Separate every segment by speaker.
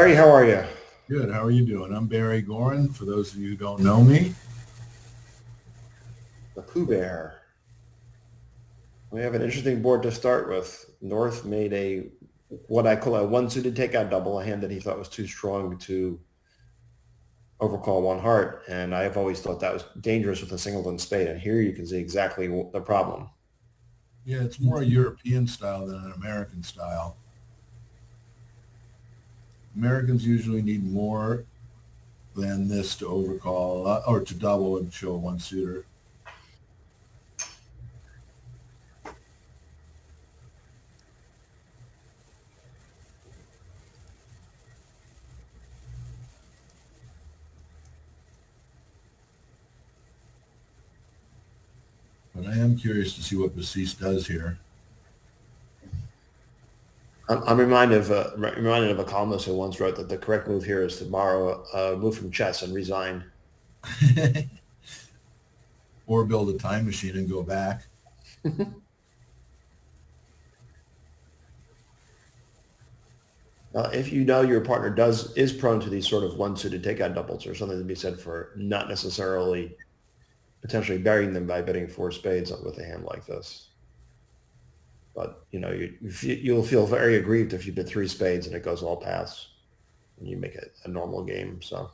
Speaker 1: Barry, how are you?
Speaker 2: Good. How are you doing? I'm Barry Goren. For those of you who don't know me,
Speaker 1: The Pooh Bear. We have an interesting board to start with. North made a what I call a one-suited takeout double, a hand that he thought was too strong to overcall one heart, and I've always thought that was dangerous with a singleton spade. And here you can see exactly the problem.
Speaker 2: yeah, it's more a European style than an American style. Americans usually need more than this to overcall or to double and show a one suitor. But I am curious to see what Basis does here.
Speaker 1: I'm reminded of a columnist who once wrote that the correct move here is to borrow a move from chess and resign.
Speaker 2: Or build a time machine and go back.
Speaker 1: If you know your partner is prone to these sort of one-suited takeout doubles, or something to be said for not necessarily potentially burying them by betting four spades with a hand like this. But you'll feel very aggrieved if you bet three spades and it goes all pass, and you make it a normal game. So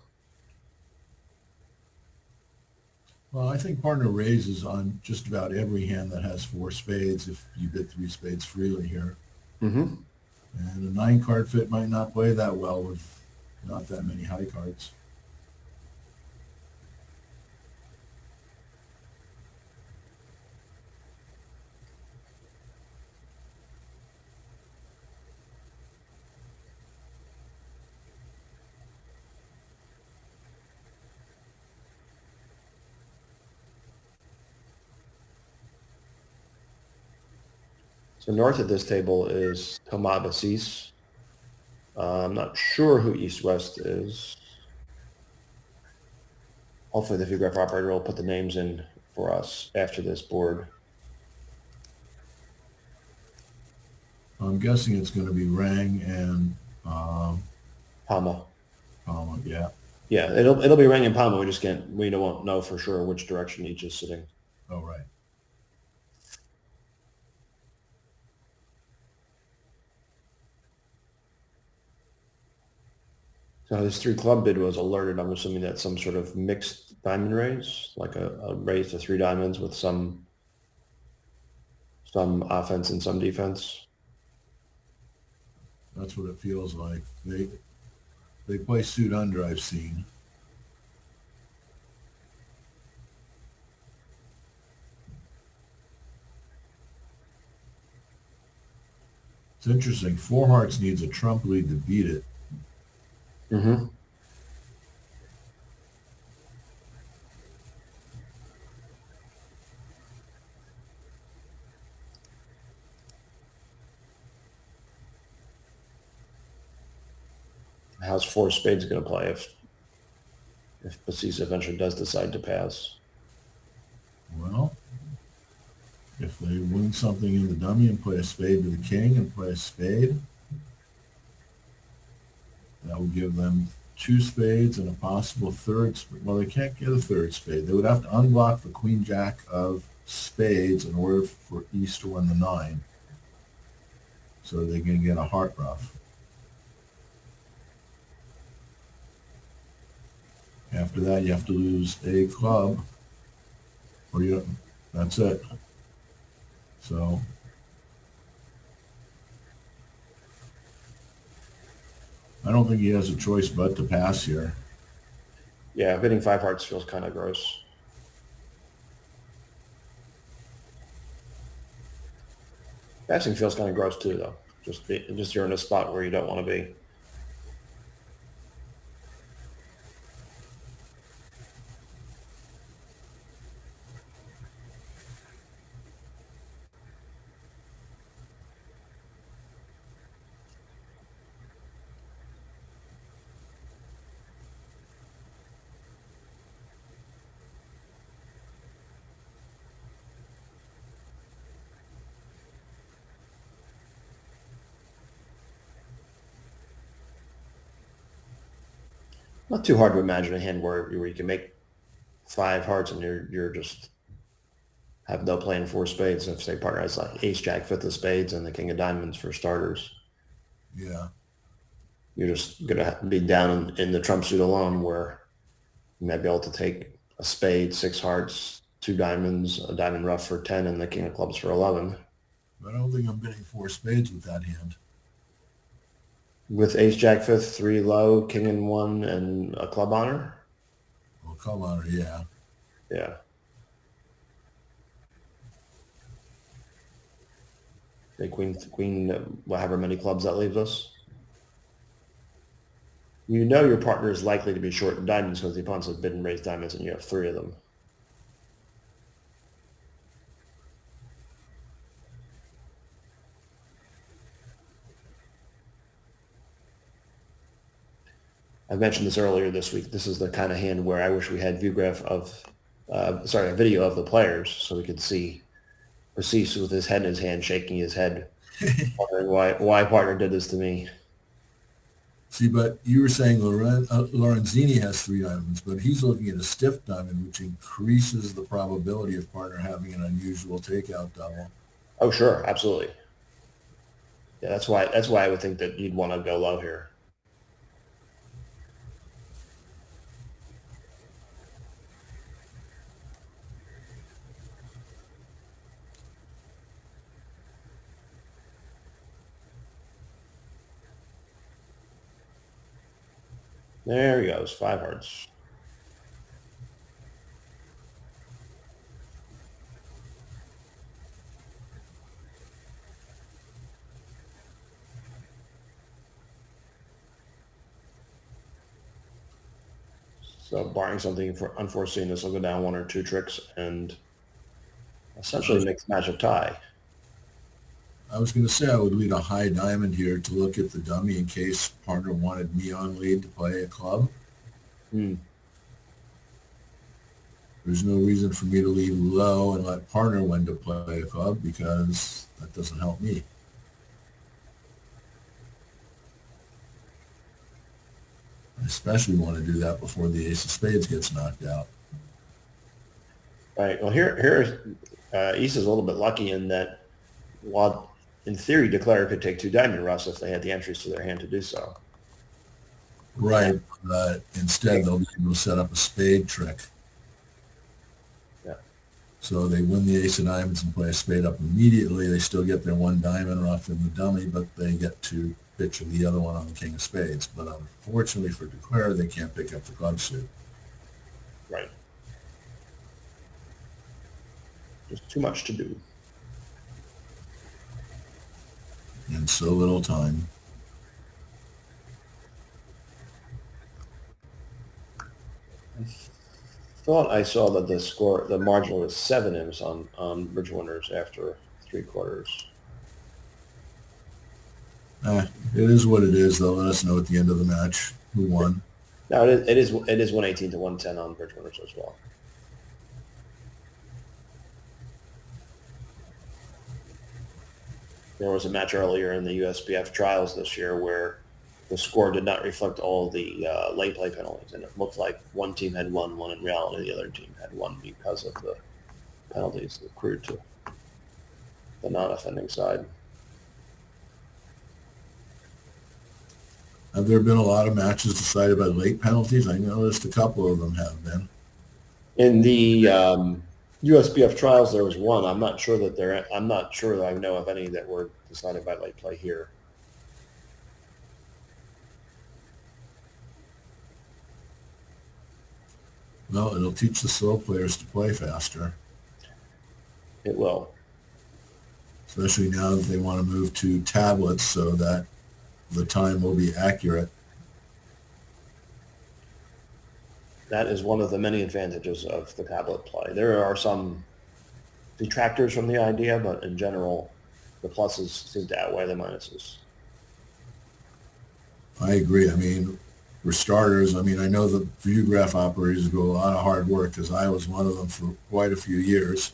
Speaker 2: Well, I think partner raises on just about every hand that has four spades if you bid three spades freely here.
Speaker 1: hmm
Speaker 2: And a nine card fit might not play that well with not that many high cards.
Speaker 1: so north of this table is Thomas Bassis. I'm not sure who East West is. Hopefully the Vugraph operator will put the names in for us after this board.
Speaker 2: I'm guessing it's going to be Rang and
Speaker 1: Palma.
Speaker 2: Palma. Yeah.
Speaker 1: Yeah, it'll be Rang and Palma. We don't know for sure which direction each is sitting.
Speaker 2: Oh, right.
Speaker 1: So his three club bid was alerted. I'm assuming that's some sort of mixed diamond raise, like a raise to three diamonds with some offense and some defense.
Speaker 2: That's what it feels like. They play suit under, I've seen. It's interesting. Four hearts needs a trump lead to beat it.
Speaker 1: Mm-hmm. How's four spades going to play if Basisa eventually does decide to pass?
Speaker 2: Well, if they win something in the dummy and play a spade to the king and play a spade, that will give them two spades and a possible third spade. Well, they can't get a third spade. They would have to unblock the queen jack of spades in order for East to win the nine. So they can get a heart ruff. After that, you have to lose a club, or that's it. So I don't think he has a choice but to pass here.
Speaker 1: Yeah, bidding five hearts feels kind of gross. Passing feels kind of gross too, though. Just you're in a spot where you don't want to be. Not too hard to imagine a hand where you can make 5 hearts and you're just have no plan for spades. If say partner has like ace jack fifth of spades and the king of diamonds for starters,
Speaker 2: Yeah.
Speaker 1: you're just gonna be down in the trump suit alone where you might be able to take a spade, 6 hearts, 2 diamonds, a diamond rough for 10, and the king of clubs for 11.
Speaker 2: But I don't think I'm betting 4 spades with that hand.
Speaker 1: With ace jack fifth, 3 low, king and 1, and a club honor.
Speaker 2: Well, come on, yeah.
Speaker 1: Yeah. The queen, however many clubs that leaves us. You know your partner is likely to be short in diamonds because the opponents have bid and raised diamonds and you have 3 of them. I mentioned this earlier this week. This is the kind of hand where I wish we had Vugraph of, a video of the players so we could see Receipts with his head in his hand, shaking his head, wondering why partner did this to me.
Speaker 2: See, but you were saying Lorenzini has 3 diamonds, but he's looking at a stiff diamond, which increases the probability of partner having an unusual takeout double.
Speaker 1: Oh, sure, absolutely. Yeah, that's why I would think that you'd want to go low here. There he goes, 5 hearts. So barring something unforeseen, this will go down 1 or 2 tricks and essentially makes the match a tie.
Speaker 2: I was going to say I would lead a high diamond here to look at the dummy in case partner wanted me on lead to play a club. There's no reason for me to leave low and let partner when to play a club because that doesn't help me. I especially want to do that before the ace of spades gets knocked out.
Speaker 1: Right. Well, here, East is a little bit lucky in that while in theory declarer could take 2 diamond roughs if they had the entries to their hand to do so.
Speaker 2: Right, but instead they'll be able to set up a spade trick.
Speaker 1: Yeah.
Speaker 2: So they win the ace of diamonds and play a spade up immediately. They still get their 1 diamond rough in the dummy, but they get to pitch the other one on the king of spades. But unfortunately for declarer, they can't pick up the club suit.
Speaker 1: Right. Just too much to do.
Speaker 2: And so little time.
Speaker 1: I thought I saw that the margin was 7 imps on bridge winners after 3 quarters.
Speaker 2: It is what it is. They'll let us know at the end of the match who won.
Speaker 1: No, it is 118 to 110 on bridge winners as well. There was a match earlier in the USBF trials this year where the score did not reflect all the late play penalties, and it looked like one team had won, one in reality the other team had won because of the penalties accrued to the non-offending side.
Speaker 2: Have there been a lot of matches decided by late penalties? I noticed a couple of them have been.
Speaker 1: In the USBF trials, there was one. I'm not sure that I know of any that were decided by late play here.
Speaker 2: Well, it'll teach the slow players to play faster.
Speaker 1: It will.
Speaker 2: Especially now that they want to move to tablets so that the time will be accurate.
Speaker 1: That is one of the many advantages of the tablet play. There are some detractors from the idea, but in general, the pluses seem to outweigh the minuses.
Speaker 2: I agree. I mean, for starters, I know the Vugraph operators do a lot of hard work because I was one of them for quite a few years,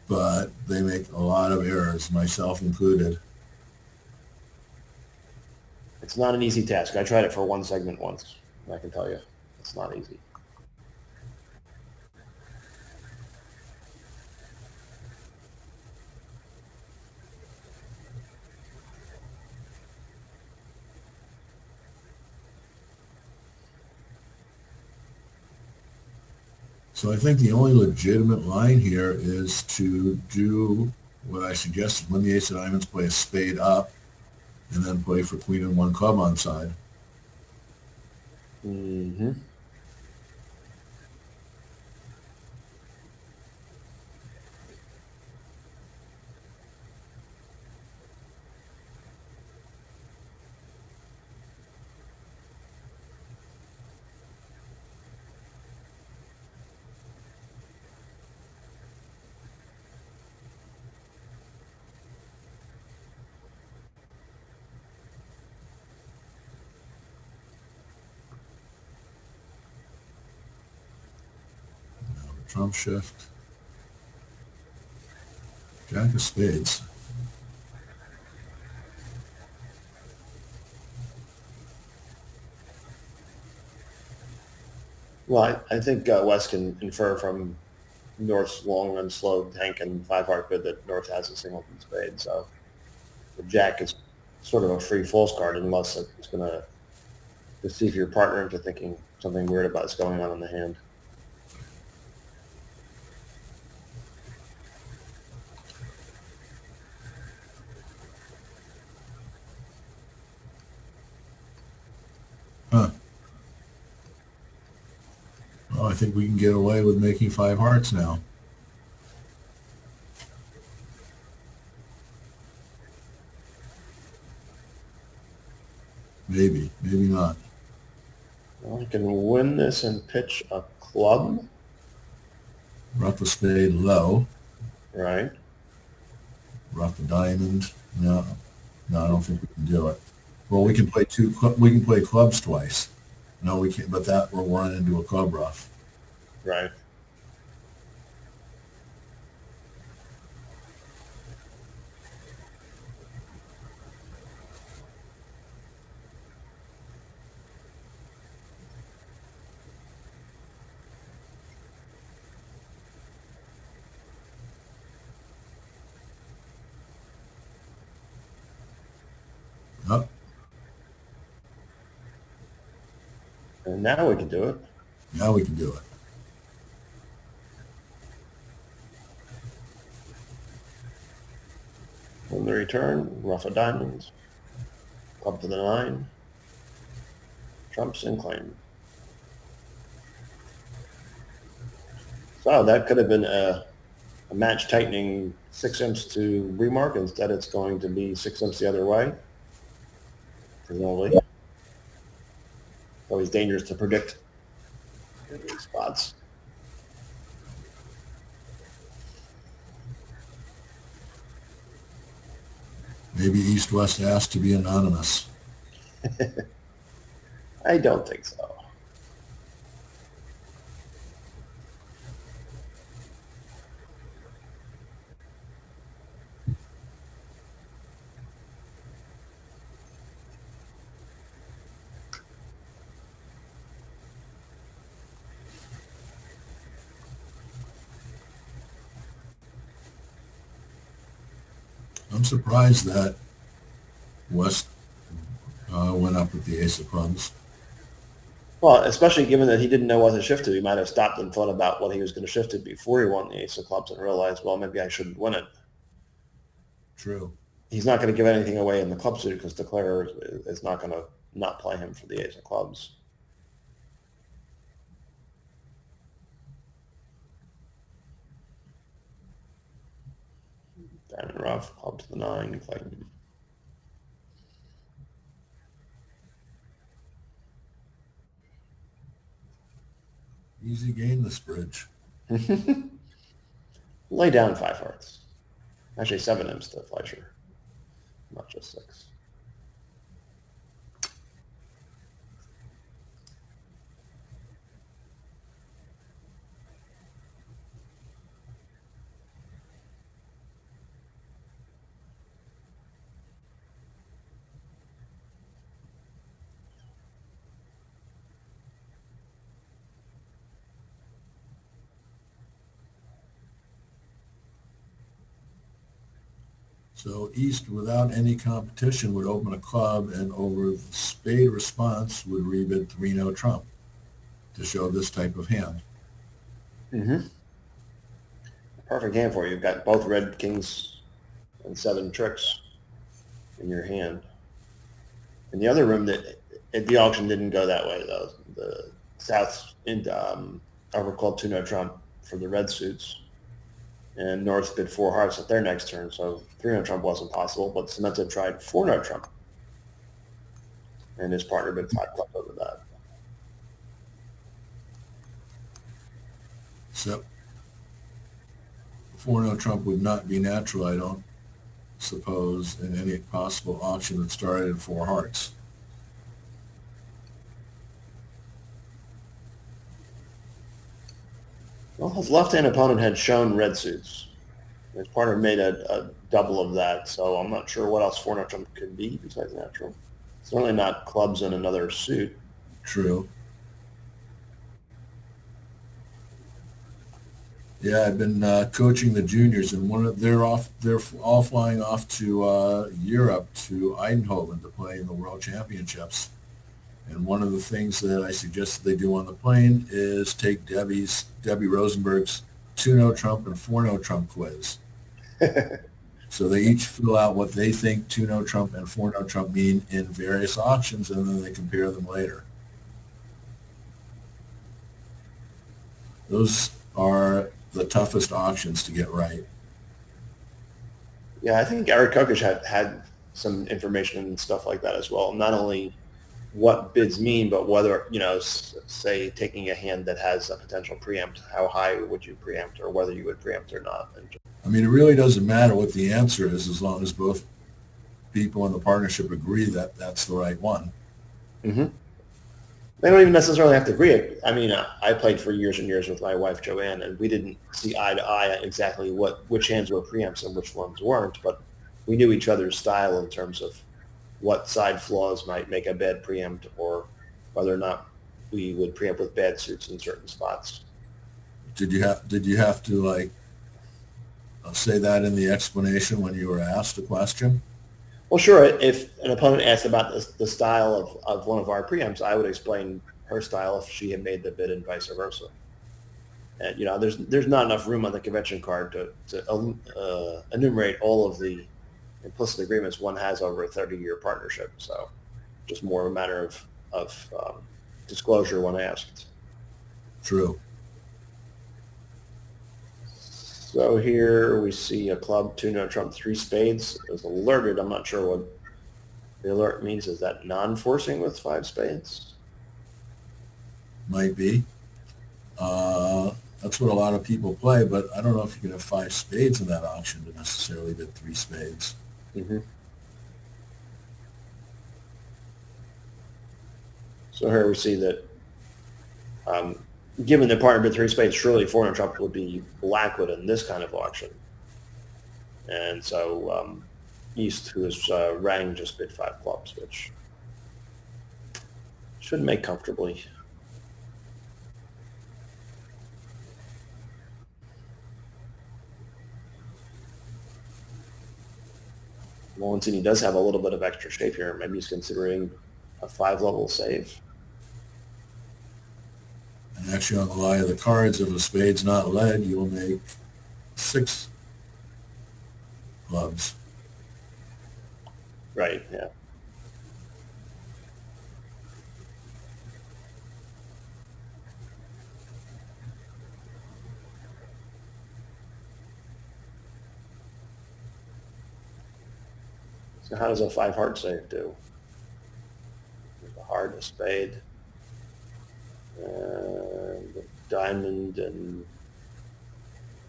Speaker 2: but they make a lot of errors, myself included.
Speaker 1: It's not an easy task. I tried it for one segment once. I can tell you, it's not easy.
Speaker 2: So I think the only legitimate line here is to do what I suggested. When the ace of diamonds, play a spade up, and then play for queen and one club on side.
Speaker 1: Mm-hmm.
Speaker 2: Now the trump shift. Jack of spades.
Speaker 1: Well, I think West can infer from North's long and slow tank and five heart bid that North has a singleton spade. So the Jack is sort of a free false card unless it's going to deceive your partner into thinking something weird about what's going on in the hand.
Speaker 2: Huh. Well, I think we can get away with making five hearts now. Maybe, maybe not.
Speaker 1: Well, he can win this and pitch a club,
Speaker 2: Rough a spade low.
Speaker 1: right?
Speaker 2: Rough a diamond. No, no, I don't think we can do it. Well, we can play we can play clubs twice. No, we can't, but that we'll run into a club rough.
Speaker 1: Right.
Speaker 2: Up.
Speaker 1: And now we can do it.
Speaker 2: Now we can do it.
Speaker 1: On the return, rough a diamonds, club to the 9, trumps and claim. So that could have been a match tightening 6 imps to Bremark. Instead, it's going to be 6 imps the other way, presumably. Always dangerous to predict in these spots.
Speaker 2: Maybe East-West asked to be anonymous.
Speaker 1: I don't think so.
Speaker 2: I'm surprised that West went up with the ace of clubs.
Speaker 1: Well, especially given that he didn't know what to shift to. He might have stopped and thought about what he was going to shift to before he won the ace of clubs and realized, well, maybe I shouldn't win it.
Speaker 2: True.
Speaker 1: He's not going to give anything away in the club suit because Declare is not going to not play him for the ace of clubs. Diamond rough, club to the 9, claim.
Speaker 2: Easy game, this bridge.
Speaker 1: Lay down 5 hearts. Actually, 7 imps to Fleisher, not just 6.
Speaker 2: So East, without any competition, would open a club and over the spade response would rebid 3-no trump to show this type of hand.
Speaker 1: Mm-hmm. Perfect hand for you. You've got both red kings and 7 tricks in your hand. In the other room, that the auction didn't go that way though. The South overcalled 2-no trump for the red suits, and North bid 4 hearts at their next turn, so 3-no trump wasn't possible. But Cemento tried 4-no trump, and his partner bid 5 clubs over that.
Speaker 2: So 4-no trump would not be natural, I don't suppose, in any possible auction that started at 4 hearts.
Speaker 1: Well, his left-hand opponent had shown red suits. His partner made a double of that, so I'm not sure what else 4-no trump could be besides natural. Certainly not clubs in another suit.
Speaker 2: True. Yeah, I've been coaching the juniors, and they're all flying off to Europe to Eindhoven to play in the World Championships. And one of the things that I suggested they do on the plane is take Debbie Rosenberg's 2-no trump and 4-no trump quiz. So they each fill out what they think 2-no trump and 4-no trump mean in various auctions, and then they compare them later. Those are the toughest auctions to get right.
Speaker 1: Yeah, I think Eric Kokish had some information and stuff like that as well. Not only what bids mean, but whether, say taking a hand that has a potential preempt, how high would you preempt, or whether you would preempt or not.
Speaker 2: I mean, it really doesn't matter what the answer is as long as both people in the partnership agree that that's the right one.
Speaker 1: Mm-hmm. They don't even necessarily have to agree. I mean, I played for years and years with my wife, Joanne, and we didn't see eye to eye exactly which hands were preempts and which ones weren't, but we knew each other's style in terms of what side flaws might make a bad preempt, or whether or not we would preempt with bad suits in certain spots.
Speaker 2: Did you have to say that in the explanation when you were asked a question?
Speaker 1: Well, sure. If an opponent asked about the style of one of our preempts, I would explain her style if she had made the bid and vice versa. And, there's not enough room on the convention card to enumerate all of the implicit agreements one has over a 30-year partnership. So just more a matter of disclosure when asked.
Speaker 2: True.
Speaker 1: So here we see a club, 2-no trump, 3 spades. It was alerted. I'm not sure what the alert means. Is that non-forcing with 5 spades?
Speaker 2: Might be. That's what a lot of people play, but I don't know if you can have 5 spades in that auction to necessarily bid 3 spades.
Speaker 1: Mm-hmm. So here we see that given the partner bid 3 spades, surely 4-no trump would be blackwood in this kind of auction. And so East, who is rang, just bid 5 clubs, which should make comfortably. Molentini does have a little bit of extra shape here. Maybe he's considering a 5-level save.
Speaker 2: And actually, on the lie of the cards, if a spade's not led, you'll make 6 clubs.
Speaker 1: Right, yeah. So how does a 5-heart save do? There's a heart, a spade, and a diamond, and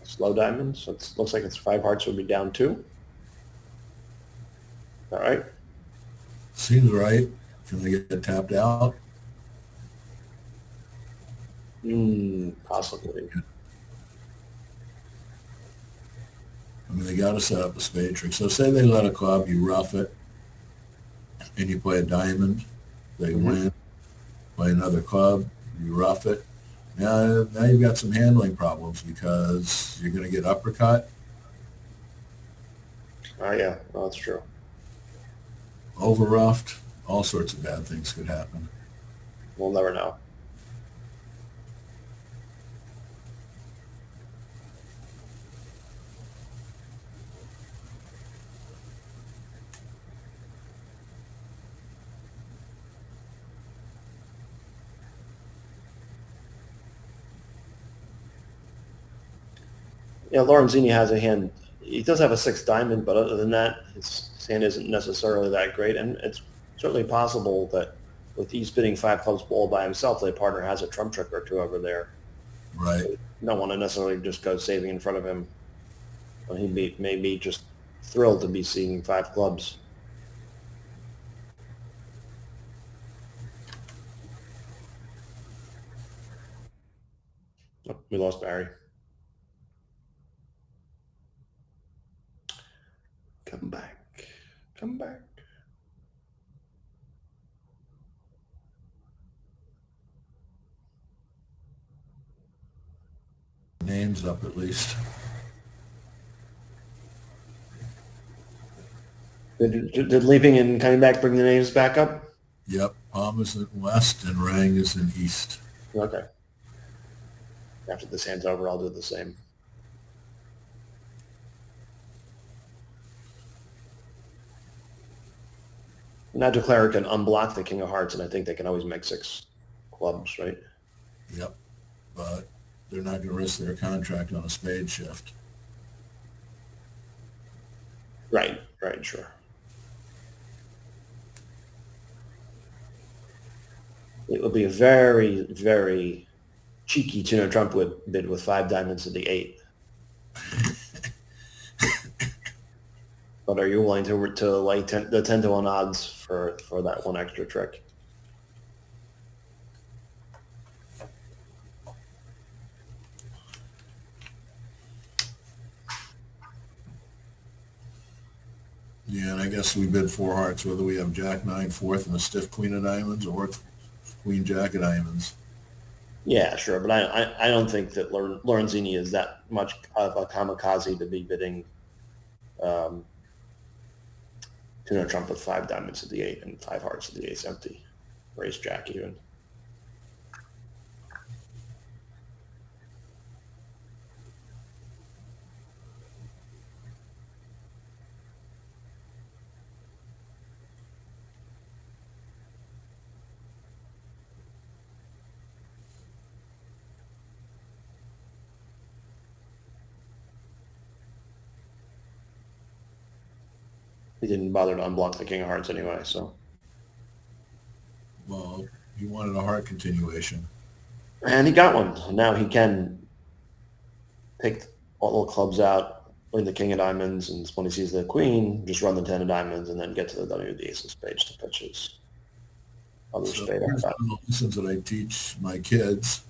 Speaker 1: a slow diamond. So it looks like it's 5 hearts would be down 2. All right.
Speaker 2: Seems right. Can they get tapped out?
Speaker 1: Possibly.
Speaker 2: I mean, they got to set up a spade trick. So say they let a club, you rough it, and you play a diamond. They win. Play another club, you rough it. Now you've got some handling problems because you're going to get uppercut.
Speaker 1: Oh, yeah, well, that's true.
Speaker 2: Overruffed, all sorts of bad things could happen.
Speaker 1: We'll never know. Yeah, Lorenzini has a hand. He does have a six diamond, but other than that, his hand isn't necessarily that great. And it's certainly possible that with he's bidding five clubs all by himself, the partner has a trump trick or two over there.
Speaker 2: Right.
Speaker 1: So you don't want to necessarily just go saving in front of him when may be just thrilled to be seeing five clubs. Oh, we lost Barry. Come back. Come back.
Speaker 2: Names up at least.
Speaker 1: Did leaving and coming back bring the names back up?
Speaker 2: Yep. Palm is in west and Rang is in east.
Speaker 1: Okay. After this hand's over, I'll do the same. Now declare can unblock the king of hearts, and I think they can always make six clubs, right?
Speaker 2: Yep. But they're not going to risk their contract on a spade shift.
Speaker 1: Right, sure. It would be a very, very cheeky tuner Trump would bid with five diamonds to the eight. But are you willing to lay the 10 to 1 odds for that one extra trick?
Speaker 2: Yeah, and I guess we bid four hearts, whether we have Jack nine fourth and a stiff queen of diamonds or queen jack of diamonds.
Speaker 1: Yeah, sure. But I don't think that Lorenzini is that much of a kamikaze to be bidding tuner Trump with five diamonds to the eight and five hearts to the ace empty. Raise Jack even. He didn't bother to unblock the king of hearts anyway, so.
Speaker 2: Well, he wanted a heart continuation.
Speaker 1: And he got one. Now he can take all the clubs out, win the king of diamonds, and when he sees the queen, just run the 10 of diamonds and then get to the W with the ace of spades to pitch his other
Speaker 2: So
Speaker 1: spade
Speaker 2: here's
Speaker 1: out.
Speaker 2: one of the lessons that I teach my kids,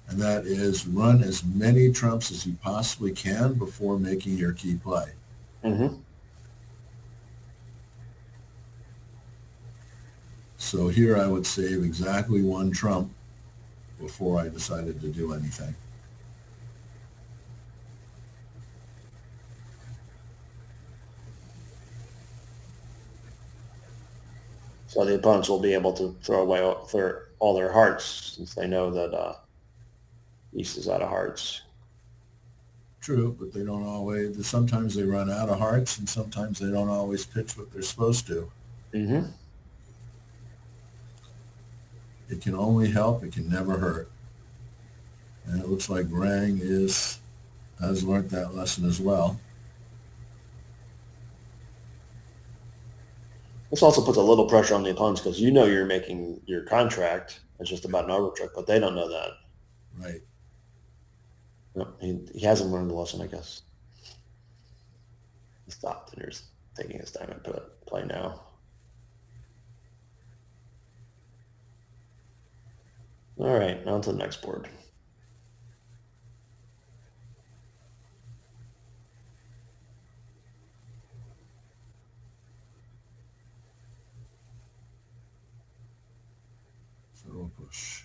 Speaker 2: and that is run as many trumps as you possibly can before making your key play.
Speaker 1: Mm-hmm.
Speaker 2: So here I would save exactly one trump before I decided to do anything.
Speaker 1: So the opponents will be able to throw away all their hearts since they know that East is out of hearts.
Speaker 2: True, but they don't always, sometimes they run out of hearts and sometimes they don't always pitch what they're supposed to.
Speaker 1: Mm-hmm.
Speaker 2: It can only help, it can never hurt. And it looks like Rang has learned that lesson as well.
Speaker 1: This also puts a little pressure on the opponents because you know you're making your contract. It's just about an over trick, but they don't know that.
Speaker 2: Right.
Speaker 1: No, he hasn't learned the lesson, I guess. He stopped and he's taking his time and play now. All right, on to the next board.
Speaker 2: So we'll push.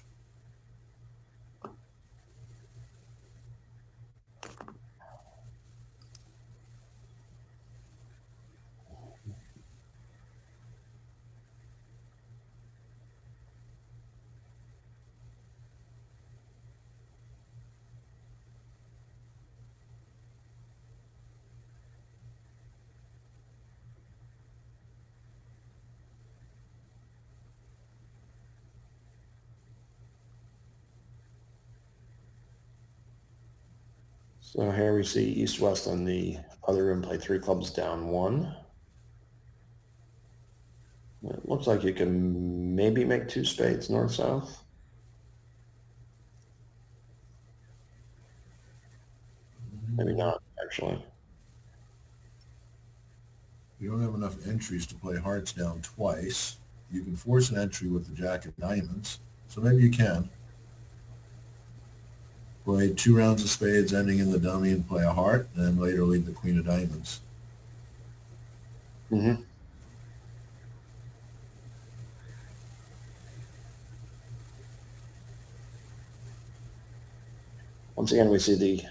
Speaker 1: So here we see east-west on the other room play 3 clubs down 1. It looks like you can maybe make 2 spades north-south. Maybe not, actually.
Speaker 2: You don't have enough entries to play hearts down twice. You can force an entry with the jack of diamonds, so maybe you can. Play 2 rounds of spades ending in the dummy and play a heart, and then later lead the queen of diamonds.
Speaker 1: Mm-hmm. Once again, we see the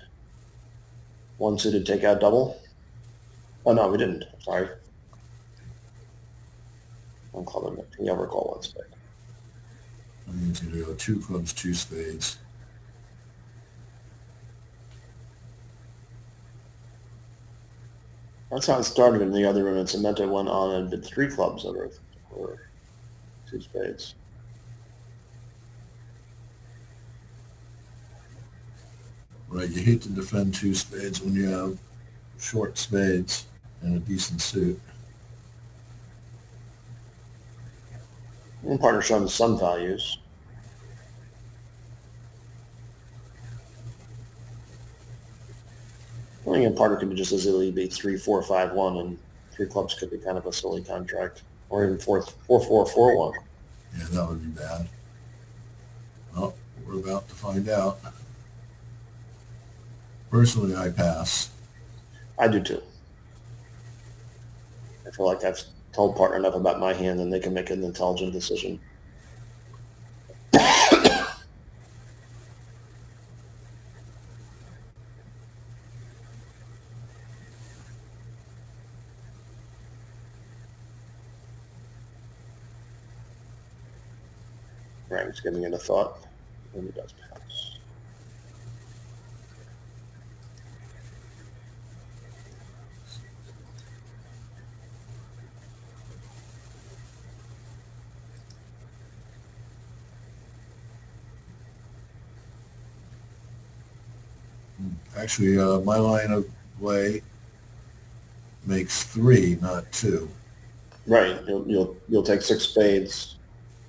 Speaker 1: 1 suited takeout double. Oh, no, we didn't. Sorry. One club and can you ever call 1 spade?
Speaker 2: I think it's going to go 2 clubs, 2 spades.
Speaker 1: That's how it started in the other room. And Cemento went on and did 3 clubs or 2 spades.
Speaker 2: Right, you hate to defend 2 spades when you have short spades and a decent suit.
Speaker 1: One partner showing some values. I think a partner could just as easily be 3-4-5-1, and 3 clubs could be kind of a silly contract, or even 4-4-4-1.
Speaker 2: Yeah, that would be bad. Well, we're about to find out. Personally, I pass.
Speaker 1: I do too. I feel like I've told partner enough about my hand, and they can make an intelligent decision. Right, just giving it a thought, and he does pass.
Speaker 2: Actually, my line of play makes 3, not 2.
Speaker 1: Right, you'll take 6 spades,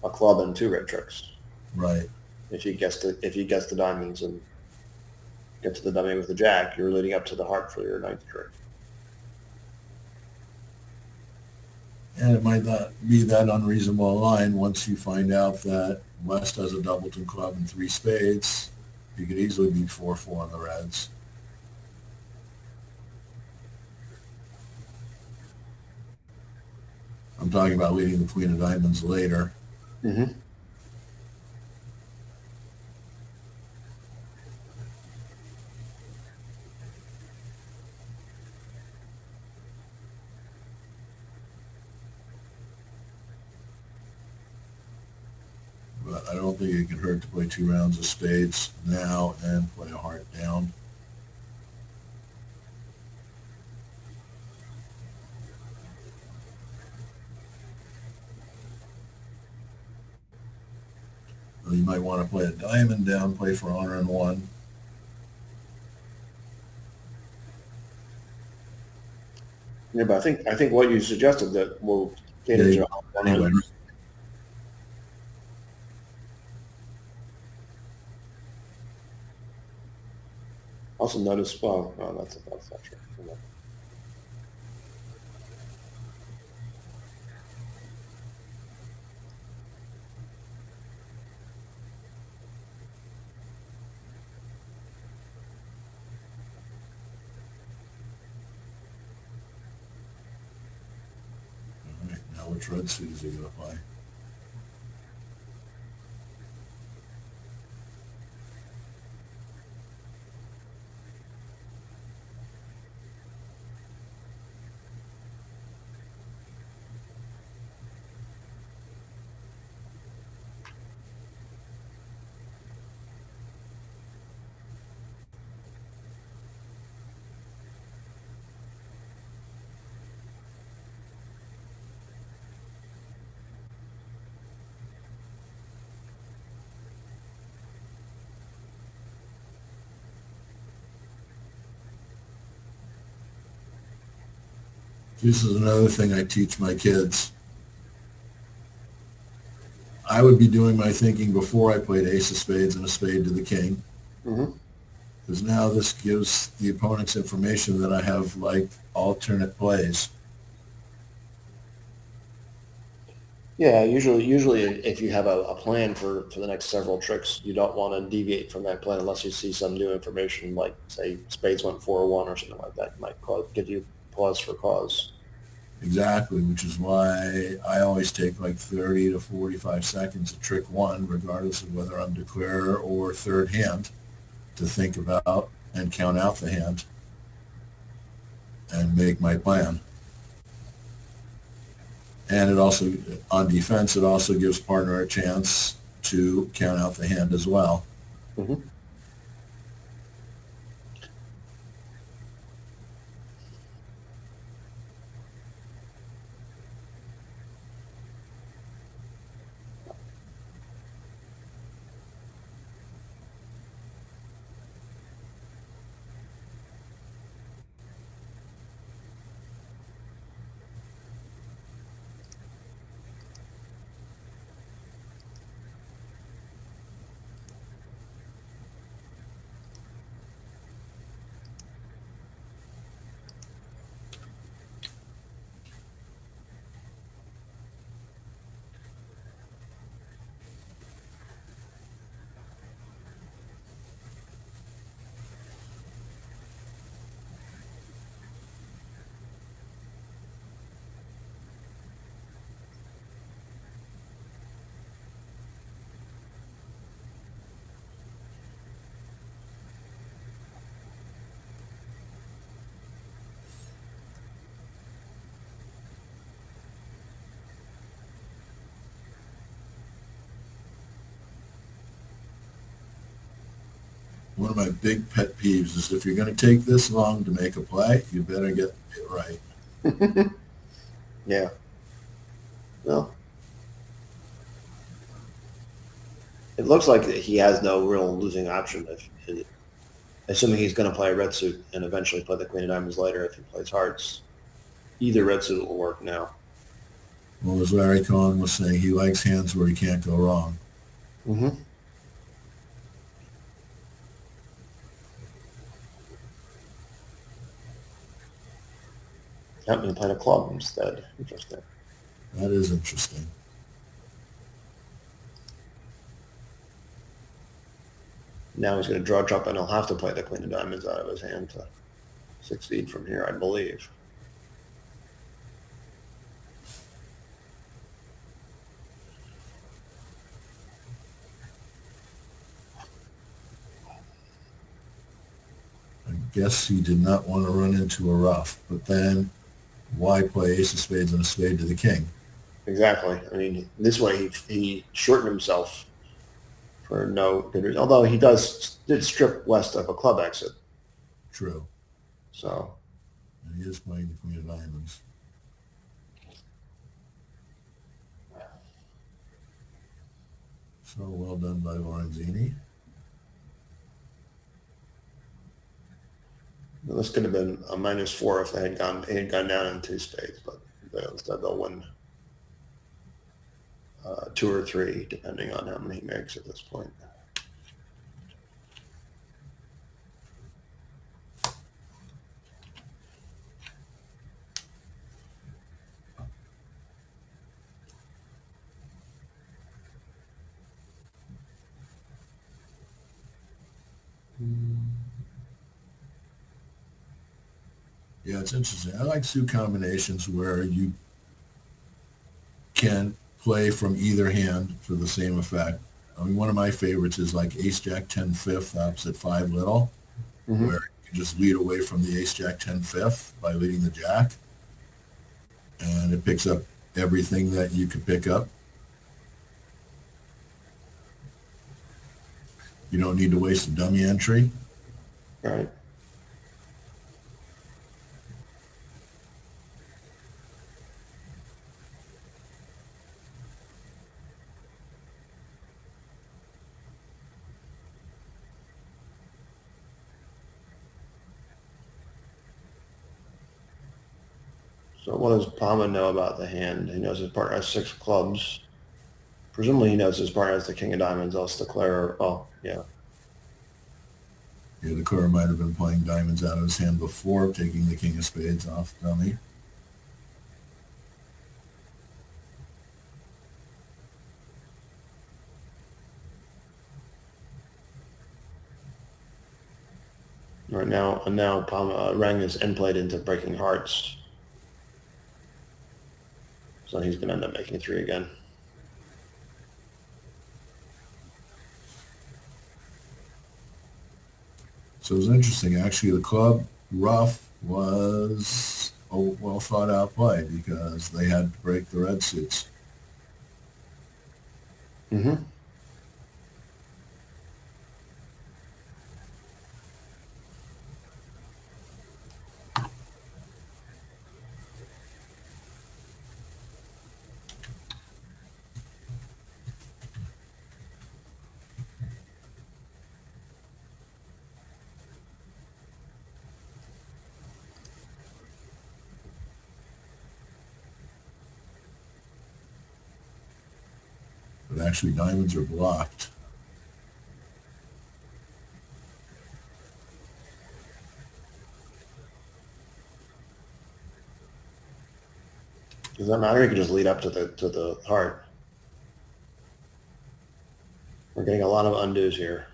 Speaker 1: a club, and 2 red tricks
Speaker 2: Right.
Speaker 1: if you guess the diamonds and get to the dummy with the jack. You're leading up to the heart for your 9th trick.
Speaker 2: And it might not be that unreasonable a line once you find out that West has a doubleton club and 3 spades. You could easily beat 4-4 on the reds. I'm talking about leading the queen of diamonds later.
Speaker 1: Mm-hmm.
Speaker 2: But I don't think it could hurt to play 2 rounds of spades now and play a heart down. You might want to play a diamond down, play for honor in 1.
Speaker 1: Yeah, but I think what you suggested that will cater to
Speaker 2: Anyway,
Speaker 1: also notice. Well, no, that's not true.
Speaker 2: all right, now which red suit is he going to play? This is another thing I teach my kids. I would be doing my thinking before I played ace of spades and a spade to the king,
Speaker 1: Mm-hmm.
Speaker 2: because now this gives the opponents information that I have like alternate plays.
Speaker 1: Yeah, usually if you have a plan for the next several tricks, you don't want to deviate from that plan unless you see some new information, like say spades went 4-1 or something like that, might give you pause for cause.
Speaker 2: Exactly, which is why I always take like 30 to 45 seconds at trick one, regardless of whether I'm declarer or third hand, to think about and count out the hand and make my plan. And it also, on defense, it also gives partner a chance to count out the hand as well.
Speaker 1: Mm-hmm.
Speaker 2: One of my big pet peeves is if you're going to take this long to make a play, you better get it right.
Speaker 1: Yeah. Well, it looks like he has no real losing option if assuming he's going to play a red suit and eventually play the queen of diamonds later if he plays hearts. Either red suit will work now.
Speaker 2: Well, as Larry Cohen was saying, he likes hands where he can't go wrong.
Speaker 1: Mm-hmm. Yep, he played a club instead. Interesting.
Speaker 2: That is interesting.
Speaker 1: Now he's going to draw jump and he'll have to play the queen of diamonds out of his hand to succeed from here, I believe.
Speaker 2: I guess he did not want to run into a rough, but then why play ace of spades and a spade to the king?
Speaker 1: Exactly. I mean, this way he shortened himself for no good reason. Although he did strip West of a club exit.
Speaker 2: True.
Speaker 1: So
Speaker 2: And he is playing the queen of diamonds. So well done by Lorenzini.
Speaker 1: this could have been a -4 if he had gone down in two spades, but instead they'll win 2 or 3 depending on how many he makes at this point.
Speaker 2: Yeah, it's interesting. I like suit combinations where you can play from either hand for the same effect. I mean, one of my favorites is like ace jack 10 fifth opposite 5 little,
Speaker 1: Mm-hmm.
Speaker 2: where you can just lead away from the ace jack 10 fifth by leading the jack, and it picks up everything that you could pick up. You don't need to waste a dummy entry.
Speaker 1: Right. So what does Palma know about the hand? He knows his partner has 6 clubs. Presumably he knows his partner has the king of diamonds, else declare, oh, yeah.
Speaker 2: Yeah, the declarer might have been playing diamonds out of his hand before taking the king of spades off dummy.
Speaker 1: Right now, and now Palma, Rang is end played into breaking hearts. So he's going to end up making 3 again.
Speaker 2: So it was interesting. Actually, the club rough was a well thought out play because they had to break the red suits.
Speaker 1: Mm-hmm.
Speaker 2: But actually, diamonds are blocked.
Speaker 1: Does that matter? You can just lead up to the heart. We're getting a lot of undos here.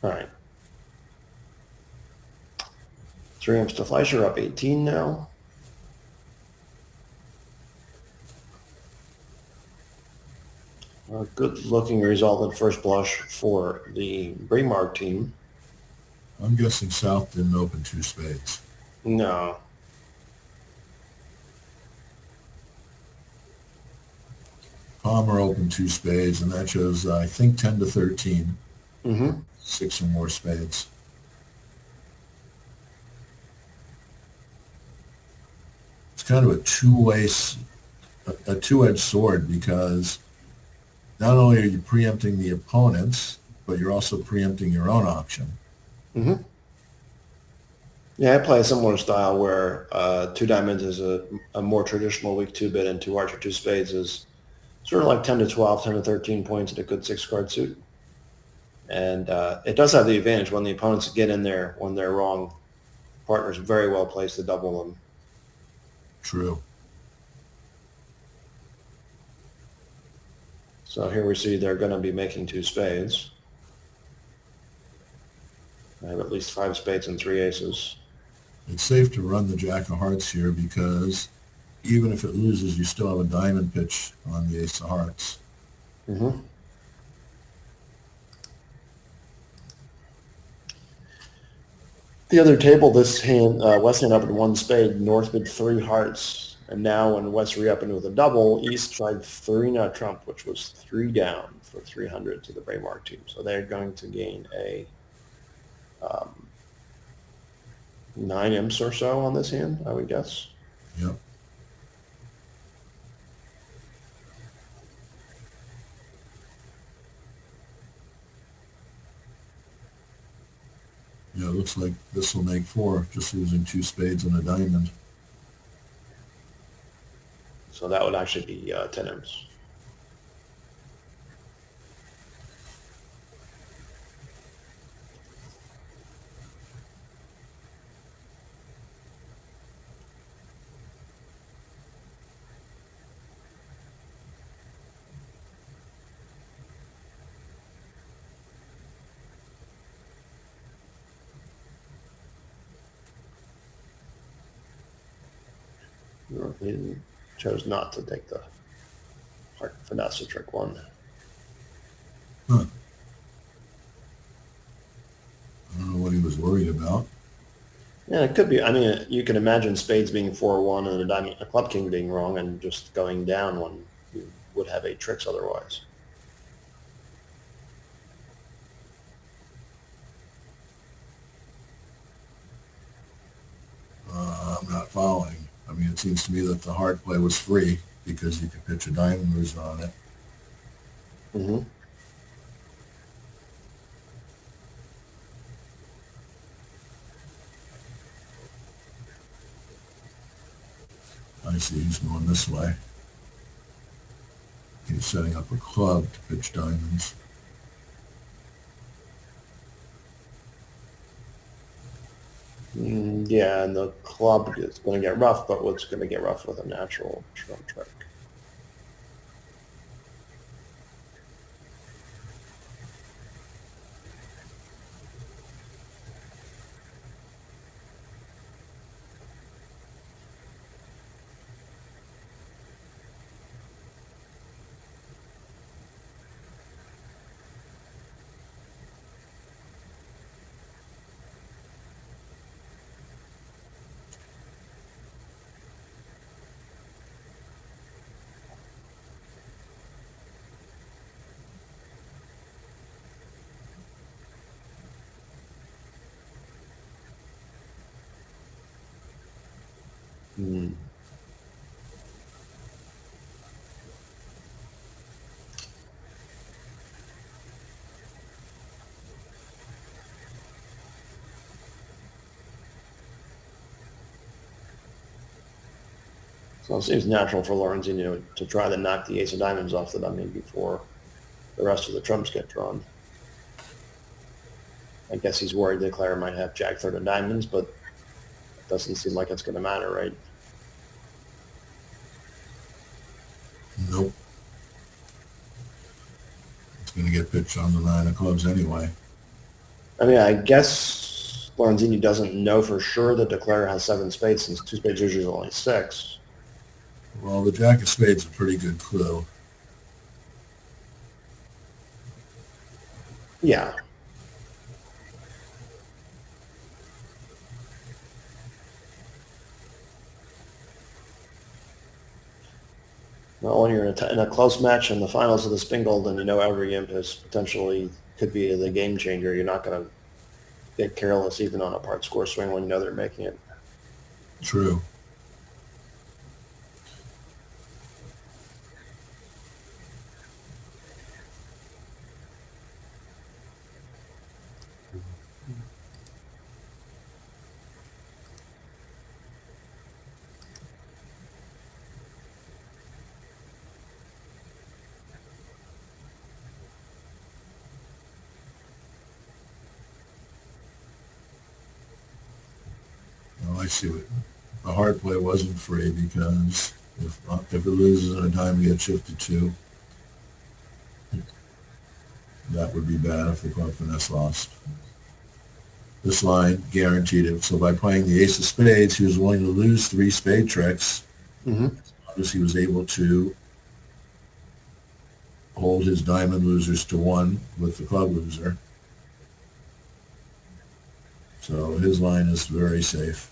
Speaker 1: All right. 3 amps to Fleischer, up 18 now. A good-looking result at first blush for the Bremark team.
Speaker 2: I'm guessing South didn't open 2 spades.
Speaker 1: No.
Speaker 2: Palmer opened 2 spades, and that shows, I think, 10 to 13.
Speaker 1: Mm-hmm.
Speaker 2: 6 or more spades. It's kind of a two-edged sword because not only are you preempting the opponents, but you're also preempting your own option.
Speaker 1: Mm-hmm. Yeah, I play a similar style where 2 diamonds is a more traditional weak 2-bit and 2 hearts or 2 spades is sort of like 10 to 12, 10 to 13 points in a good 6-card suit. And it does have the advantage when the opponents get in there when they're wrong. Partner's very well placed to double them.
Speaker 2: True.
Speaker 1: So here we see they're going to be making 2 spades. I have at least 5 spades and 3 aces.
Speaker 2: It's safe to run the jack of hearts here because even if it loses, you still have a diamond pitch on the ace of hearts.
Speaker 1: Mm-hmm. The other table, this hand, West hand opened 1 spade, North mid 3 hearts. And now when West reopened with a double, East tried 3 nut trump, which was 3 down for 300 to the Bremark team. So they're going to gain a 9 imps or so on this hand, I would guess.
Speaker 2: Yep. Yeah, it looks like this will make 4, just losing 2 spades and a diamond.
Speaker 1: So that would actually be 10 imps. He chose not to take the heart finesse trick 1.
Speaker 2: Huh. I don't know what he was worried about.
Speaker 1: Yeah, it could be. I mean, you can imagine spades being 4-1 and a club king being wrong and just going down when you would have 8 tricks otherwise.
Speaker 2: seems to me that the hard play was free because you could pitch a diamond loser on it.
Speaker 1: Mm-hmm.
Speaker 2: I see he's going this way. He's setting up a club to pitch diamonds.
Speaker 1: Yeah, and the club is going to get rough, but what's going to get rough with a natural trump trick? Hmm. So it seems natural for Lorenzino to try to knock the ace of diamonds off the dummy before the rest of the trumps get drawn. I guess he's worried the declare might have jack third of diamonds, but it doesn't seem like it's going to matter, right?
Speaker 2: Nope. It's going to get pitched on the nine of clubs anyway.
Speaker 1: I mean, I guess Lorenzini doesn't know for sure that declare has 7 spades since 2 spades usually is only 6.
Speaker 2: Well, the jack of spades is a pretty good clue.
Speaker 1: Yeah. Well, when you're in a close match in the finals of the Spingold and you know every imp is potentially could be the game changer, you're not going to get careless even on a part score swing when you know they're making it.
Speaker 2: True. Well, I see what the hard play wasn't free because if it loses and a diamond gets shifted to, that would be bad if the club finesse lost. This line guaranteed it. So by playing the ace of spades, he was willing to lose 3 spade tricks.
Speaker 1: Mm-hmm.
Speaker 2: Obviously, he was able to hold his diamond losers to 1 with the club loser. So his line is very safe.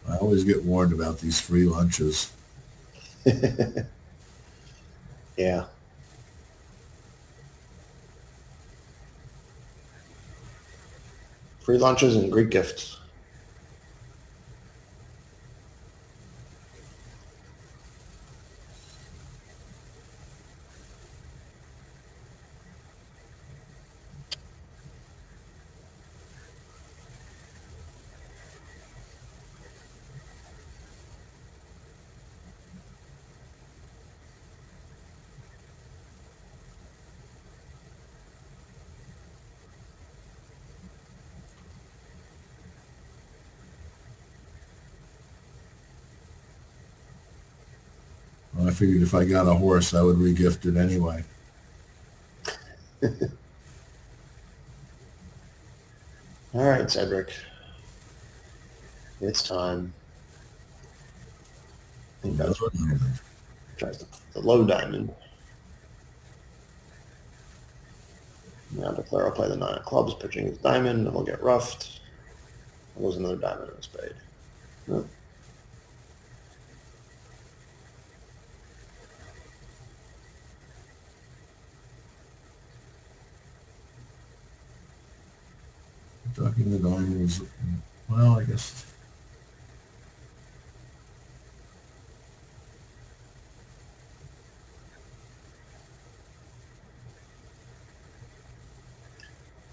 Speaker 2: I always get warned about these free lunches.
Speaker 1: Yeah. Free lunches and Greek gifts.
Speaker 2: Well, I figured if I got a horse, I would regift it anyway.
Speaker 1: All right, Cedric. It's time. I think that's what tries the low diamond. Now declare will play the 9 of clubs, pitching his diamond, and we'll get roughed. We'll lose another diamond and a spade. Nope.
Speaker 2: Ducking the diamonds. Well, I guess.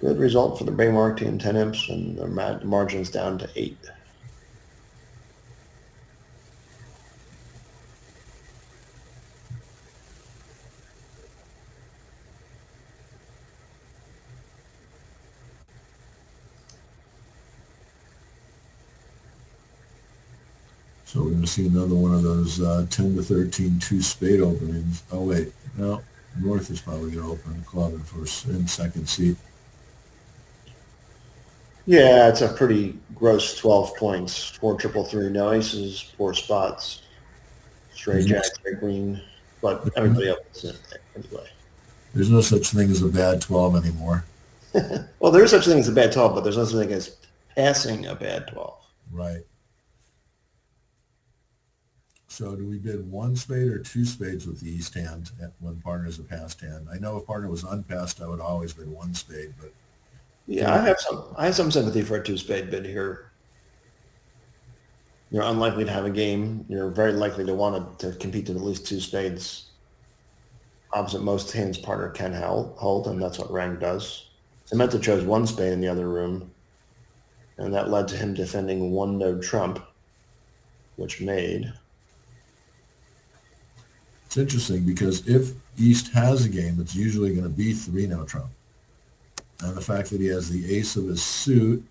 Speaker 1: Good result for the Bremark team, 10 imps, and their margins down to 8.
Speaker 2: So we're going to see another one of those 10 to 13 two-spade openings. Oh, wait. No. North is probably going to open club in first and second seat.
Speaker 1: Yeah, it's a pretty gross 12 points. 4 triple three, no aces, 4 spots, straight jack, straight queen, but everybody else is in it anyway.
Speaker 2: There's no such thing as a bad 12 anymore.
Speaker 1: Well, there is such a thing as a bad 12, but there's no such thing as passing a bad 12.
Speaker 2: Right. So do we bid one spade or two spades with the east hand when partner's a passed hand? I know if partner was unpassed, I would always bid one spade, but
Speaker 1: Yeah, I have some sympathy for a 2-spade bid here. You're unlikely to have a game. You're very likely to want to compete to at least 2 spades. Opposite most hands partner can hold, and that's what rank does. Samantha chose 1 spade in the other room, and that led to him defending 1 no trump, which made.
Speaker 2: it's interesting because if East has a game, it's usually going to be 3 no trump. And the fact that he has the ace of his suit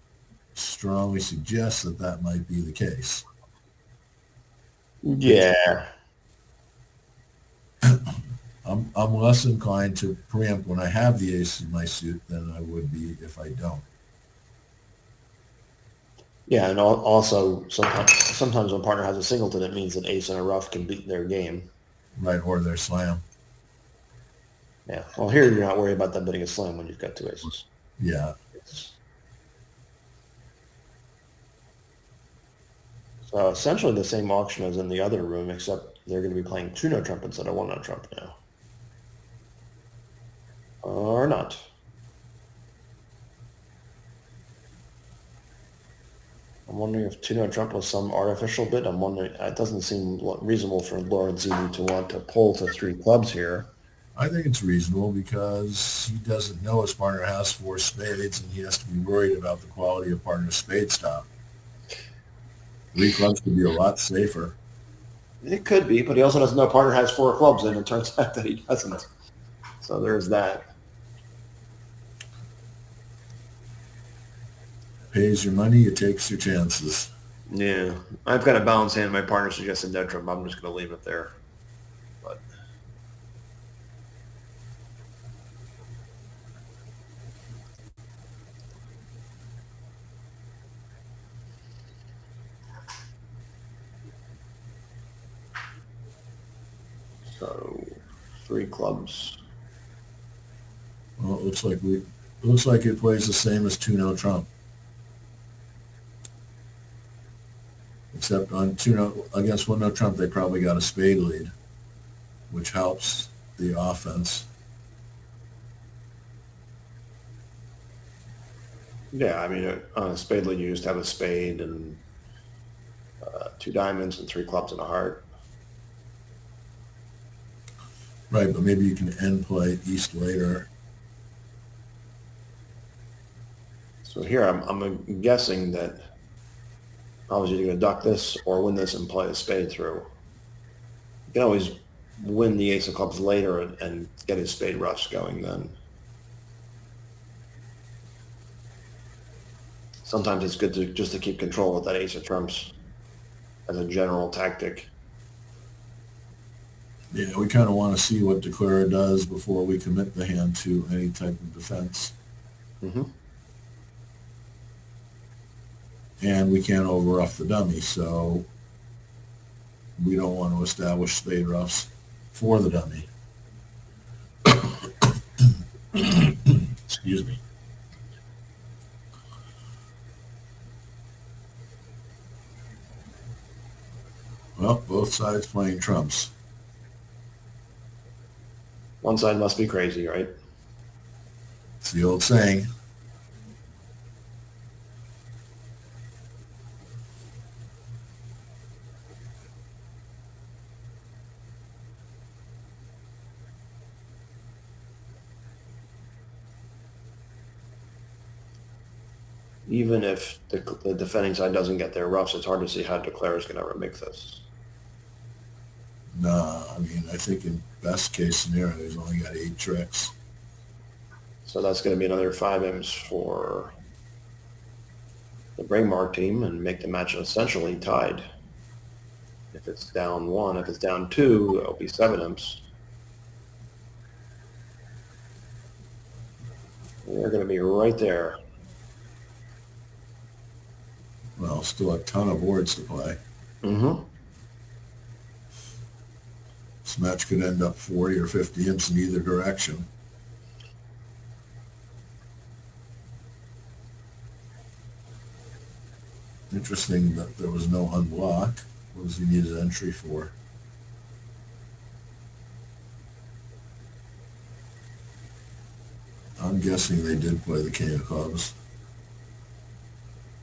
Speaker 2: strongly suggests that that might be the case.
Speaker 1: Yeah.
Speaker 2: I'm less inclined to preempt when I have the ace in my suit than I would be if I don't.
Speaker 1: Yeah, and also sometimes when a partner has a singleton, it means that ace and a rough can beat their game.
Speaker 2: Right, or their slam.
Speaker 1: Yeah. Well, here you're not worried about them bidding a slam when you've got 2 aces.
Speaker 2: Yeah.
Speaker 1: So essentially the same auction as in the other room, except they're going to be playing 2 no trump instead of 1 no trump now. Or not. I'm wondering if 2 no trump was some artificial bid. I'm wondering, it doesn't seem reasonable for Lorenzini to want to pull to 3 clubs here.
Speaker 2: I think it's reasonable because he doesn't know his partner has 4 spades and he has to be worried about the quality of partner's spade stop. 3 clubs could be a lot safer.
Speaker 1: It could be, but he also doesn't know partner has 4 clubs, and it turns out that he doesn't. So there's that.
Speaker 2: Pays your money, it takes your chances.
Speaker 1: Yeah. I've got a balanced hand. My partner suggested no trump. I'm just going to leave it there. But so 3 clubs.
Speaker 2: Well, it looks like it plays the same as 2 no trump. Except on 2 no against 1 no trump, they probably got a spade lead, which helps the offense.
Speaker 1: Yeah, I mean, on a spade lead, you used to have a spade and 2 diamonds and 3 clubs and a heart.
Speaker 2: Right, but maybe you can end play East later.
Speaker 1: So here I'm guessing that obviously you're going to duck this or win this and play a spade through. You can always win the ace of clubs later and get his spade roughs going then. Sometimes it's good to just to keep control with that ace of trumps as a general tactic.
Speaker 2: Yeah, we kind of want to see what Declara does before we commit the hand to any type of defense.
Speaker 1: Mm-hmm.
Speaker 2: And we can't over-rough the dummy, so we don't want to establish spade roughs for the dummy. Excuse me. Well, both sides playing trumps.
Speaker 1: One side must be crazy, right?
Speaker 2: It's the old saying.
Speaker 1: even if the defending side doesn't get their roughs, it's hard to see how declarers can ever make this.
Speaker 2: Nah, I mean, I think in best case scenario, he's only got 8 tricks.
Speaker 1: So that's going to be another 5Ms for the Bremark team and make the match essentially tied. If it's down 1, if it's down 2, it'll be 7Ms. They're going to be right there.
Speaker 2: Well, still a ton of boards to play.
Speaker 1: Mm-hmm.
Speaker 2: This match could end up 40 or 50 imps in either direction. Interesting that there was no unblock. What does he need his entry for? I'm guessing they did play the king of clubs.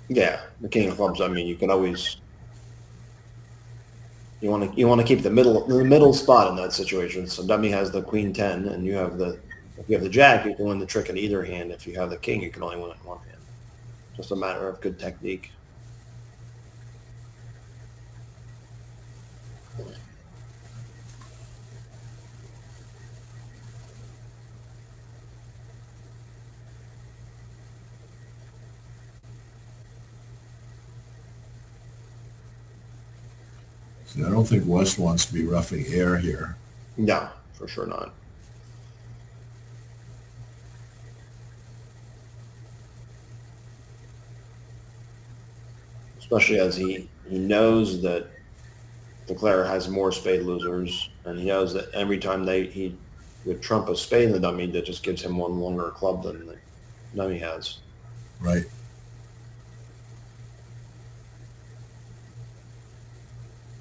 Speaker 1: Yeah, the king of clubs. I mean, you can always you want to keep the middle spot in that situation. So dummy has the queen 10, and you have the if you have the jack, you can win the trick in either hand. If you have the king, you can only win it in one hand. Just a matter of good technique.
Speaker 2: See, I don't think West wants to be roughing air here.
Speaker 1: No, for sure not. Especially as he knows that declarer has more spade losers, and he knows that every time he would trump a spade in the dummy, that just gives him one longer club than the dummy has.
Speaker 2: Right.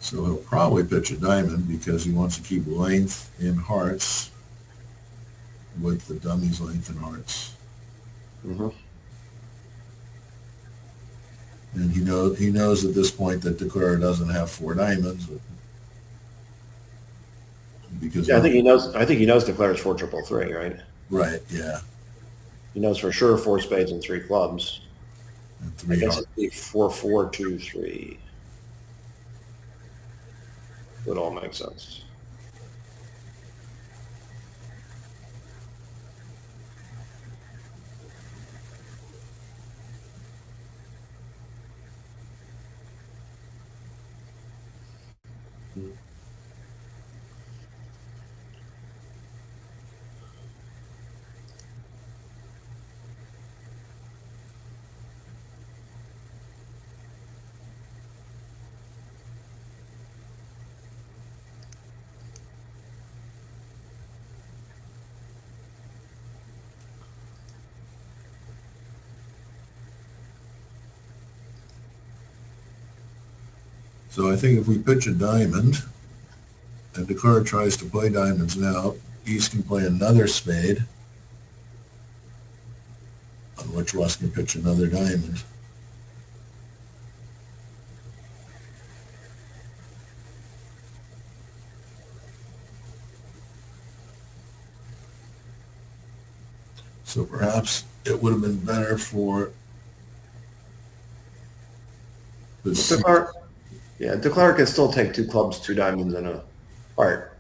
Speaker 2: So he'll probably pitch a diamond because he wants to keep length in hearts with the dummy's length in hearts.
Speaker 1: Mm-hmm.
Speaker 2: And he knows at this point that declarer doesn't have 4 diamonds. Because
Speaker 1: Yeah, I think he knows. I think he knows declares 4 triple 3, right?
Speaker 2: Right, yeah.
Speaker 1: He knows for sure 4 spades and 3 clubs.
Speaker 2: And
Speaker 1: I
Speaker 2: 3
Speaker 1: guess
Speaker 2: hearts.
Speaker 1: it'd be 4 4 2 3. Would all make sense.
Speaker 2: So I think if we pitch a diamond and declarer tries to play diamonds now, East can play another spade on which West can pitch another diamond. So perhaps it would have been better for the
Speaker 1: Declare, yeah, declare can still take 2 clubs, 2 diamonds, and a heart.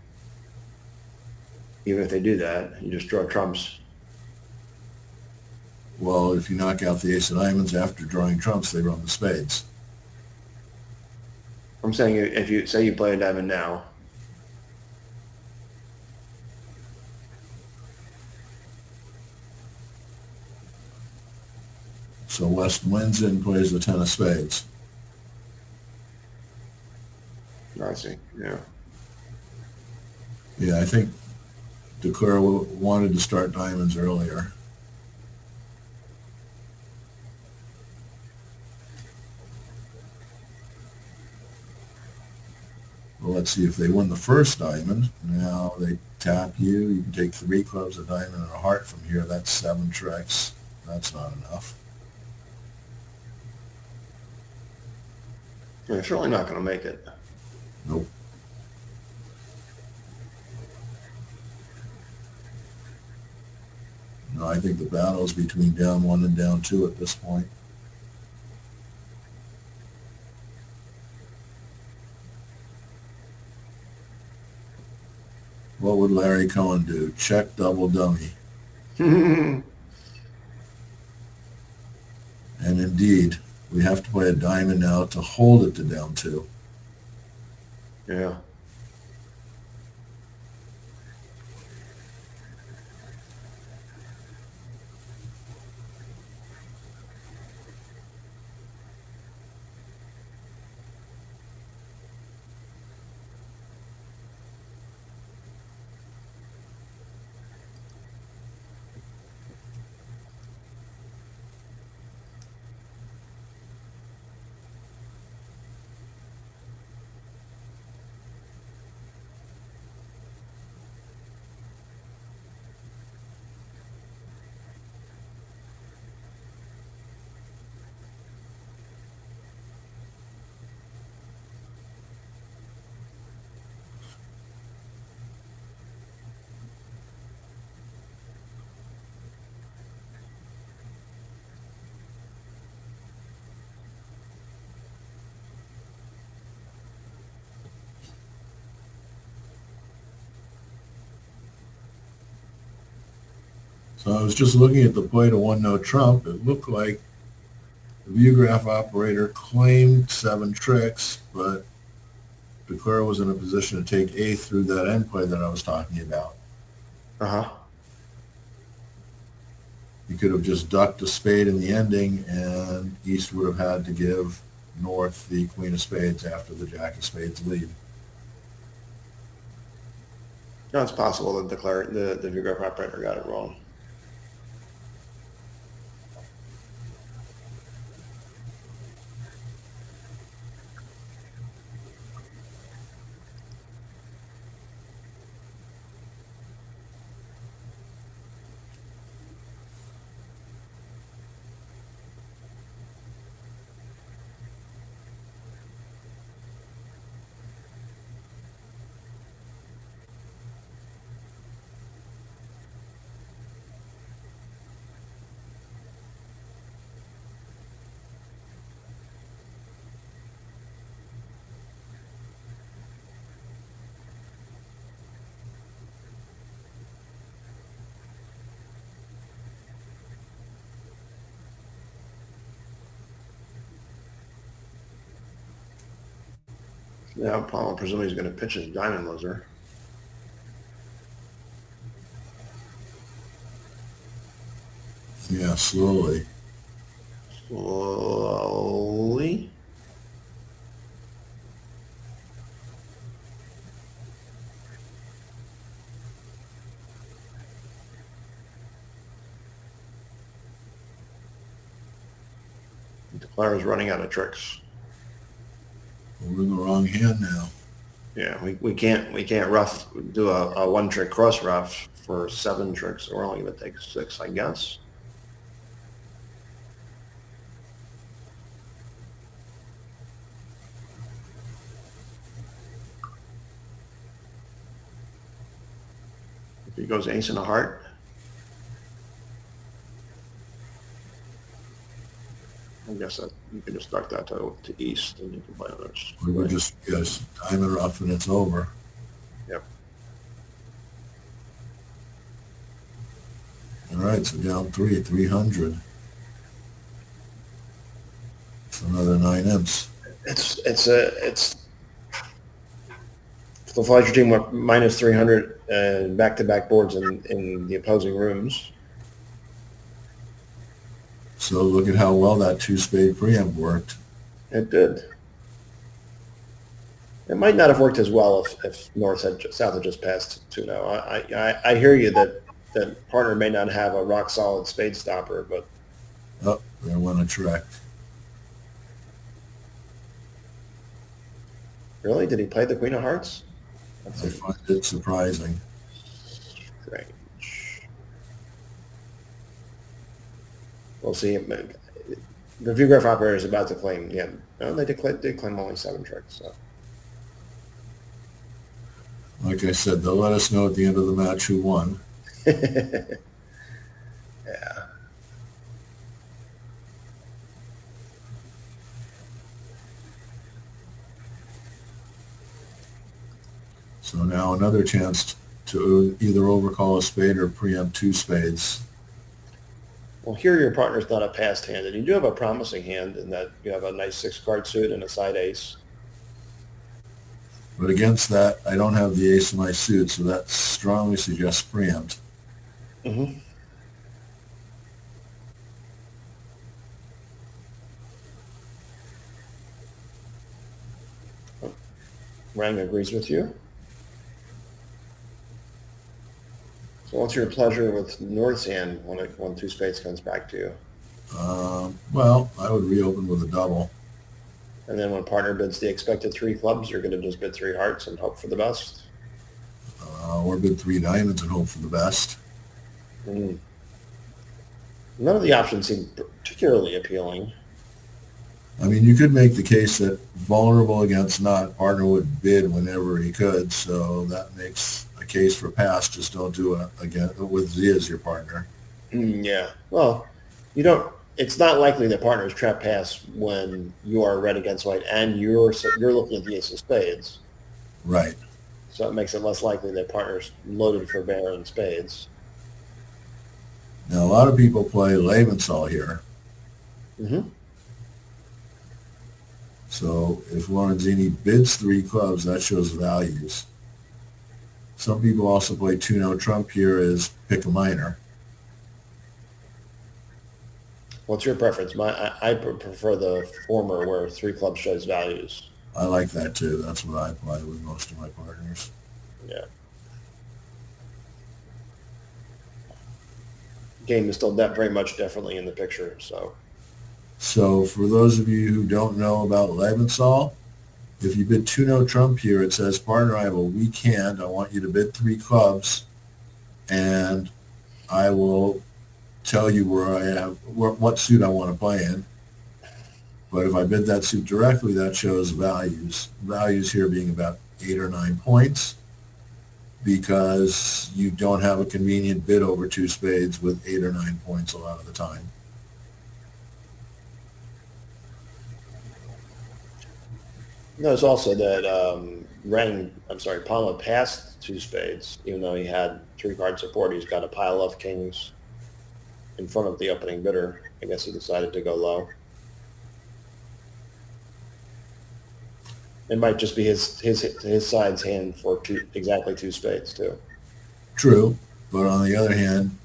Speaker 1: Even if they do that, you just draw trumps.
Speaker 2: well, if you knock out the ace of diamonds after drawing trumps, they run the spades.
Speaker 1: I'm saying if you say you play a diamond now,
Speaker 2: So West wins and plays the 10 of spades.
Speaker 1: I see. Yeah.
Speaker 2: Yeah, I think declare wanted to start diamonds earlier. Well, let's see if they win the first diamond. Now they tap you. You can take 3 clubs, a diamond, and a heart from here. That's 7 tricks. That's not enough.
Speaker 1: You're surely not going to make it.
Speaker 2: Nope. No, I think the battle's between down 1 and down 2 at this point. would Larry Cohen do? Check double dummy.
Speaker 1: Yeah.
Speaker 2: And indeed, we have to play a diamond now to hold it to down 2. So I was just looking at the play to 1-no trump. It looked like the Vugraph operator claimed 7 tricks, but Declare was in a position to take A through that end play that I was talking about. He could have just ducked a spade in the ending, and East would have had to give North the queen of spades after the jack of spades lead.
Speaker 1: No, it's possible that the Vugraph operator got it wrong. Yeah, Paul, presumably he's going to pitch his diamond loser.
Speaker 2: Yeah, slowly.
Speaker 1: Slowly. Declare is running out of tricks.
Speaker 2: We're in the wrong hand now.
Speaker 1: Yeah, we can't rough do a 1-trick cross rough for 7 tricks. We're only going to take 6, I guess. If he goes ace and a heart, I guess that you can just duck that to East, and you can play others.
Speaker 2: We would just diamond rough and it's over.
Speaker 1: Yep.
Speaker 2: All right, so down 300. It's another 9 imps.
Speaker 1: It's the Fleisher team went minus 300 and back-to-back boards in the opposing rooms.
Speaker 2: So look at how well that 2-spade preempt worked.
Speaker 1: It did. It might not have worked as well if South had just passed 2-0. I hear you that partner may not have a rock solid spade stopper, but
Speaker 2: Oh, there went a trick.
Speaker 1: really, did he play the Queen of Hearts?
Speaker 2: I find it surprising.
Speaker 1: Strange. We'll see. The Vugraph operator is about to claim. Yeah, no, they did claim only 7 tricks. So.
Speaker 2: Like I said, they'll let us know at the end of the match who won.
Speaker 1: Yeah.
Speaker 2: So now another chance to either overcall a spade or preempt two spades.
Speaker 1: Well, here your partner's not a passed hand, and you do have a promising hand in that you have a nice six-card suit and a side ace.
Speaker 2: But against that, I don't have the ace of my suit, so that strongly suggests preempt.
Speaker 1: Mm-hmm. Rang agrees with you. So what's your pleasure with North's hand when two spades comes back to you?
Speaker 2: Well, I would reopen with a double.
Speaker 1: And then when partner bids the expected three clubs, you're going to just bid three hearts and hope for the best?
Speaker 2: Or bid three diamonds and hope for the best.
Speaker 1: Mm. None of the options seem particularly appealing.
Speaker 2: I mean, you could make the case that vulnerable against not, partner would bid whenever he could, so that makes a case for pass. Just don't do it again with Z as your partner.
Speaker 1: Yeah. Well, you don't. It's not likely that partners trap pass when you are red against white and you're looking at the ace of spades.
Speaker 2: Right.
Speaker 1: So it makes it less likely that partners loaded for bear and spades.
Speaker 2: Now, a lot of people play Leventhal here.
Speaker 1: Mm-hmm.
Speaker 2: So if Lorenzini bids three clubs, that shows values. Some people also play 2-0 trump here as pick a minor.
Speaker 1: What's your preference? I prefer the former where three clubs shows values.
Speaker 2: I like that too. That's what I play with most of my partners.
Speaker 1: Yeah. Game is still very much definitely in the picture.
Speaker 2: So for those of you who don't know about Leventhal, if you bid 2-0 trump here, it says, partner, I have a weak hand. I want you to bid three clubs, and I will tell you what suit I want to play in. But if I bid that suit directly, that shows values. Values here being about 8 or 9 points, because you don't have a convenient bid over two spades with 8 or 9 points a lot of the time.
Speaker 1: Notice also that Palma passed two spades, even though he had three-card support. He's got a pile of kings in front of the opening bidder. I guess he decided to go low. It might just be his side's hand for exactly two spades too.
Speaker 2: True, but on the other hand,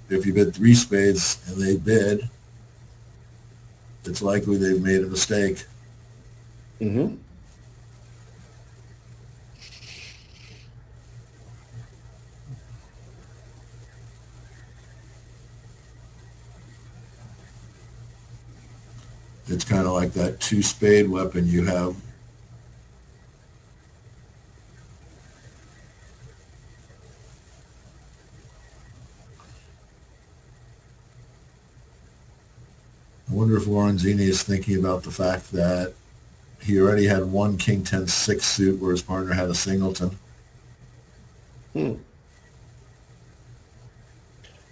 Speaker 2: if you bid three spades and they bid, it's likely they've made a mistake.
Speaker 1: Mm-hmm.
Speaker 2: It's kind of like that two spade weapon you have. I wonder if Lorenzini is thinking about the fact that he already had one king 10-6 suit where his partner had a singleton.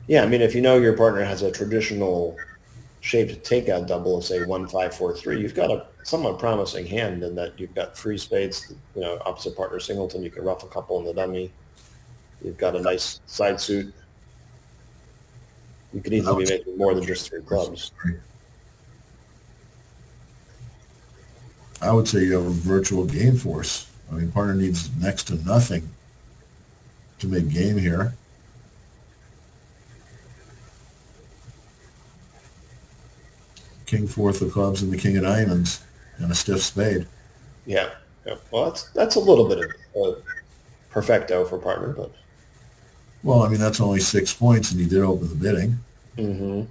Speaker 1: Yeah, I mean, if you know your partner has a traditional shaped takeout double of, say, 1-5-4-3, you've got a somewhat promising hand in that you've got three spades, opposite partner singleton. You can ruff a couple in the dummy. You've got a nice side suit. You could easily be making more than just three clubs.
Speaker 2: I would say you have a virtual game force. I mean, partner needs next to nothing to make game here. King fourth of clubs and the king of diamonds and a stiff spade.
Speaker 1: Yeah. Well, that's a little bit of perfecto for partner, but.
Speaker 2: Well, I mean, that's only 6 points, and he did open the bidding.
Speaker 1: Mm-hmm.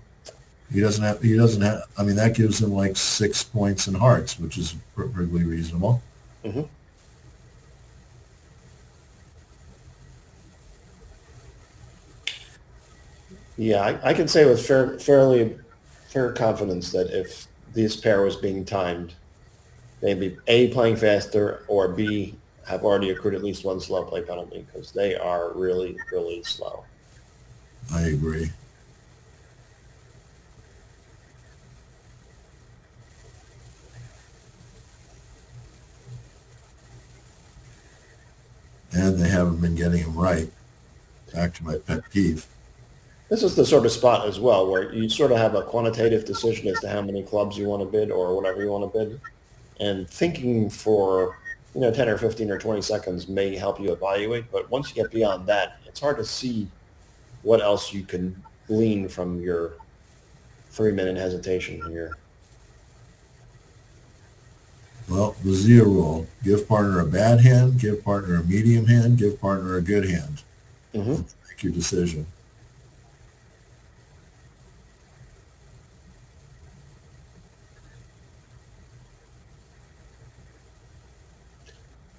Speaker 2: He doesn't have, I mean, that gives him like 6 points in hearts, which is perfectly reasonable.
Speaker 1: Mm-hmm. Yeah, I can say with fair confidence that if this pair was being timed, they'd be A, playing faster, or B, have already accrued at least one slow play penalty, because they are really, really slow.
Speaker 2: I agree. And they haven't been getting him right. back to my pet peeve.
Speaker 1: This is the sort of spot as well where you sort of have a quantitative decision as to how many clubs you want to bid or whatever you want to bid. And thinking for, 10 or 15 or 20 seconds may help you evaluate. But once you get beyond that, it's hard to see what else you can glean from your 3-minute hesitation here.
Speaker 2: Well, the Z rule: give partner a bad hand, give partner a medium hand, give partner a good hand.
Speaker 1: Mm-hmm.
Speaker 2: Make your decision.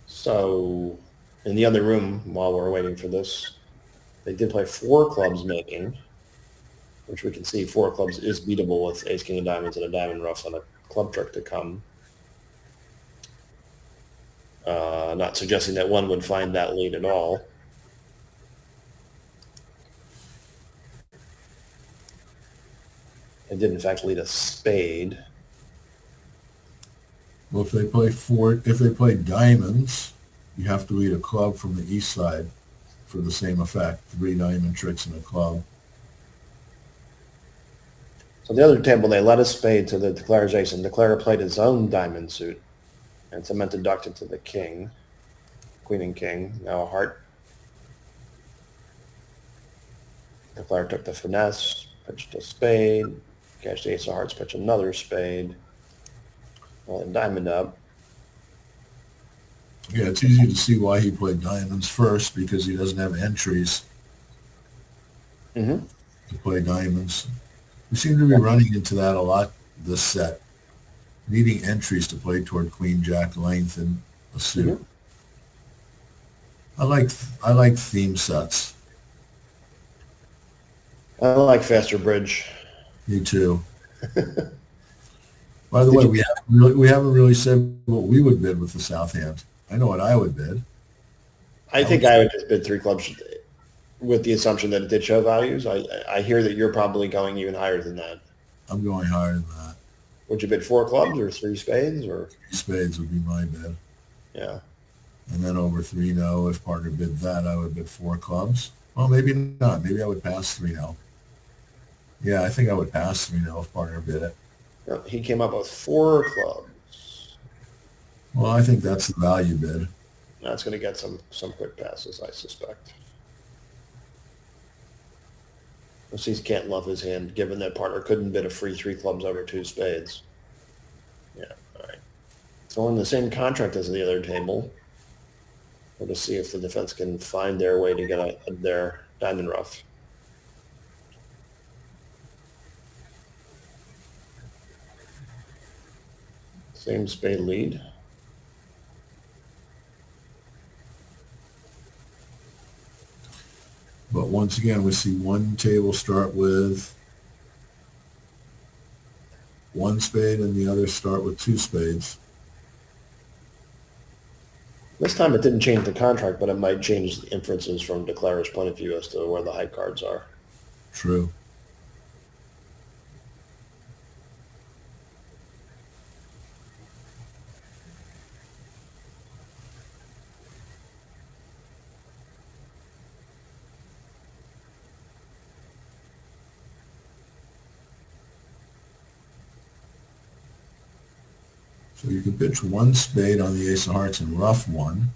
Speaker 1: So in the other room, while we're waiting for this, they did play 4 clubs making, which we can see 4 clubs is beatable with ace, king of diamonds and a diamond rough on a club trick to come. Not suggesting that one would find that lead at all. It did, in fact, lead a spade.
Speaker 2: Well, if they play diamonds, you have to lead a club from the east side for the same effect. 3 diamond tricks in a club.
Speaker 1: So the other table, they led a spade to the declarer's ace, and declarer played his own diamond suit, and so meant to ducked it to the king, queen and king. Now a heart. Declarer took the finesse, pitched a spade, cashed the ace of hearts, pitched another spade, and diamond up.
Speaker 2: Yeah, it's easy to see why he played diamonds first, because he doesn't have entries
Speaker 1: Mm-hmm.
Speaker 2: to play diamonds. We seem to be running into that a lot this set, needing entries to play toward queen jack length in a suit.
Speaker 1: Mm-hmm.
Speaker 2: I like theme sets.
Speaker 1: I like faster bridge.
Speaker 2: Me too. By the way, we haven't really said what we would bid with the south hand. I know what I would bid.
Speaker 1: I think I would just bid 3 clubs with the assumption that it did show values. I hear that you're probably going even higher than that.
Speaker 2: I'm going higher than that.
Speaker 1: Would you bid 4 clubs or 3 spades or?
Speaker 2: 3 spades would be my bid.
Speaker 1: Yeah.
Speaker 2: And then over 3-0, if partner bid that, I would bid 4 clubs. Well, maybe not. Maybe I would pass 3-0. Yeah, I think I would pass 3-0 if partner bid it.
Speaker 1: No, he came up with 4 clubs.
Speaker 2: Well, I think that's the value bid.
Speaker 1: That's going to get some quick passes, I suspect. He can't love his hand, given that partner couldn't bid a free 3 clubs over 2 spades. Yeah, all right. So in the same contract as the other table, we'll just see if the defense can find their way to get their diamond rough. Same spade lead.
Speaker 2: But once again, we see one table start with 1 spade and the other start with 2 spades.
Speaker 1: This time it didn't change the contract, but it might change the inferences from declarer's point of view as to where the high cards are.
Speaker 2: True. So you can pitch 1 spade on the ace of hearts and rough 1.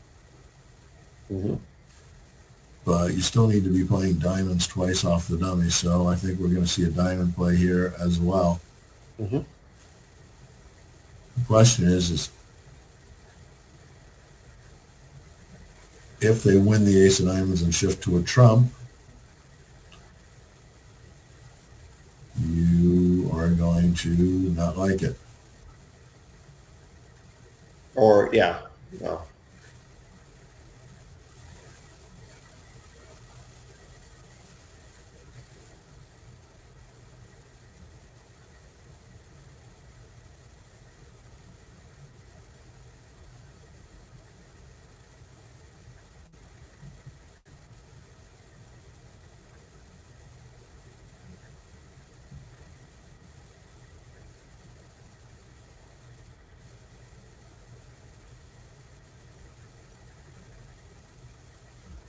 Speaker 1: Mm-hmm.
Speaker 2: But you still need to be playing diamonds twice off the dummy, so I think we're going to see a diamond play here as well.
Speaker 1: Mm-hmm.
Speaker 2: The question is if they win the ace of diamonds and shift to a trump, you are going to not like it.
Speaker 1: Or, yeah, no.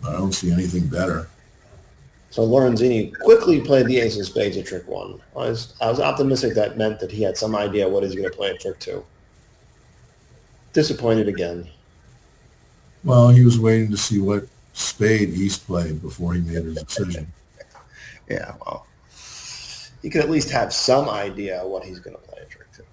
Speaker 2: I don't see anything better.
Speaker 1: So Lorenzini quickly played the ace of spades at trick one. I was optimistic that meant that he had some idea what he's going to play at trick two. Disappointed again.
Speaker 2: Well, he was waiting to see what spade East played before he made his decision.
Speaker 1: Yeah, well, he could at least have some idea what he's going to play at trick two.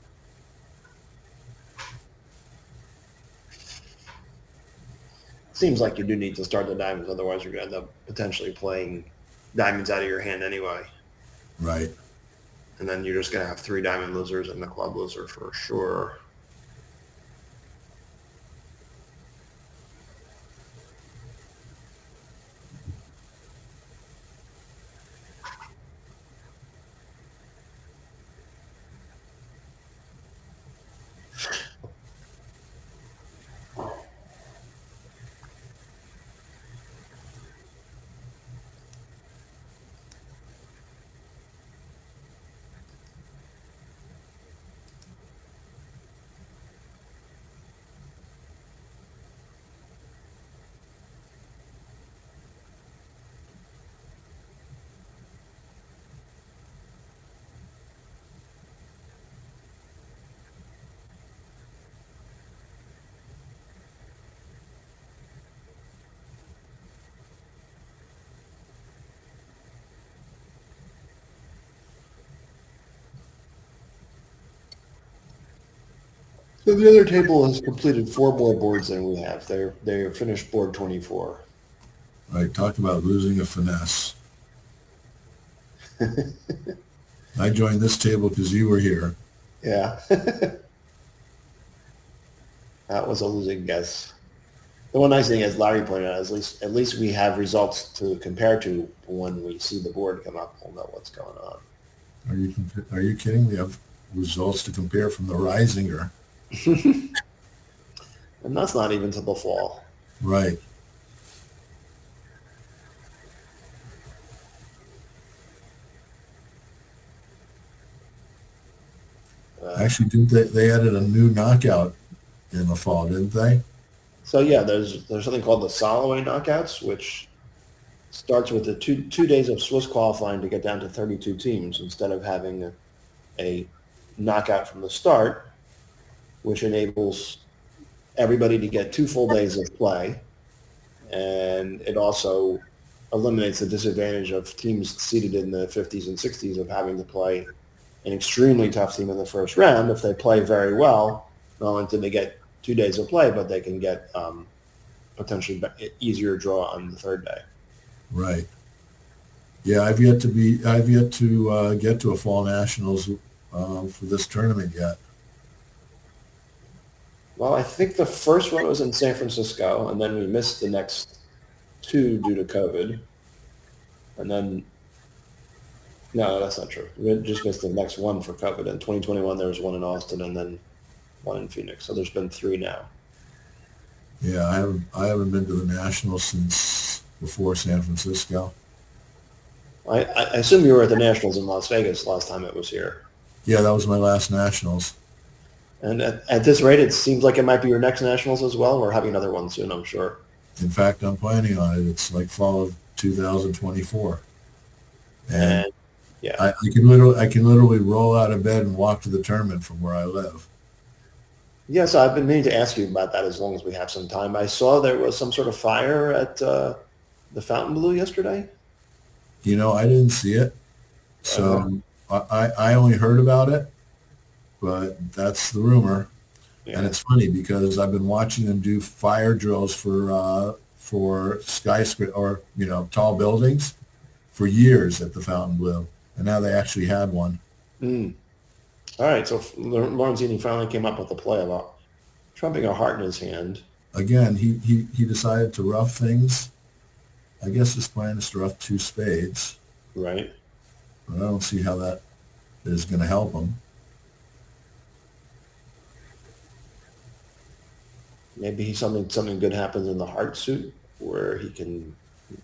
Speaker 1: Seems like you do need to start the diamonds, otherwise you're going to end up potentially playing diamonds out of your hand anyway.
Speaker 2: Right.
Speaker 1: And then you're just going to have 3 diamond losers and the club loser for sure. So the other table has completed 4 more boards than we have. They finished board 24.
Speaker 2: Right. Talk about losing a finesse. I joined this table because you were here.
Speaker 1: Yeah. That was a losing guess. The one nice thing, as Larry pointed out, is at least we have results to compare to when we see the board come up. We'll know what's going on.
Speaker 2: Are you kidding? We have results to compare from the Risinger.
Speaker 1: And that's not even to the fall.
Speaker 2: Right. Actually, didn't they added a new knockout in the fall, didn't they?
Speaker 1: So yeah, there's something called the Soloway knockouts, which starts with the two days of Swiss qualifying to get down to 32 teams instead of having a knockout from the start, which enables everybody to get 2 full days of play. And it also eliminates the disadvantage of teams seated in the 50s and 60s of having to play an extremely tough team in the first round. If they play very well, not only do they get 2 days of play, but they can get potentially easier draw on the third day.
Speaker 2: Right. Yeah, I've yet to get to a fall nationals for this tournament yet.
Speaker 1: Well, I think the first one was in San Francisco, and then we missed the next 2 due to COVID. And then, no, that's not true. We just missed the next one for COVID. In 2021, there was one in Austin and then one in Phoenix. So there's been 3 now.
Speaker 2: Yeah, I haven't been to the nationals since before San Francisco.
Speaker 1: I assume you were at the Nationals in Las Vegas last time it was here.
Speaker 2: Yeah, that was my last nationals.
Speaker 1: And at this rate, it seems like it might be your next Nationals as well. We're having another one soon, I'm sure.
Speaker 2: In fact, I'm planning on it. It's like fall of 2024. And
Speaker 1: yeah,
Speaker 2: I can literally roll out of bed and walk to the tournament from where I live.
Speaker 1: Yeah, so I've been meaning to ask you about that as long as we have some time. I saw there was some sort of fire at the Fontainebleau yesterday.
Speaker 2: You know, I didn't see it. So I only heard about it, but that's the rumor. Yeah. And it's funny because I've been watching them do fire drills for skyscraper or, tall buildings for years at the Fontainebleau. And now they actually had one.
Speaker 1: Mm. All right, so Lorenzini finally came up with a play about trumping a heart in his hand.
Speaker 2: Again, he decided to rough things. I guess his plan is to rough 2 spades.
Speaker 1: Right.
Speaker 2: But I don't see how that is going to help him.
Speaker 1: Maybe something good happens in the heart suit where he can.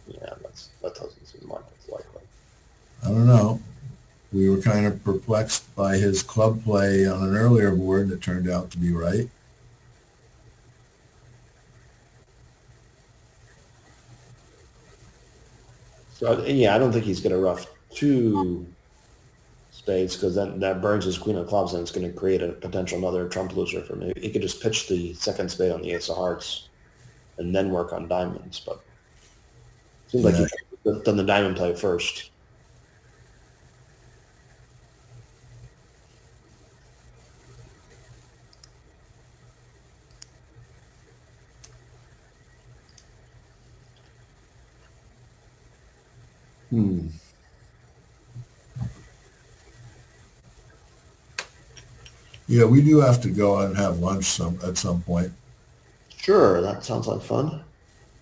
Speaker 1: Yeah, that doesn't seem like it's likely.
Speaker 2: I don't know. We were kind of perplexed by his club play on an earlier board that turned out to be right.
Speaker 1: So yeah, I don't think he's going to rough two spades because then that burns his queen of clubs and it's going to create a potential another trump loser for me. He could just pitch the second spade on the ace of hearts and then work on diamonds. But it seems like
Speaker 2: Yeah,
Speaker 1: he should have done the diamond play first. Hmm.
Speaker 2: yeah, we do have to go out and have lunch at some point.
Speaker 1: Sure, that sounds like fun.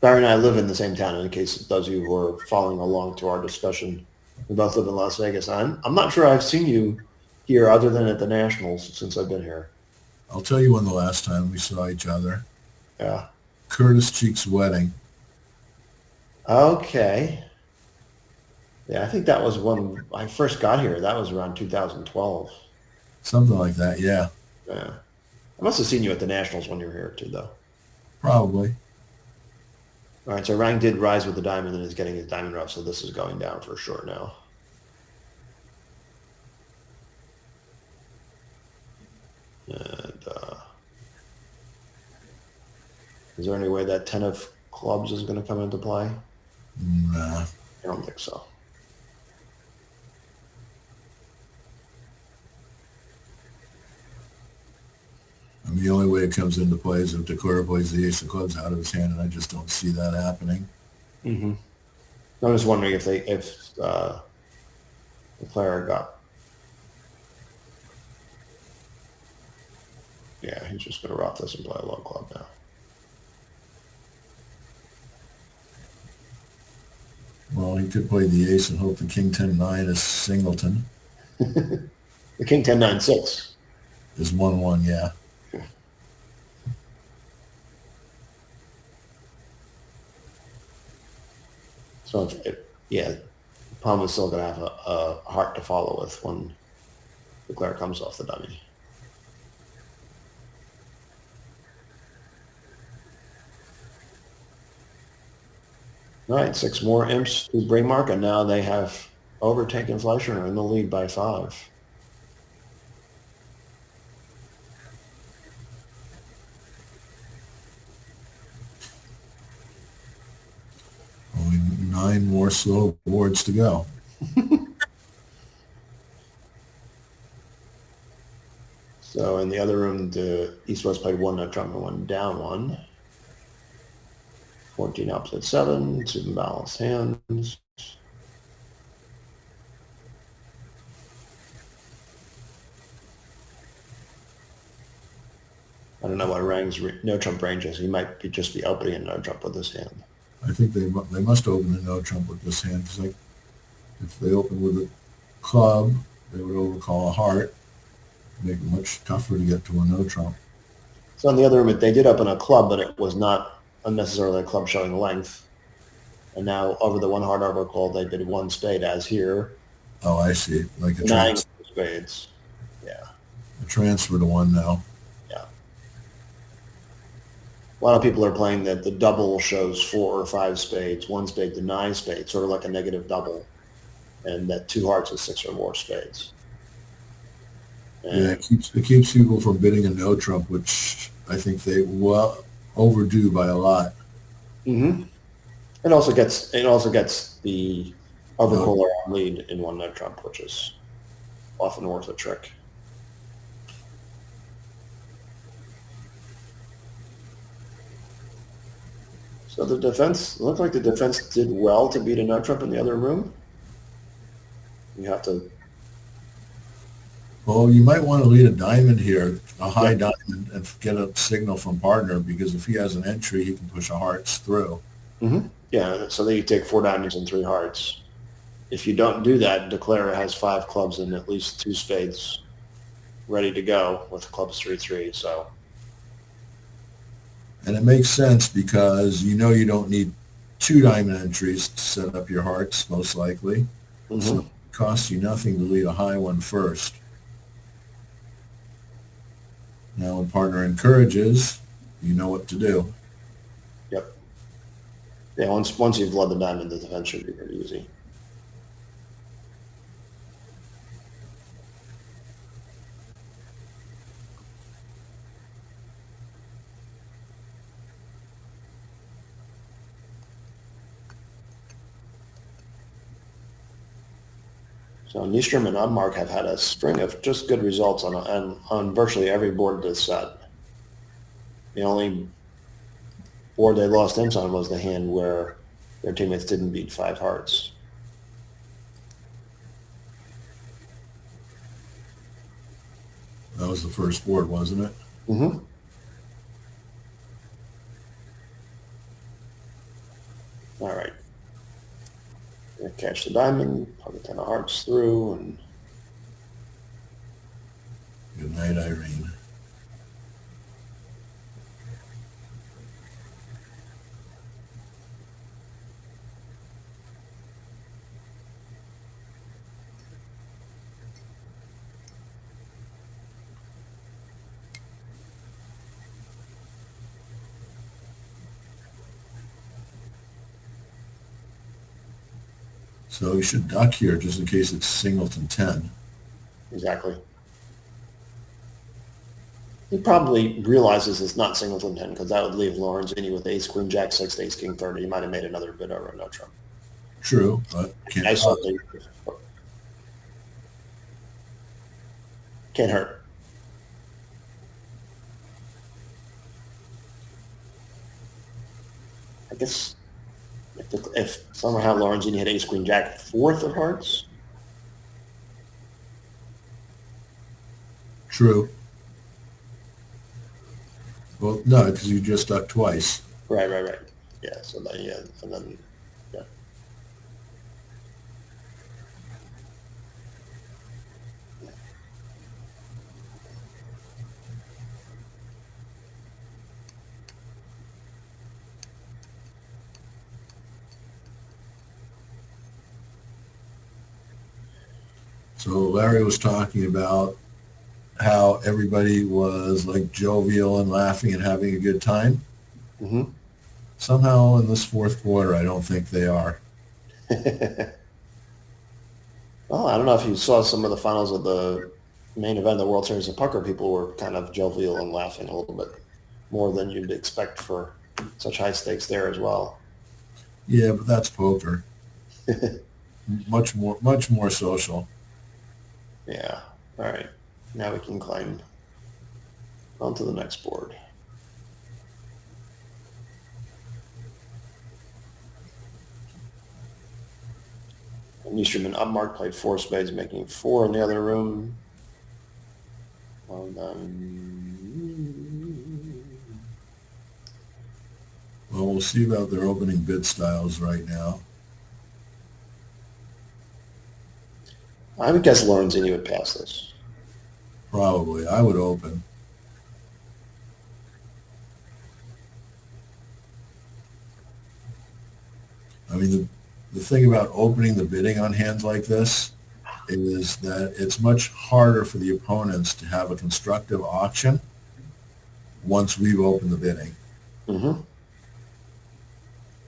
Speaker 1: Barry and I live in the same town. In case those of you who are following along to our discussion, we both live in Las Vegas. I'm not sure I've seen you here other than at the Nationals since I've been here.
Speaker 2: I'll tell you when the last time we saw each other.
Speaker 1: Yeah.
Speaker 2: Curtis Cheek's wedding.
Speaker 1: Okay. Yeah, I think that was when I first got here. That was around 2012.
Speaker 2: Something like that, yeah.
Speaker 1: Yeah. I must have seen you at the Nationals when you were here too, though.
Speaker 2: Probably.
Speaker 1: All right, so Rang did rise with the diamond and is getting his diamond rough, so this is going down for sure now. And is there any way that 10 of clubs is going to come into play?
Speaker 2: Nah.
Speaker 1: I don't think so.
Speaker 2: I mean, the only way it comes into play is if Declare plays the ace of clubs out of his hand, and I just don't see that happening.
Speaker 1: Mm-hmm. I'm just wondering if the player got. Yeah, he's just going to rough this and play a low club now.
Speaker 2: Well, he could play the ace and hope the king 10-9 is singleton.
Speaker 1: The king 10-9-6
Speaker 2: is 1-1, yeah.
Speaker 1: So yeah, Palm is still going to have a heart to follow with when the Claire comes off the dummy. All right, 6 more imps to Bremark, and now they have overtaken Fleisher and are in the lead by 5.
Speaker 2: Only 9 more slow boards to go.
Speaker 1: So in the other room, the East-West played 1 nut trump and 1 down 1. 14 opposite 7, 2 balanced hands. I don't know what Rang's no trump range is. He might just be opening a no trump with his hand.
Speaker 2: I think they must open a no trump with this hand, because if they open with a club, they would overcall a heart, make it much tougher to get to a no trump.
Speaker 1: So in the other room, they did open a club, but it was not unnecessarily a club showing length. And now over the 1 hard overcall, they did 1 spade as here.
Speaker 2: Oh, I see. Like a
Speaker 1: Denying
Speaker 2: transfer.
Speaker 1: spades. Yeah.
Speaker 2: A transfer to 1 now.
Speaker 1: Yeah. A lot of people are playing that the double shows 4 or 5 spades, 1 spade denies spades, sort of like a negative double, and that 2 hearts is 6 or more spades. And
Speaker 2: yeah, it keeps people from bidding a no trump, which I think they overdue by a lot.
Speaker 1: Mm-hmm. It also gets the overcaller on lead in 1 no trump, which is often worth a trick. So the defense looked like the defense did well to beat a no trump in the other room. You have to.
Speaker 2: Well, you might want to lead a diamond here, a high diamond, and get a signal from partner, because if he has an entry, he can push a hearts through.
Speaker 1: Mm-hmm. Yeah, so then you take 4 diamonds and 3 hearts. If you don't do that, Declare has 5 clubs and at least 2 spades ready to go with clubs 3-3. So.
Speaker 2: And it makes sense, because you don't need 2 diamond entries to set up your hearts, most likely.
Speaker 1: Mm-hmm.
Speaker 2: So it costs you nothing to lead a high one first. Now, when partner encourages, you know what to do.
Speaker 1: Yep. Yeah, once you've led the diamond, the defense should be pretty easy. So Nystrom and Unmark have had a string of just good results on virtually every board this set. The only board they lost hints on was the hand where their teammates didn't beat 5 hearts.
Speaker 2: That was the first board, wasn't it?
Speaker 1: Mm-hmm. All right. Gonna catch the diamond, put the 10 of hearts through, and
Speaker 2: Good night, Irene. So you should duck here just in case it's singleton 10.
Speaker 1: exactly. He probably realizes it's not singleton 10 because that would leave Lorenzini with ace, queen, jack, 6, ace, king, 30. He might have made another bid over no trump.
Speaker 2: True, but
Speaker 1: Nice holding. Can't hurt. I guess if somehow Lorenzini had ace, queen, jack, 4th of hearts,
Speaker 2: True. Well, no, because you just ducked twice.
Speaker 1: right. Yeah, so then, yeah, and then, yeah.
Speaker 2: So Larry was talking about how everybody was like jovial and laughing and having a good time.
Speaker 1: Mm-hmm.
Speaker 2: Somehow in this fourth quarter, I don't think they are.
Speaker 1: Well, I don't know if you saw some of the finals of the main event of the World Series of Poker. People were kind of jovial and laughing a little bit more than you'd expect for such high stakes there as well.
Speaker 2: Yeah, but that's poker. Much more social.
Speaker 1: Yeah. All right. Now we can climb onto the next board. And Nystrom Upmark played 4 spades, making 4 in the other room. Well done.
Speaker 2: Well, we'll see about their opening bid styles right now.
Speaker 1: I would guess Lorenzini would pass this.
Speaker 2: Probably. I would open. I mean, the thing about opening the bidding on hands like this is that it's much harder for the opponents to have a constructive auction once we've opened the bidding.
Speaker 1: Mm-hmm.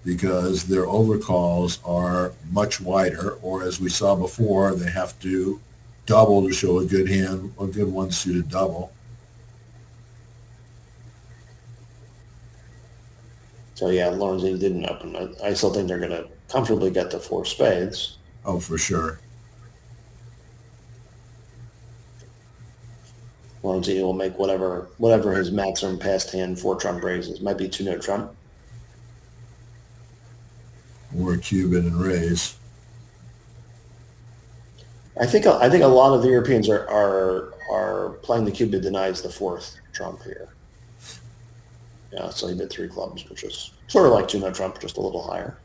Speaker 2: Because their overcalls are much wider, or as we saw before, they have to double to show a good hand, a good one-suited double.
Speaker 1: So yeah, Lorenzini didn't open. I still think they're going to comfortably get to 4 spades.
Speaker 2: Oh, for sure.
Speaker 1: Lorenzini will make whatever his maximum past hand 4 trump raises. Might be 2 no trump.
Speaker 2: Or a Cuban and raise.
Speaker 1: I think a lot of the Europeans are playing the cube that denies the 4th trump here. Yeah, so he bid 3 clubs, which is sort of like 2 no trump, just a little higher.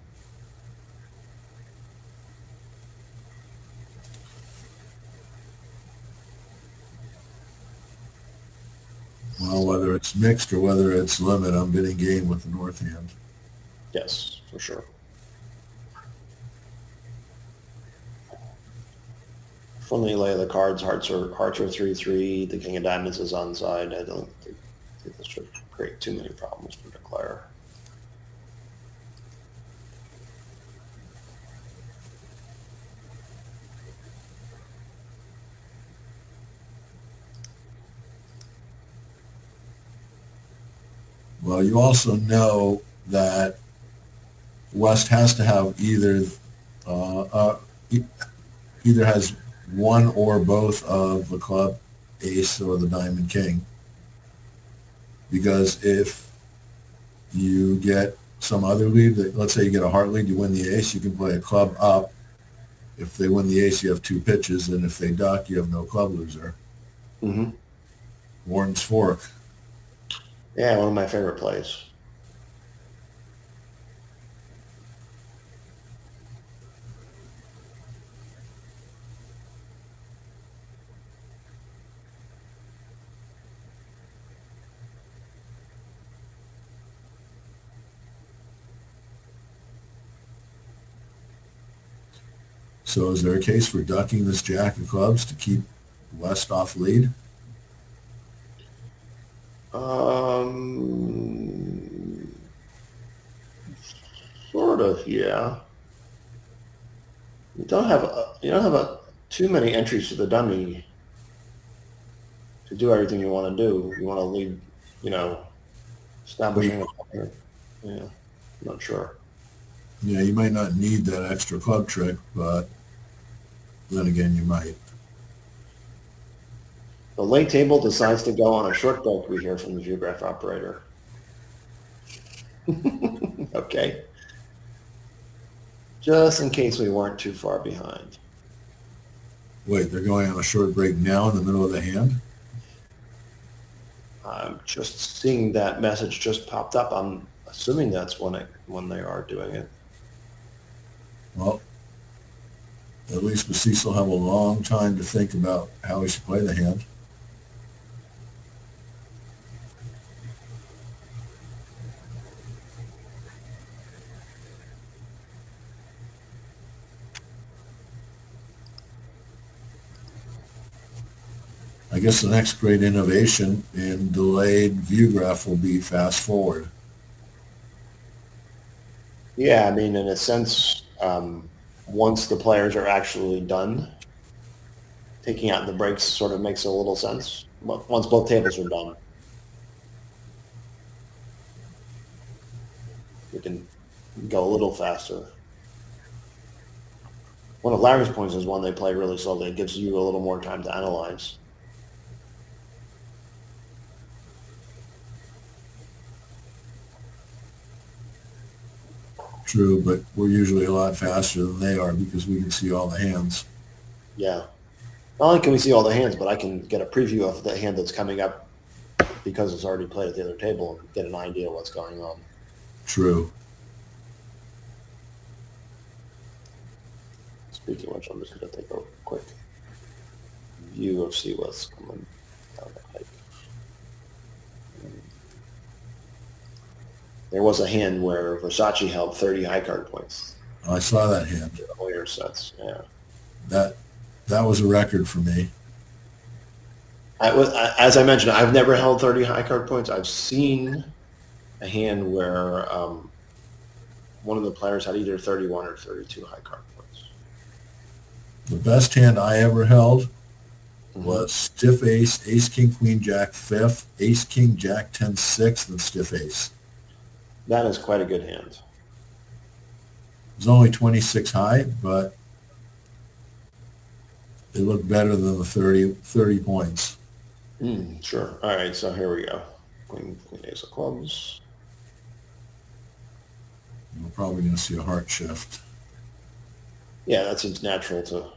Speaker 2: Well, whether it's mixed or whether it's limit, I'm bidding game with the north hand.
Speaker 1: Yes, for sure. From the lay of the cards, hearts are 3-3. The king of diamonds is onside. I don't think this should create too many problems for Declare.
Speaker 2: Well, you also know that West has to have uh, uh, e- either has one or both of the club ace or the diamond king. Because if you get some other lead, let's say you get a heart lead, you win the ace, you can play a club up. If they win the ace, you have two pitches, and if they duck, you have no club loser.
Speaker 1: Mm-hmm.
Speaker 2: Warren's Fork.
Speaker 1: Yeah, one of my favorite plays.
Speaker 2: So is there a case for ducking this jack of clubs to keep West off lead?
Speaker 1: Um, Sort of, yeah. You don't have too many entries to the dummy to do everything you want to do. You want to lead, you know,
Speaker 2: Well,
Speaker 1: establishing a pattern. Yeah, I'm not sure.
Speaker 2: yeah, you might not need that extra club trick, but then again, you might.
Speaker 1: The late table decides to go on a short break, we hear from the Vugraph operator. Okay. Just in case we weren't too far behind.
Speaker 2: Wait, they're going on a short break now in the middle of the hand?
Speaker 1: I'm just seeing that message just popped up. I'm assuming that's when they are doing it.
Speaker 2: Well, at least Cecil will have a long time to think about how he should play the hand. I guess the next great innovation in delayed view graph will be fast forward.
Speaker 1: Yeah, I mean, in a sense, once the players are actually done, taking out the breaks sort of makes a little sense. Once both tables are done, we can go a little faster. One of Larry's points is when they play really slowly, it gives you a little more time to analyze.
Speaker 2: True, but we're usually a lot faster than they are because we can see all the hands.
Speaker 1: Yeah. Not only can we see all the hands, but I can get a preview of the hand that's coming up because it's already played at the other table and get an idea of what's going on.
Speaker 2: True.
Speaker 1: Speaking of which, I'm just going to take a quick view of see what's coming down the pike. There was a hand where Versace held 30 high card points
Speaker 2: I saw that hand.
Speaker 1: in the later sets. Yeah.
Speaker 2: That was a record for me.
Speaker 1: As I mentioned, I've never held 30 high card points. I've seen a hand where one of the players had either 31 or 32 high card points.
Speaker 2: The best hand I ever held
Speaker 1: Mm-hmm.
Speaker 2: was stiff ace, ace, king, queen, jack, fifth, ace, king, jack, 10, sixth, and stiff ace.
Speaker 1: That is quite a good hand.
Speaker 2: It was only 26 high, but it looked better than the 30 points.
Speaker 1: Sure. All right, so here we go. Queen, ace of clubs.
Speaker 2: We're probably going to see a heart shift.
Speaker 1: Yeah, that seems natural to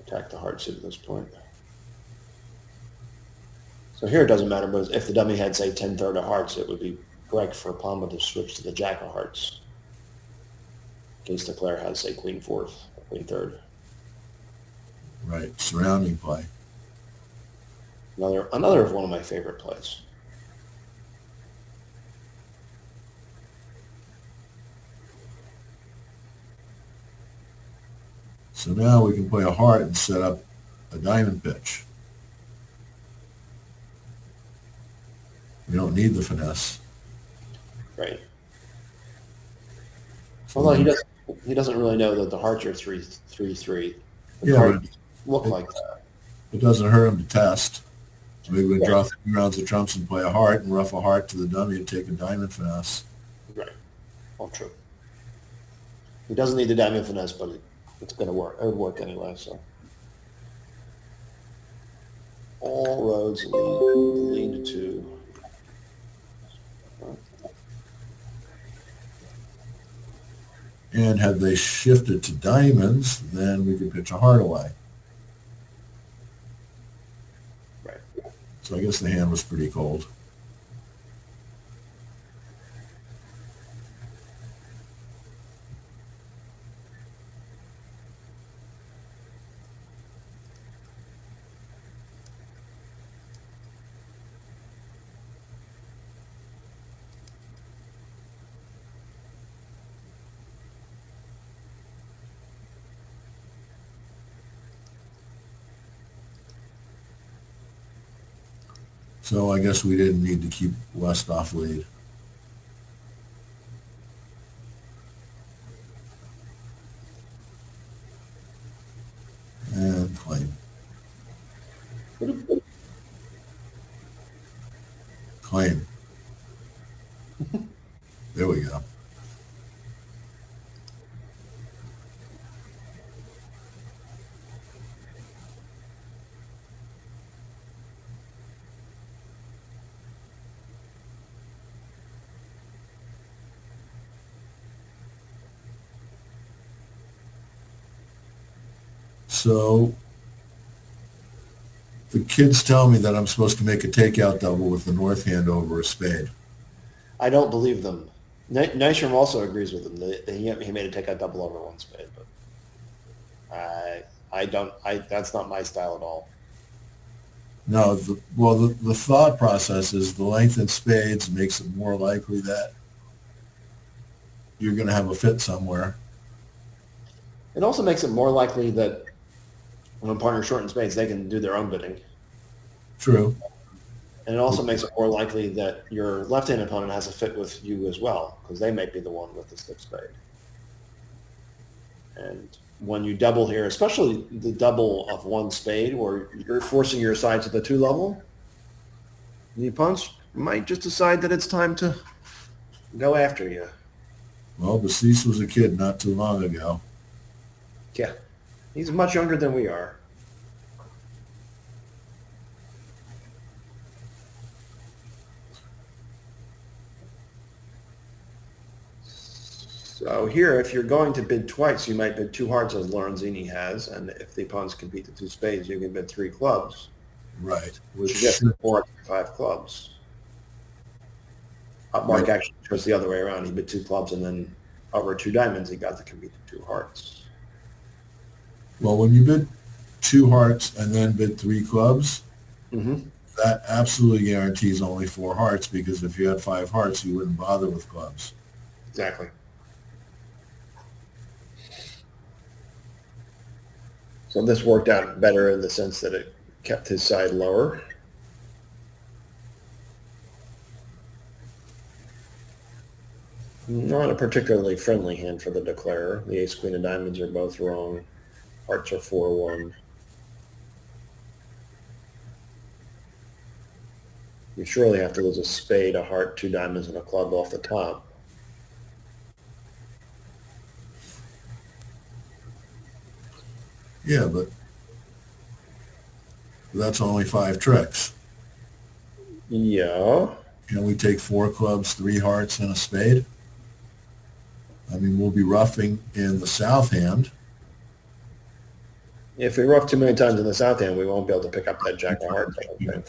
Speaker 1: attack the heart suit at this point. So here it doesn't matter, but if the dummy had, say, 10-3 of hearts, it would be correct for Palma to switch to the jack of hearts. In case the player has, say, queen fourth or queen third.
Speaker 2: Right, surrounding play.
Speaker 1: Another of one of my favorite plays.
Speaker 2: So now we can play a heart and set up a diamond pitch. We don't need the finesse.
Speaker 1: Right. Although he doesn't really know that the hearts are 3-3. The
Speaker 2: Yeah,
Speaker 1: cards look like that.
Speaker 2: it doesn't hurt him to test. Maybe we can
Speaker 1: Right.
Speaker 2: draw 3 rounds of trumps and play a heart and rough a heart to the dummy and take a diamond finesse.
Speaker 1: Right. All true. He doesn't need the diamond finesse, but it's going to work. It would work anyway. So all roads lead to.
Speaker 2: And had they shifted to diamonds, then we could pitch a heart away.
Speaker 1: Right.
Speaker 2: So I guess the hand was pretty cold. So I guess we didn't need to keep West off lead. And claim. Claim. There we go. So the kids tell me that I'm supposed to make a takeout double with the north hand over a spade.
Speaker 1: I don't believe them. Nystrom also agrees with them. He made a takeout double over one spade, but I don't. That's not my style at all.
Speaker 2: No, the thought process is the length in spades makes it more likely that you're going to have a fit somewhere.
Speaker 1: It also makes it more likely that when a partner's short in spades, they can do their own bidding.
Speaker 2: True.
Speaker 1: And it also makes it more likely that your left-handed opponent has a fit with you as well, because they might be the one with the stiff spade. And when you double here, especially the double of one spade, where you're forcing your side to the 2 level, the opponents might just decide that it's time to go after you.
Speaker 2: Well, Basis was a kid not too long ago.
Speaker 1: Yeah. He's much younger than we are. So here, if you're going to bid twice, you might bid 2 hearts as Lorenzini has, and if the opponents can beat the 2 spades, you can bid 3 clubs.
Speaker 2: Right.
Speaker 1: Which gets 4 to 5 clubs. Mark actually chose the other way around. He bid 2 clubs, and then over 2 diamonds, he got to compete the 2 hearts.
Speaker 2: Well, when you bid 2 hearts and then bid 3 clubs, that absolutely guarantees only 4 hearts, because if you had 5 hearts, you wouldn't bother with clubs.
Speaker 1: Exactly. So this worked out better in the sense that it kept his side lower. Not a particularly friendly hand for the declarer. The ace, queen, and diamonds are both wrong. Hearts are 4-1. You surely have to lose a spade, a heart, 2 diamonds, and a club off the top.
Speaker 2: Yeah, but that's only 5 tricks.
Speaker 1: Yeah.
Speaker 2: Can we take 4 clubs, 3 hearts, and a spade? I mean, we'll be roughing in the south hand.
Speaker 1: If we rough too many times in the south hand, we won't be able to pick up that jack of hearts, I don't think.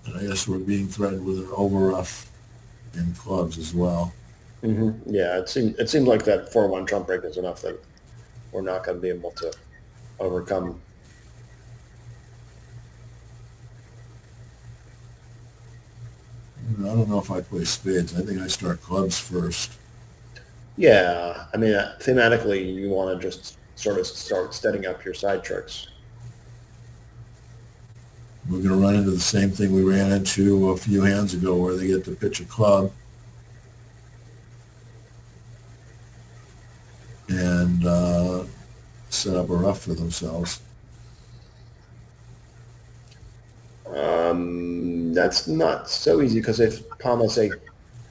Speaker 1: And I guess we're being threatened with an overruff in clubs as well. Yeah, it seemed like that 4-1 trump break is enough that we're not going to be able to overcome.
Speaker 2: I don't know if I play spades. I think I start clubs first.
Speaker 1: Yeah, I mean, thematically, you want to just sort of start setting up your side tricks.
Speaker 2: We're going to run into the same thing we ran into a few hands ago, where they get to pitch a club, and set up a rough for themselves.
Speaker 1: That's not so easy because if Palma, say,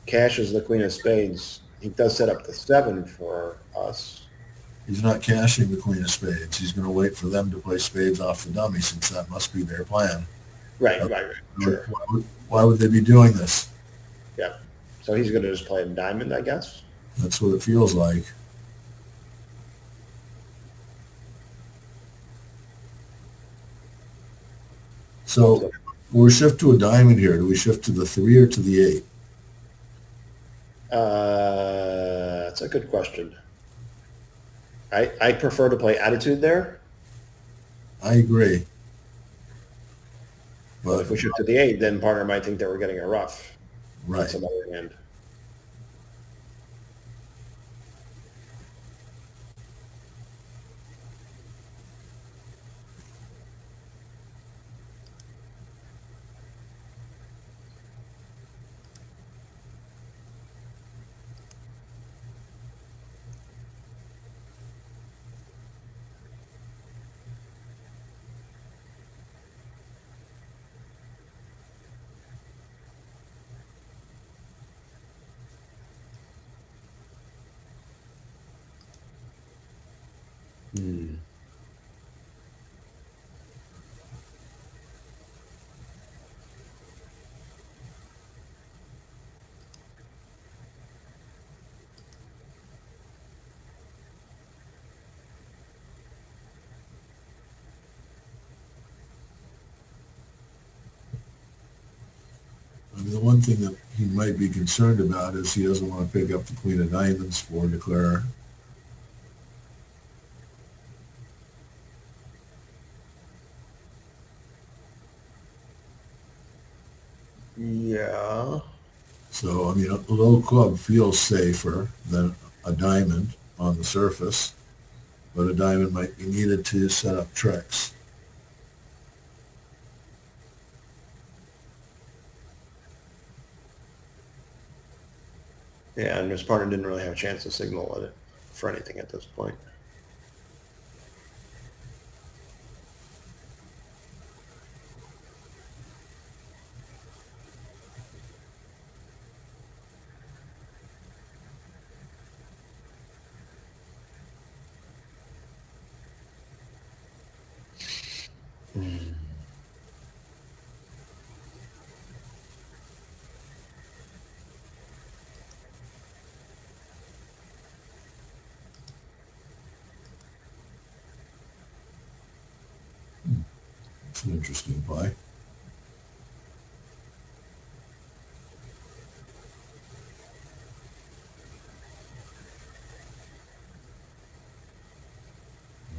Speaker 1: cashes the queen of spades, he does set up the 7 for us.
Speaker 2: He's not cashing the queen of spades. He's going to wait for them to play spades off the dummy, since that must be their plan.
Speaker 1: Right, sure.
Speaker 2: Why would they be doing this?
Speaker 1: Yeah. So he's going to just play a diamond, I guess.
Speaker 2: That's what it feels like. So we'll shift to a diamond here. Do we shift to the 3 or to the 8?
Speaker 1: That's a good question. I prefer to play attitude there.
Speaker 2: I agree.
Speaker 1: But if we shift to the 8, then partner might think that we're getting a rough.
Speaker 2: Right.
Speaker 1: Some other hand. Hmm.
Speaker 2: I mean, the one thing that he might be concerned about is he doesn't want to pick up the queen of diamonds for declare.
Speaker 1: Yeah.
Speaker 2: So, I mean, a low club feels safer than a diamond on the surface, but a diamond might be needed to set up tricks.
Speaker 1: Yeah, and his partner didn't really have a chance to signal it for anything at this point.
Speaker 2: It's an interesting play.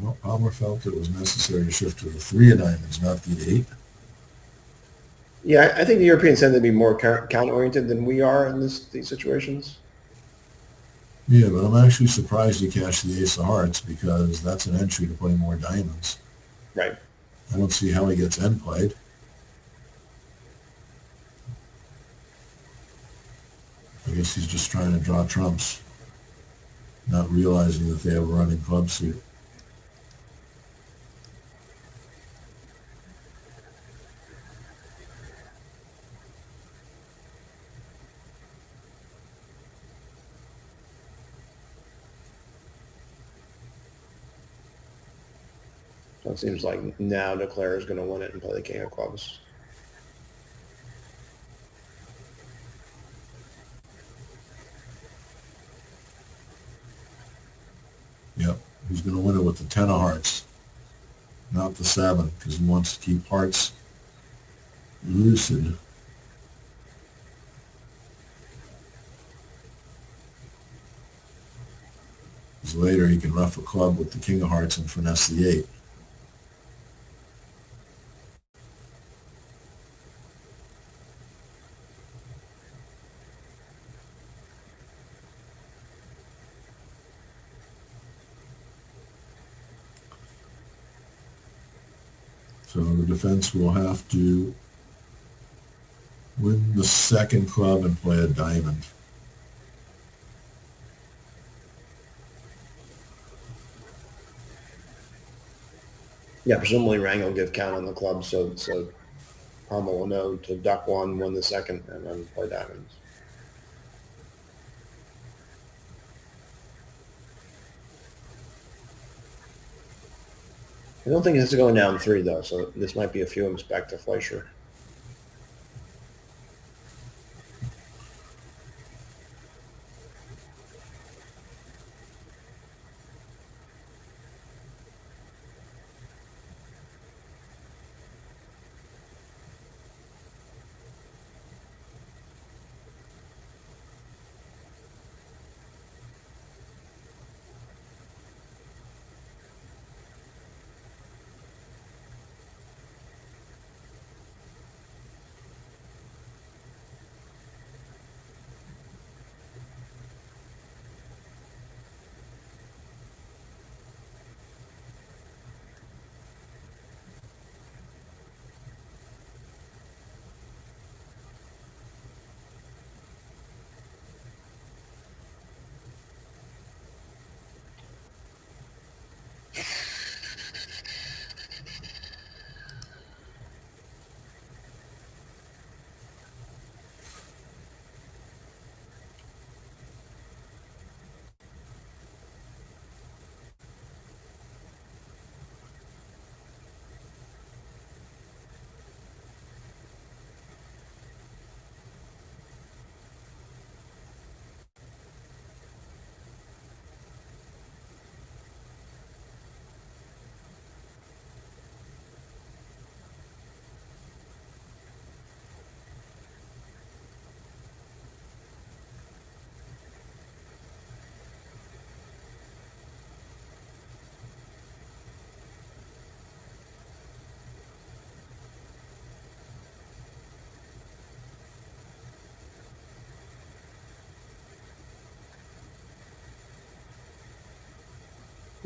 Speaker 2: Well, Palmer felt it was necessary to shift to the 3 of diamonds, not the 8.
Speaker 1: Yeah, I think the Europeans tend to be more count-oriented than we are in these situations.
Speaker 2: Yeah, but I'm actually surprised he cashed the ace of hearts, because that's an entry to play more diamonds.
Speaker 1: Right.
Speaker 2: I don't see how he gets end played. I guess he's just trying to draw trumps, not realizing that they have a running club suit.
Speaker 1: So it seems like now Declare is going to win it and play the king of clubs.
Speaker 2: Yep, he's going to win it with the 10 of hearts, not the 7, because he wants to keep hearts lucid. Because later he can ruff a club with the king of hearts and finesse the 8. So the defense will have to win the second club and play a diamond.
Speaker 1: Yeah, presumably Rang will give count on the club, so Palmer will know to duck one, win the second, and then play diamonds. I don't think this is going down 3, though, so this might be a few imps back to Fleischer.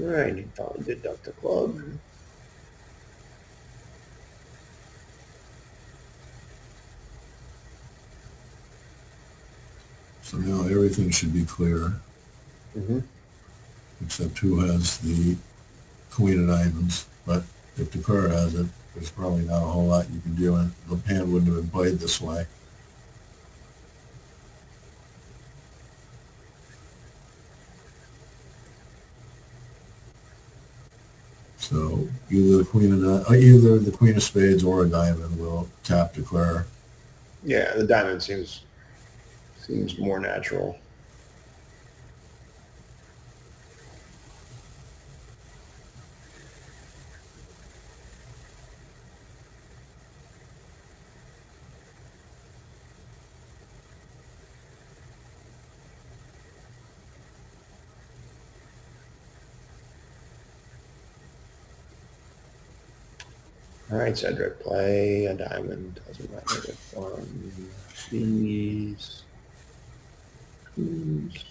Speaker 1: All right, he probably did duck the club.
Speaker 2: So now everything should be clear,
Speaker 1: Mm-hmm.
Speaker 2: except who has the queen of diamonds. But if the declare has it, there's probably not a whole lot you can do, and the hand wouldn't have been played this way. So either the queen of spades or a diamond will tap declare.
Speaker 1: Yeah, the diamond seems more natural. All right, Cedric, play a diamond. Doesn't matter which one. These. Queens.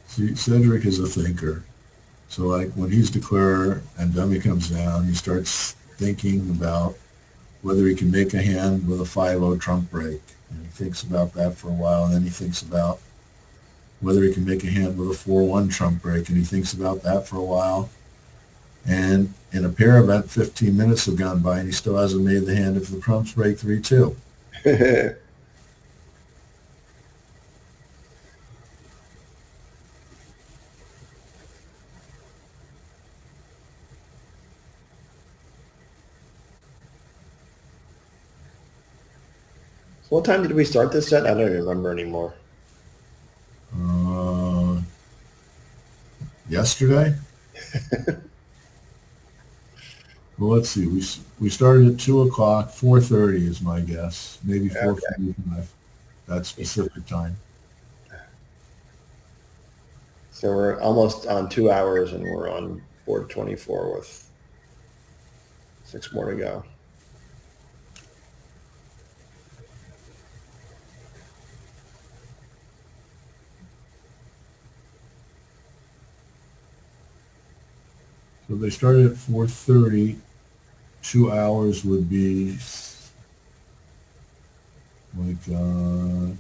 Speaker 2: See, Cedric is a thinker. So like when he's declare and dummy comes down, he starts thinking about whether he can make a hand with a 5-0 trump break. And he thinks about that for a while, and then he thinks about whether he can make a hand with a 4-1 trump break, and he thinks about that for a while. And in a pair event, 15 minutes have gone by, and he still hasn't made the hand if the trumps break 3-2.
Speaker 1: What time did we start this set? I don't even remember anymore.
Speaker 2: Yesterday? Well, let's see. We started at 2 o'clock. 4:30 is my guess. Maybe 4:45. That specific time.
Speaker 1: So we're almost on 2 hours, and we're on board 24 with 6 more to go.
Speaker 2: So they started at 4:30. 2 hours would be like 11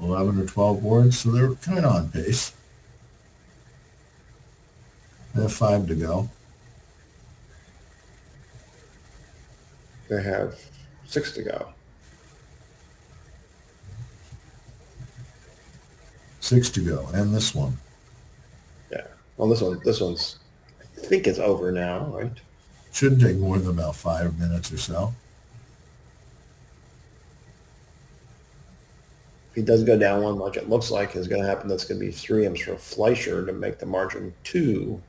Speaker 2: or 12 boards, so they're kind of on pace. They have 5 to go.
Speaker 1: They have 6 to go.
Speaker 2: 6 to go, and this one.
Speaker 1: Yeah. Well, this one's, I think it's over now, right?
Speaker 2: Shouldn't take more than about 5 minutes or so.
Speaker 1: If he does go down one, like it looks like is going to happen, that's going to be 3 M's for Fleischer to make the margin 2.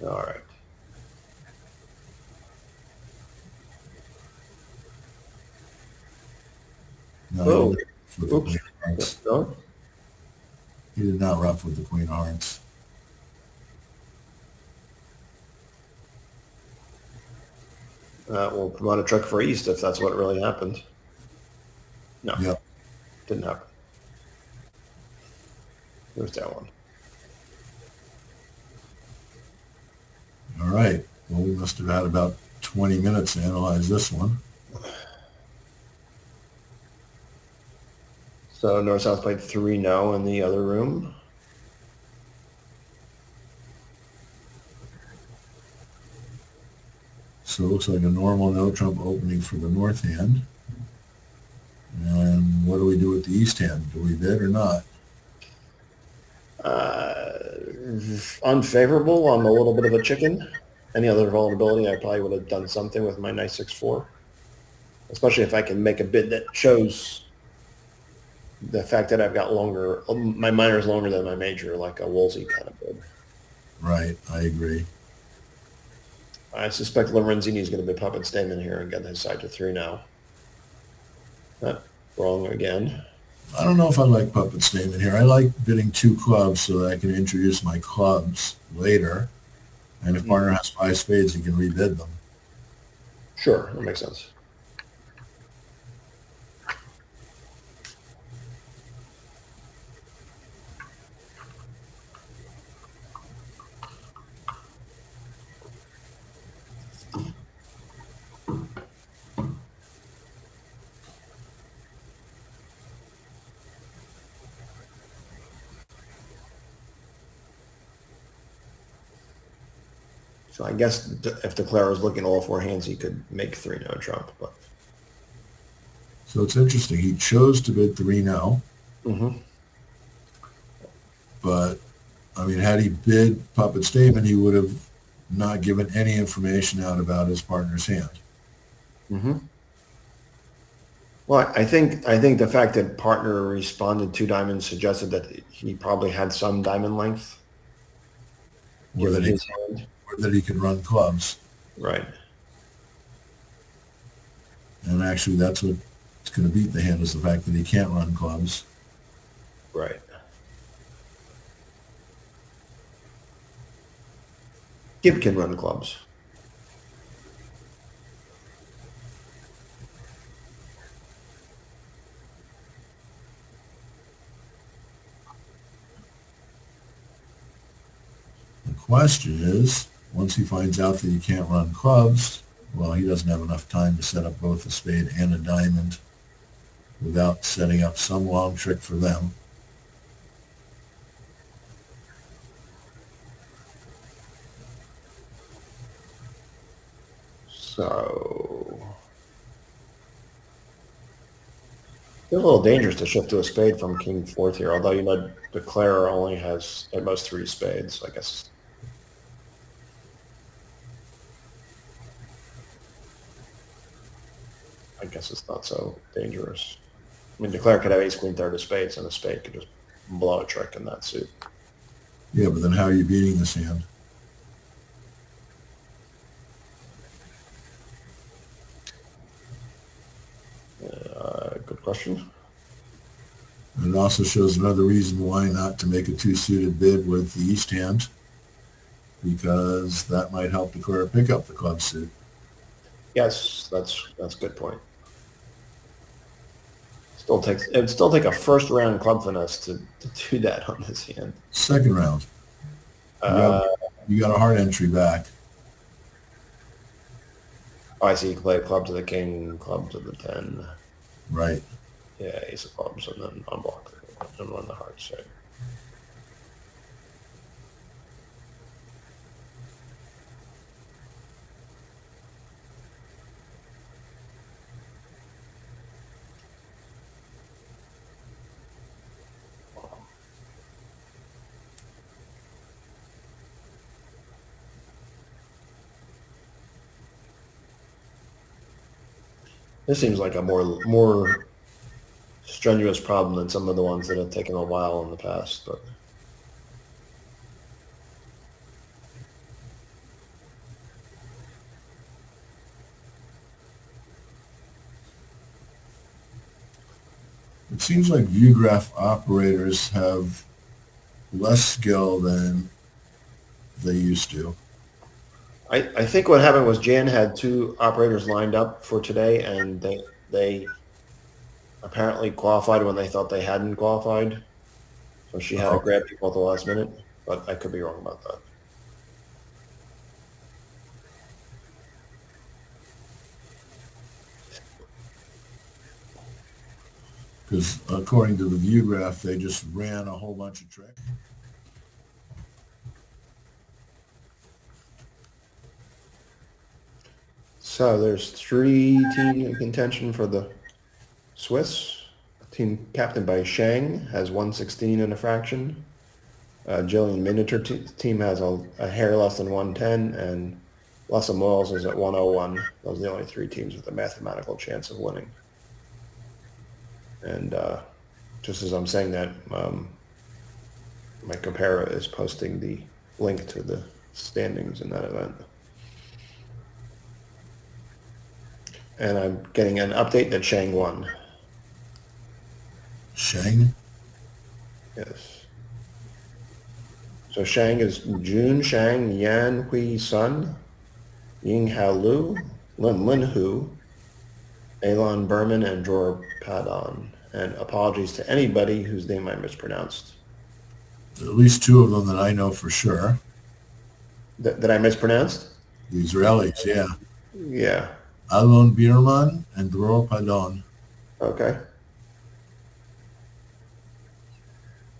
Speaker 1: All right.
Speaker 2: No,
Speaker 1: Oh,
Speaker 2: he didn't rough with the
Speaker 1: oops.
Speaker 2: queen of hearts.
Speaker 1: No?
Speaker 2: He did not rough with the queen of hearts.
Speaker 1: We'll promote a trick for East if that's what really happened. No,
Speaker 2: Yep.
Speaker 1: didn't happen. There's that one.
Speaker 2: All right. Well, we must have had about 20 minutes to analyze this one.
Speaker 1: So North-South played 3 no in the other room.
Speaker 2: So it looks like a normal no trump opening for the north hand. And what do we do with the east hand? Do we bid or not?
Speaker 1: Unfavorable. I'm a little bit of a chicken. Any other vulnerability, I probably would have done something with my nice 6-4. Especially if I can make a bid that shows the fact that I've got longer, my minor is longer than my major, like a Woolsey kind of bid.
Speaker 2: Right. I agree.
Speaker 1: I suspect Lorenzini is going to be puppet Stamen here and get his side to 3 now. Wrong again.
Speaker 2: I don't know if I like puppet statement here. I like bidding 2 clubs so that I can introduce my clubs later. And if partner has 5 spades, he can rebid them.
Speaker 1: Sure, that makes sense. So I guess if Declare was looking at all 4 hands, he could make 3 no trump. But
Speaker 2: So it's interesting. He chose to bid 3 no. But, I mean, had he bid puppet statement, he would have not given any information out about his partner's hand.
Speaker 1: Well, I think the fact that partner responded 2 diamonds suggested that he probably had some diamond length.
Speaker 2: Or
Speaker 1: Given
Speaker 2: that,
Speaker 1: his hand.
Speaker 2: or that he could run clubs.
Speaker 1: Right.
Speaker 2: And actually, that's what's going to beat the hand is the fact that he can't run clubs.
Speaker 1: Right. Gibb can run clubs.
Speaker 2: The question is, once he finds out that he can't run clubs, well, he doesn't have enough time to set up both a spade and a diamond without setting up some long trick for them.
Speaker 1: So it's a little dangerous to shift to a spade from King 4th here, although you know Declare only has at most 3 spades, I guess. I guess it's not so dangerous. I mean, Declare could have ace, queen, third of spades, and a spade could just blow a trick in that suit.
Speaker 2: Yeah, but then how are you beating this hand?
Speaker 1: Good question.
Speaker 2: And it also shows another reason why not to make a 2-suited bid with the east hand, because that might help Declare pick up the club suit.
Speaker 1: Yes, that's a good point. It'd still take a first round club finesse to do that on this hand.
Speaker 2: Second round.
Speaker 1: Uh,
Speaker 2: You got a hard entry back.
Speaker 1: I see. You can play club to the king, club to the 10.
Speaker 2: Right.
Speaker 1: Yeah, ace of clubs, and then unblock and run the hearts. Right? This seems like a more strenuous problem than some of the ones that have taken a while in the past, but.
Speaker 2: It seems like Vugraph operators have less skill than they used to.
Speaker 1: I think what happened was Jan had two operators lined up for today, and they apparently qualified when they thought they hadn't qualified. So she had to
Speaker 2: Oh,
Speaker 1: grab people at the last minute, but I could be wrong about that.
Speaker 2: because according to the Vugraph, they just ran a whole bunch of tricks.
Speaker 1: So there's 3 teams in contention for the Swiss. Team captained by Shang has 116 and a fraction. Jillian Miniature team has a hair less than 110, and Lessa Moyles is at 101. Those are the only 3 teams with a mathematical chance of winning. And just as I'm saying that, my comparer is posting the link to the standings in that event. And I'm getting an update that Shang won.
Speaker 2: Shang?
Speaker 1: Yes. So Shang is Jun Shang, Yan Hui Sun, Ying Hao Lu, Lin Hu, Alon Berman, and Dror Padon. And apologies to anybody whose name I mispronounced.
Speaker 2: At least 2 of them that I know for sure.
Speaker 1: That I mispronounced?
Speaker 2: The Israelis, yeah.
Speaker 1: Yeah.
Speaker 2: Alon Bierman and Dror Padon.
Speaker 1: Okay.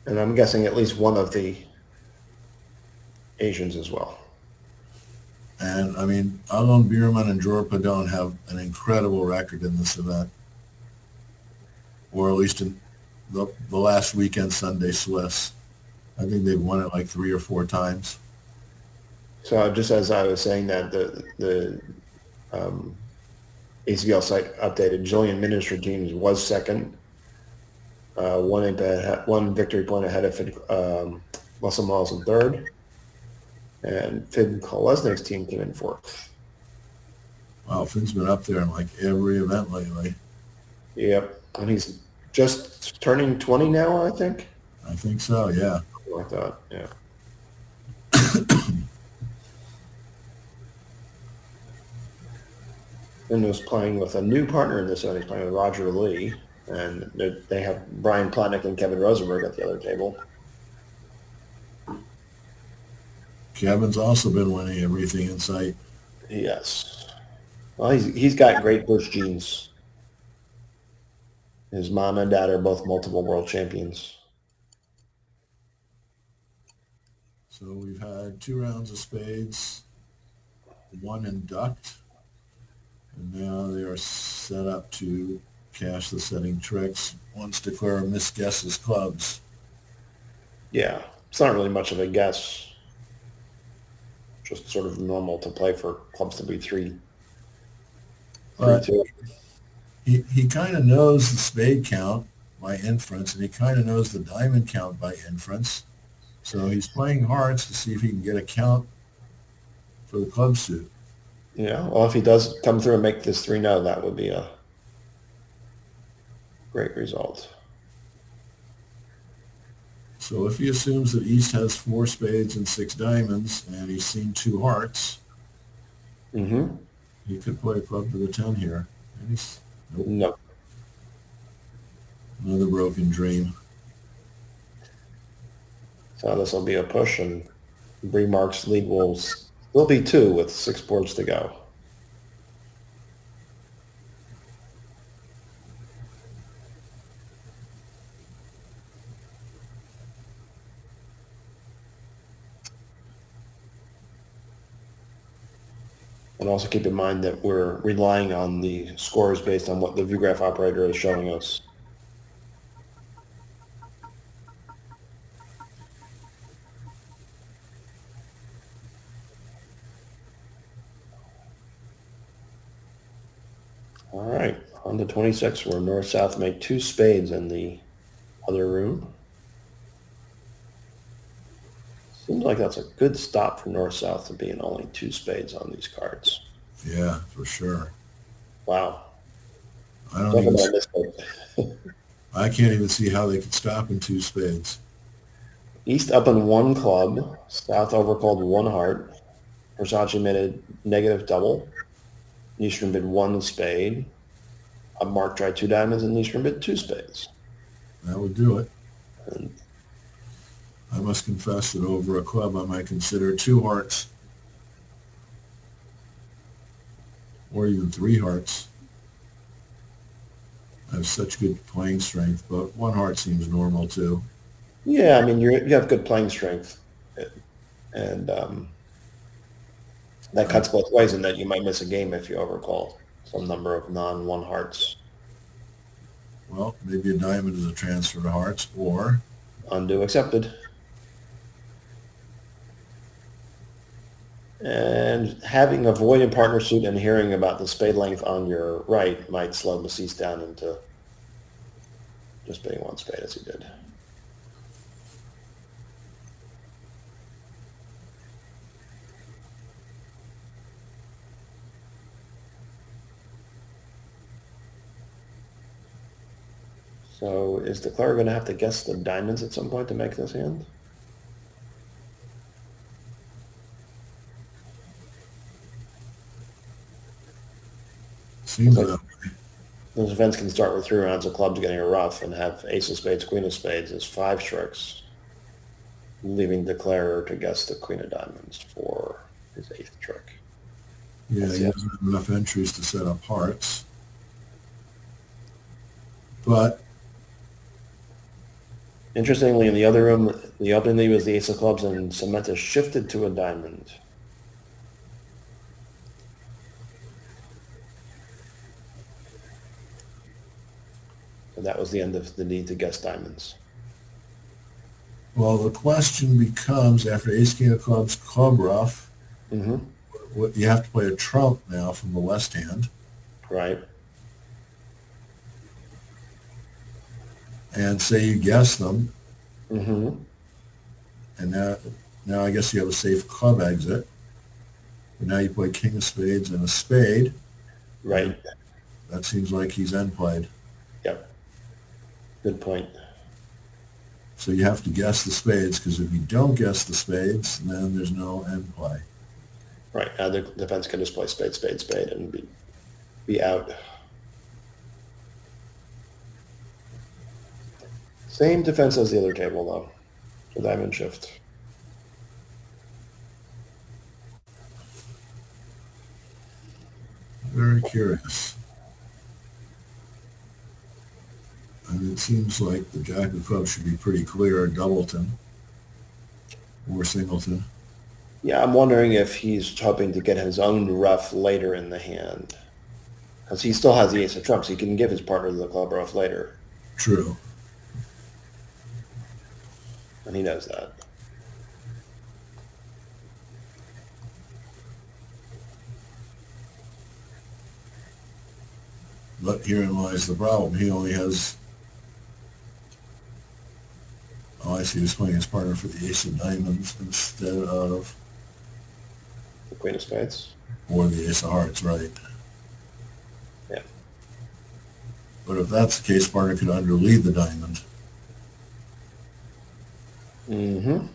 Speaker 1: And I'm guessing at least one of the Asians as well.
Speaker 2: And I mean, Alon Bierman and Dror Padon have an incredible record in this event, or at least in the last weekend Sunday Swiss. I think they've won it like 3 or 4 times.
Speaker 1: So just as I was saying that, the ACL site updated, Jillian Minister teams was second, one victory point ahead of Lessa Moyles in third, and Finn Kolesnik's team came in fourth.
Speaker 2: Wow, Finn's been up there in like every event lately.
Speaker 1: Yep, and he's just turning 20 now, I think.
Speaker 2: I think so, yeah.
Speaker 1: Something like that, yeah. And was playing with a new partner in this one. He's playing with Roger Lee, and they have Brian Plotnick and Kevin Rosenberg at the other table.
Speaker 2: Kevin's also been winning everything in sight.
Speaker 1: Yes. Well, he's got great Bush genes. His mom and dad are both multiple world champions.
Speaker 2: So we've had 2 rounds of spades, 1 induct, and now they are set up to cash the setting tricks. Once declare misguesses clubs.
Speaker 1: Yeah, it's not really much of a guess. Just sort of normal to play for clubs to be 3-2.
Speaker 2: He kind of knows the spade count by inference, and he kind of knows the diamond count by inference. So he's playing hearts to see if he can get a count for the club suit.
Speaker 1: Yeah, well, if he does come through and make this 3-0, that would be a great result.
Speaker 2: So if he assumes that East has 4 spades and 6 diamonds, and he's seen 2 hearts,
Speaker 1: he
Speaker 2: could play a club to the 10 here. And he's, nope.
Speaker 1: No.
Speaker 2: Another broken dream.
Speaker 1: So this will be a push, and Bremark's lead will still be 2 with 6 boards to go. And also keep in mind that we're relying on the scores based on what the Vugraph operator is showing us. All right, on to 26, where north-south make 2 spades in the other room. Seems like that's a good stop for north-south to be in only 2 spades on these cards.
Speaker 2: Yeah, for sure.
Speaker 1: Wow.
Speaker 2: I don't
Speaker 1: Talk
Speaker 2: even.
Speaker 1: about mistake.
Speaker 2: I can't even see how they could stop in 2 spades.
Speaker 1: East up in 1 club, south overcalled 1 heart. Versace made a negative double. Eastern bid 1 spade. Mark tried 2 diamonds, and Eastern bid 2 spades.
Speaker 2: That would do it.
Speaker 1: And
Speaker 2: I must confess that over a club, I might consider 2 hearts, or even 3 hearts. I have such good playing strength, but 1 heart seems normal too.
Speaker 1: yeah, I mean, you have good playing strength, and that
Speaker 2: I,
Speaker 1: cuts both ways in that you might miss a game if you overcall some number of non-1 hearts.
Speaker 2: well, maybe a diamond is a transfer to hearts, or
Speaker 1: Undo accepted. And having a void partner suit and hearing about the spade length on your right might slow Macis down into just bidding 1 spade as he did. So is the declarer going to have to guess the diamonds at some point to make this hand?
Speaker 2: seems
Speaker 1: Like
Speaker 2: that
Speaker 1: those events can start with 3 rounds of clubs getting a rough and have ace of spades, queen of spades as 5 tricks, leaving declarer to guess the queen of diamonds for his 8th trick.
Speaker 2: yeah,
Speaker 1: That's
Speaker 2: he
Speaker 1: it.
Speaker 2: doesn't have enough entries to set up hearts. But
Speaker 1: Interestingly, in the other room, the opening lead was the ace of clubs, and Samantha shifted to a diamond. So that was the end of the need to guess diamonds.
Speaker 2: well, the question becomes after ace king of clubs, club rough,
Speaker 1: Mm-hmm.
Speaker 2: what you have to play a trump now from the west hand,
Speaker 1: Right.
Speaker 2: and say you guess them,
Speaker 1: Mm-hmm.
Speaker 2: and now I guess you have a safe club exit. But now you play king of spades and a spade.
Speaker 1: Right.
Speaker 2: That seems like he's end played.
Speaker 1: Yep. Good point.
Speaker 2: So you have to guess the spades, because if you don't guess the spades, then there's no end play.
Speaker 1: Right. Now the defense can just play spade, spade, spade, and be out. Same defense as the other table, though. The diamond shift.
Speaker 2: Very curious. I mean, it seems like the jack of clubs should be pretty clear, doubleton or singleton.
Speaker 1: Yeah, I'm wondering if he's hoping to get his own rough later in the hand. Because he still has the ace of trumps. He can give his partner the club rough later.
Speaker 2: True.
Speaker 1: And he knows that.
Speaker 2: But herein lies the problem. He only has, oh, I see, he's playing his partner for the ace of diamonds instead of,
Speaker 1: The queen of spades.
Speaker 2: or the ace of hearts, right?
Speaker 1: Yeah.
Speaker 2: But if that's the case, partner could underlead the diamond.
Speaker 1: Mm-hmm.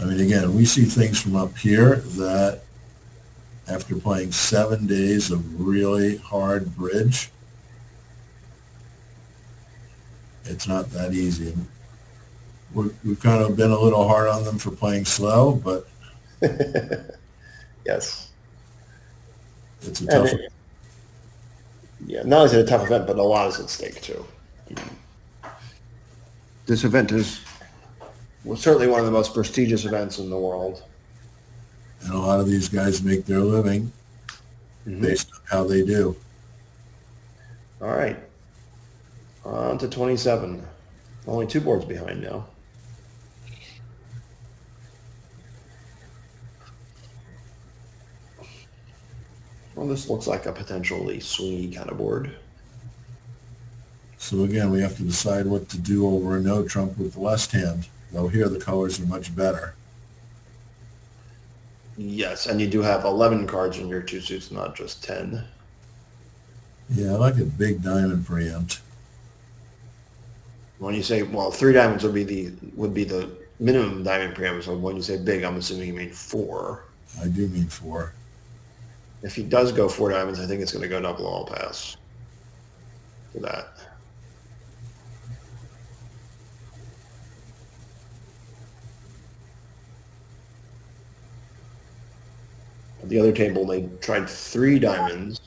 Speaker 2: I mean, again, we see things from up here that after playing 7 days of really hard bridge, it's not that easy. We've kind of been a little hard on them for playing slow, but
Speaker 1: Yes.
Speaker 2: it's a
Speaker 1: And
Speaker 2: tough.
Speaker 1: yeah, not only is it a tough event, but a lot is at stake too. This event was certainly one of the most prestigious events in the world.
Speaker 2: And a lot of these guys make their living based on how they do.
Speaker 1: All right. On to 27. Only 2 boards behind now. Well, this looks like a potentially swingy kind of board.
Speaker 2: So again, we have to decide what to do over a no trump with the left hand. Though here the colors are much better.
Speaker 1: Yes, and you do have 11 cards in your 2 suits, not just 10.
Speaker 2: Yeah, I like a big diamond preempt.
Speaker 1: When you say, well, 3 diamonds would be the minimum diamond preempt. So when you say big, I'm assuming you mean 4.
Speaker 2: I do mean 4.
Speaker 1: If he does go 4 diamonds, I think it's going to go double all pass for that. At the other table, they tried 3 diamonds.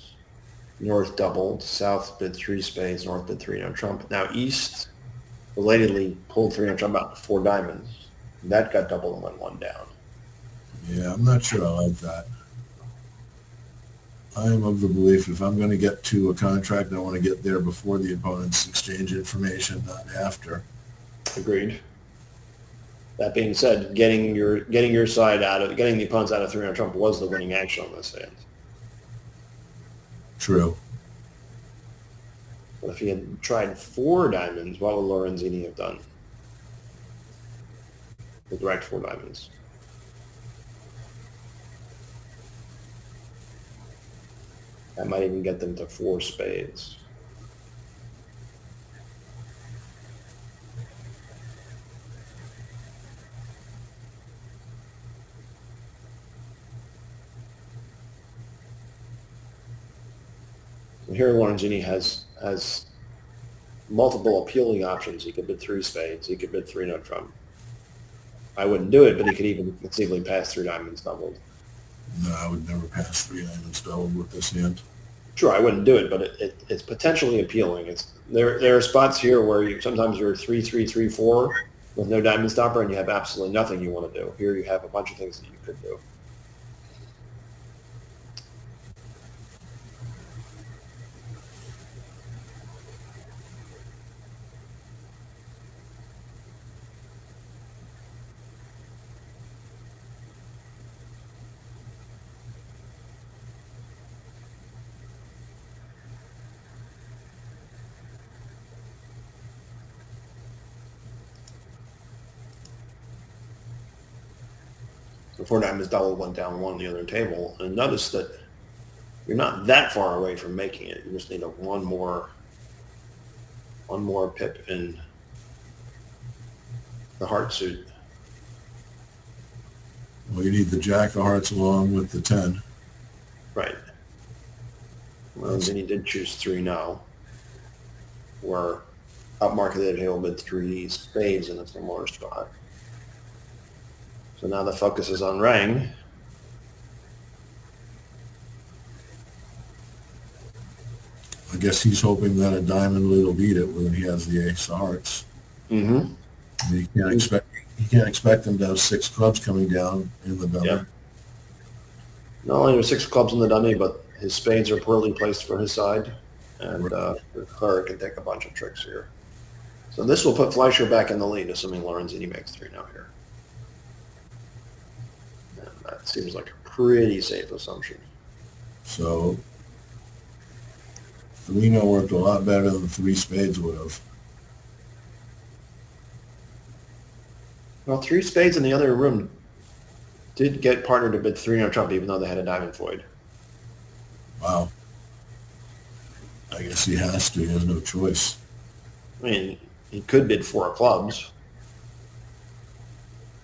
Speaker 1: North doubled, south bid 3 spades, north bid 3 no trump. Now east belatedly pulled 3 no trump out 4 diamonds. That got doubled and went 1 down.
Speaker 2: Yeah, I'm not sure I like that. I am of the belief if I'm going to get to a contract, I want to get there before the opponents exchange information, not after.
Speaker 1: Agreed. That being said, getting the opponents out of 3 no trump was the winning action on this hand.
Speaker 2: True.
Speaker 1: But if he had tried 4 diamonds, what would Lorenzini have done? The direct 4 diamonds. That might even get them to 4 spades. And here Lorenzini has multiple appealing options. He could bid 3 spades. He could bid 3 no trump. I wouldn't do it, but he could even conceivably pass 3 diamonds doubled.
Speaker 2: No, I would never pass 3 diamonds doubled with this hand.
Speaker 1: Sure, I wouldn't do it, but it's potentially appealing. There are spots here where sometimes you're 3-3-3-4 with no diamond stopper, and you have absolutely nothing you want to do. Here you have a bunch of things that you could do. The 4 diamonds double went down 1 on the other table. And notice that you're not that far away from making it. You just need one more pip in the heart suit.
Speaker 2: Well, you need the jack of hearts along with the 10.
Speaker 1: Right. Well, then he did choose 3 now. Where upmarketed he'll bid 3 spades in a similar spot. So now the focus is on Rang.
Speaker 2: I guess he's hoping that a diamond lead will beat it when he has the ace of hearts.
Speaker 1: Mm-hmm.
Speaker 2: I mean, you can't expect him to have 6 clubs coming down in the dummy.
Speaker 1: Yeah. Not only are 6 clubs in the dummy, but his spades are poorly placed for his side, and the cleric can take a bunch of tricks here. So this will put Fleischer back in the lead, assuming Lorenzini makes 3 now here. And that seems like a pretty safe assumption.
Speaker 2: So 3 no worked a lot better than 3 spades would have.
Speaker 1: Well, 3 spades in the other room did get partner to bid 3 no trump, even though they had a diamond void.
Speaker 2: Wow. I guess he has to. He has no choice.
Speaker 1: I mean, he could bid 4 clubs.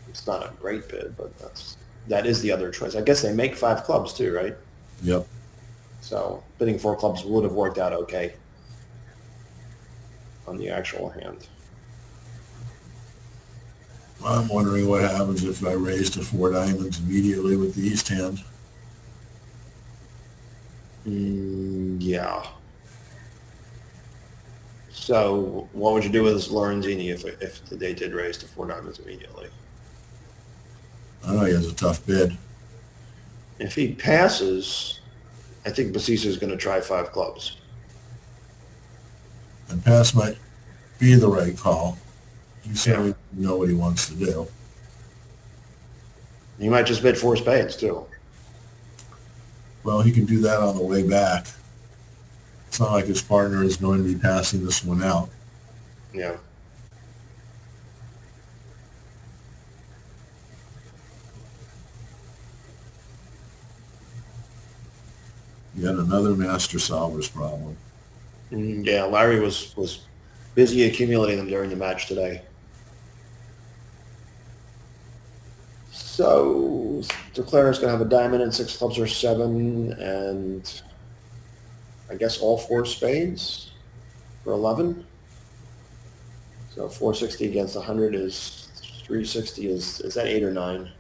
Speaker 1: It's not a great bid, but that's that is the other choice. I guess they make 5 clubs too, right?
Speaker 2: Yep.
Speaker 1: So bidding 4 clubs would have worked out okay on the actual hand.
Speaker 2: I'm wondering what happens if I raise to 4 diamonds immediately with the east hand.
Speaker 1: Yeah. So what would you do with Lorenzini if they did raise to 4 diamonds immediately?
Speaker 2: I know he has a tough bid.
Speaker 1: If he passes, I think Basisa is going to try 5 clubs.
Speaker 2: And pass might be the right call. You certainly
Speaker 1: Yeah.
Speaker 2: know what he wants to do.
Speaker 1: He might just bid 4 spades too.
Speaker 2: Well, he can do that on the way back. It's not like his partner is going to be passing this one out.
Speaker 1: Yeah.
Speaker 2: Yet another master solver's problem.
Speaker 1: Yeah, Larry was busy accumulating them during the match today. So Declare's going to have a diamond and 6 clubs or 7, and I guess all 4 spades for 11. So 460 against 100 is 360. Is that 8 or 9?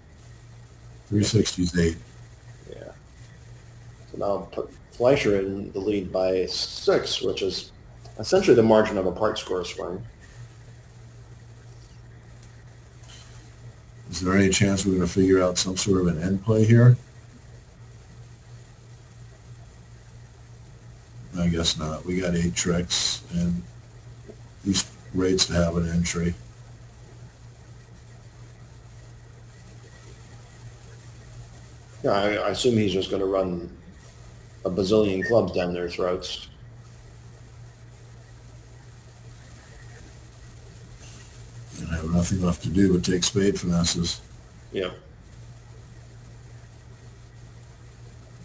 Speaker 2: 360 is 8.
Speaker 1: Yeah. So now put Fleischer in the lead by 6, which is essentially the margin of a part score swing.
Speaker 2: Is there any chance we're going to figure out some sort of an end play here? I guess not. We got 8 tricks and these rates to have an entry.
Speaker 1: Yeah, I assume he's just going to run a bazillion clubs down their throats.
Speaker 2: And have nothing left to do but take spade finesses.
Speaker 1: Yeah.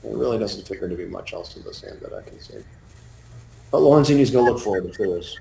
Speaker 1: There really doesn't figure to be much else in this hand that I can see. But Lorenzini's going to look for it if there is.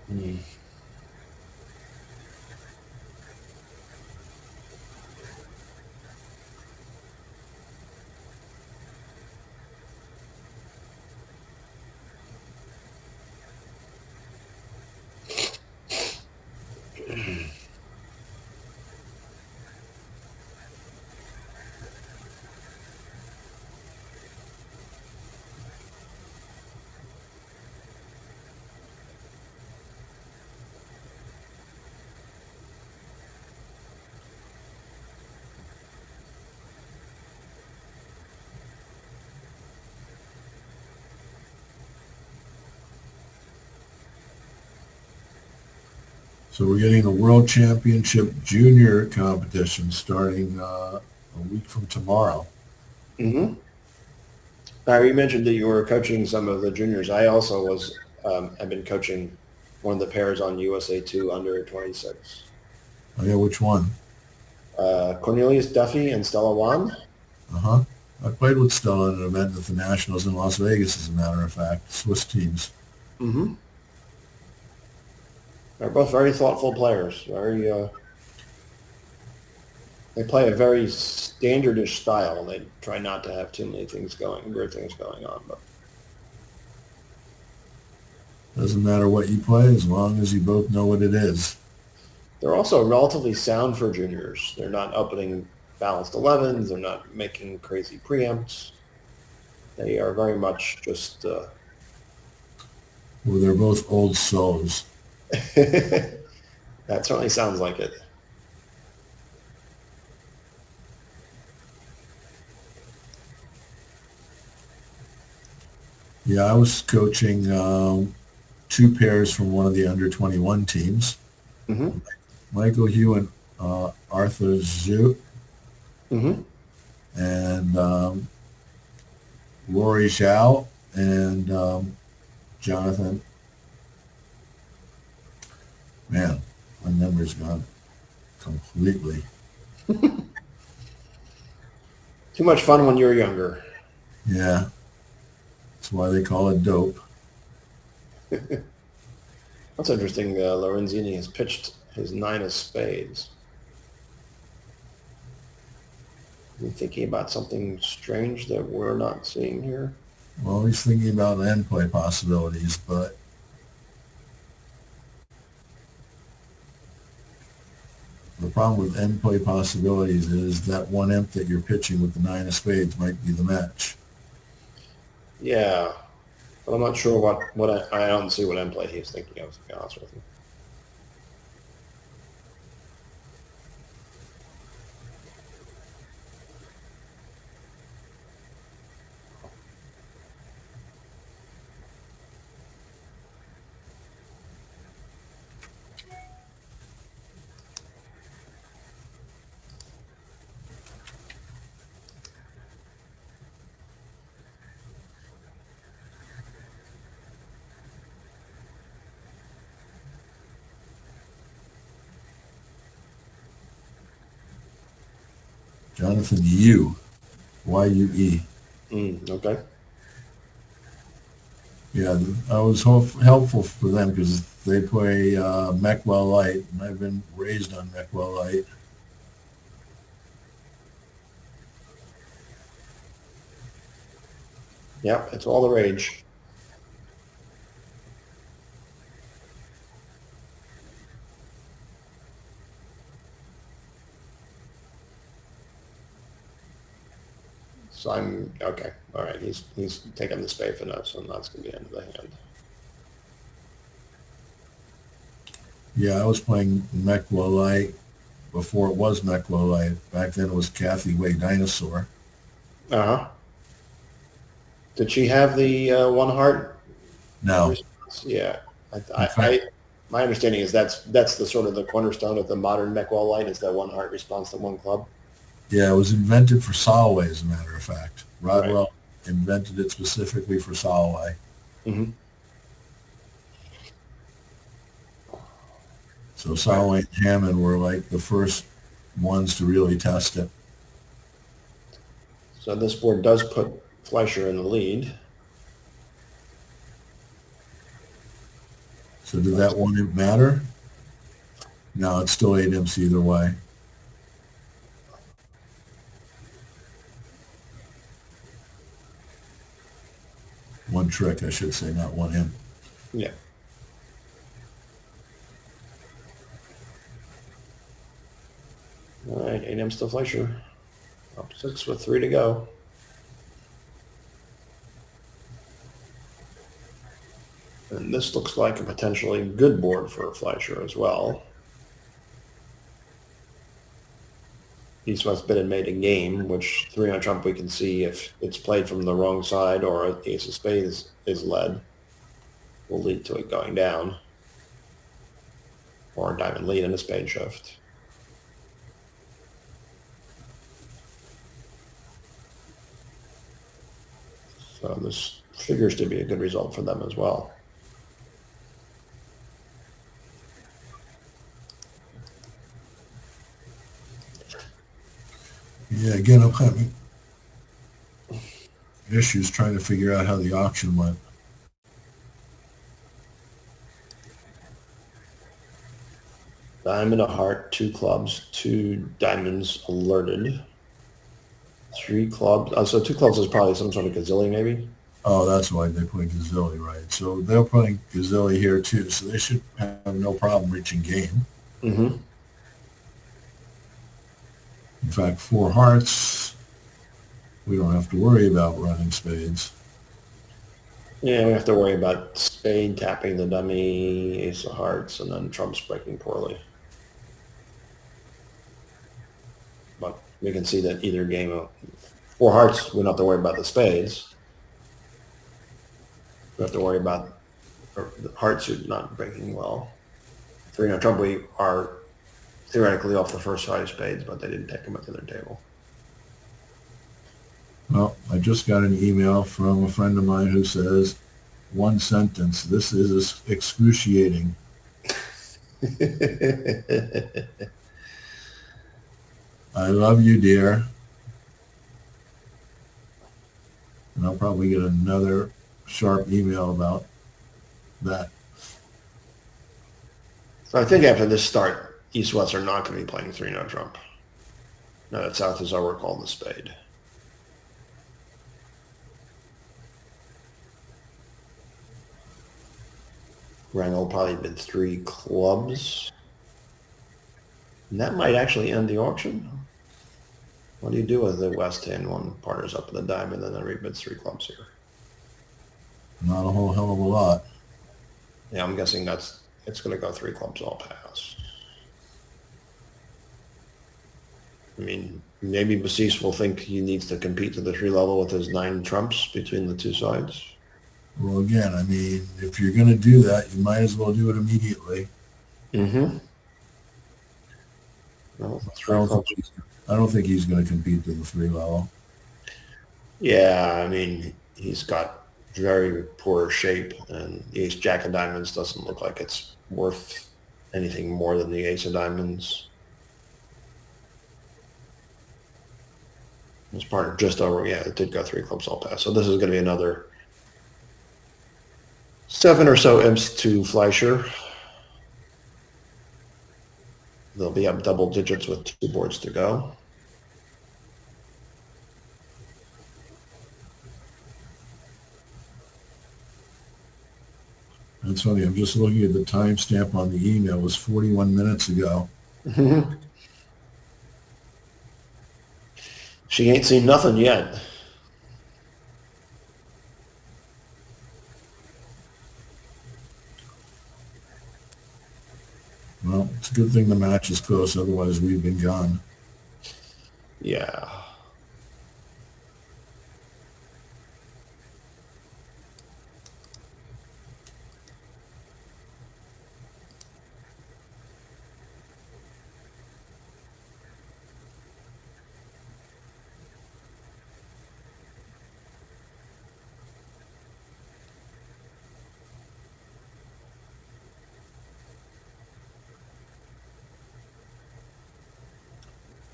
Speaker 1: Hmm.
Speaker 2: So we're getting a World Championship Junior competition starting a week from tomorrow.
Speaker 1: Mm-hmm. Barry, you mentioned that you were coaching some of the juniors. I also was I've been coaching one of the pairs on USA 2 under 26.
Speaker 2: Oh yeah, which one?
Speaker 1: Cornelius Duffy and Stella Wan.
Speaker 2: Uh-huh. I played with Stella at an event at the Nationals in Las Vegas, as a matter of fact, Swiss teams.
Speaker 1: Mm-hmm. They're both very thoughtful players. They play a very standardish style. They try not to have too many weird things going on. But
Speaker 2: Doesn't matter what you play as long as you both know what it is.
Speaker 1: they're also relatively sound for juniors. They're not opening balanced 11s. They're not making crazy preempts. They are very much just...
Speaker 2: Well, they're both old souls.
Speaker 1: that certainly sounds like it.
Speaker 2: Yeah, I was coaching two pairs from one of the under 21 teams.
Speaker 1: Mm-hmm.
Speaker 2: Michael Hugh and Arthur Zhu,
Speaker 1: Mm-hmm.
Speaker 2: and Rory Zhao and Jonathan. Man, my memory's gone completely.
Speaker 1: Too much fun when you're younger.
Speaker 2: Yeah, that's why they call it dope.
Speaker 1: That's interesting. Lorenzini has pitched his 9 of spades. Are you thinking about something strange that we're not seeing here?
Speaker 2: Well, he's thinking about end play possibilities, but the problem with end play possibilities is that one imp that you're pitching with the 9 of spades might be the match.
Speaker 1: Yeah, but I'm not sure what I don't see what end play he's thinking of, to be honest with you.
Speaker 2: Jonathan Yu, Y-U-E.
Speaker 1: Okay.
Speaker 2: Yeah, that was helpful for them because they play Meckwell Light, and I've been raised on Meckwell Light.
Speaker 1: Yeah, it's all the rage. So I'm okay. All right, he's taking the spade for now, so that's going to be the end of the hand.
Speaker 2: Yeah, I was playing Meckwell Light before it was Meckwell Light. Back then it was Kathy Way Dinosaur.
Speaker 1: Uh-huh. Did she have the one heart
Speaker 2: No,
Speaker 1: response? Yeah.
Speaker 2: in fact,
Speaker 1: My understanding is that's the sort of the cornerstone of the modern Meckwell light is that one heart response to one club.
Speaker 2: yeah, it was invented for Solway, as a matter of fact.
Speaker 1: Right.
Speaker 2: Rodwell invented it specifically for Solway.
Speaker 1: Mm-hmm.
Speaker 2: So Solway and Hammond were like the first ones to really test it.
Speaker 1: So this board does put Fleischer in the lead.
Speaker 2: So did that one imp matter? No, it's still 8 imps either way. One trick, I should say, not one imp.
Speaker 1: Yeah. All right, 8 imps to Fleischer. Up 6 with 3 to go. And this looks like a potentially good board for Fleischer as well. East-West bid and made a game, which 3 on trump we can see if it's played from the wrong side or the ace of spades is led, will lead to it going down. Or a diamond lead and a spade shift. So this figures to be a good result for them as well.
Speaker 2: Yeah, again, I'm having issues trying to figure out how the auction went.
Speaker 1: Diamond, a heart, 2 clubs, 2 diamonds alerted, 3 clubs. Oh, so 2 clubs is probably some sort of gazilli, maybe.
Speaker 2: Oh, that's why they put Gazilli, right? So they're putting Gazilli here too, so they should have no problem reaching game.
Speaker 1: Mm-hmm.
Speaker 2: In fact, 4 hearts, we don't have to worry about running spades.
Speaker 1: Yeah, we have to worry about spade tapping the dummy, ace of hearts, and then trumps breaking poorly. But we can see that either game of 4 hearts, we don't have to worry about the spades. We have to worry about the hearts are not breaking well. 3 on trump, we are theoretically off the first 5 spades, but they didn't take them at the other table.
Speaker 2: Well, I just got an email from a friend of mine who says, one sentence, this is excruciating. I love you, dear. And I'll probably get another sharp email about that.
Speaker 1: So I think after this start, East-West are not going to be playing 3 on trump. Now that South is overcalled the spade. Wrangle probably bid 3 clubs. And that might actually end the auction. What do you do with the West hand? One partner's up in the diamond, and then rebids 3 clubs here.
Speaker 2: Not a whole hell of a lot.
Speaker 1: Yeah, I'm guessing it's going to go 3 clubs all pass. I mean, maybe Basis will think he needs to compete to the 3 level with his 9 trumps between the 2 sides.
Speaker 2: Well, again, I mean, if you're going to do that, you might as well do it immediately.
Speaker 1: Mm-hmm. Well, 3 clubs.
Speaker 2: I don't think he's going to compete to the 3 level.
Speaker 1: Yeah, I mean, he's got very poor shape, and the ace jack of diamonds doesn't look like it's worth anything more than the ace of diamonds. His partner just over, yeah, it did go 3 clubs all pass. So this is going to be another 7 or so imps to Fleischer. They'll be up double digits with 2 boards to go.
Speaker 2: That's funny. I'm just looking at the timestamp on the email. It was 41 minutes ago.
Speaker 1: She ain't seen nothing yet.
Speaker 2: Well, it's a good thing the match is close. Otherwise, we've been gone.
Speaker 1: Yeah.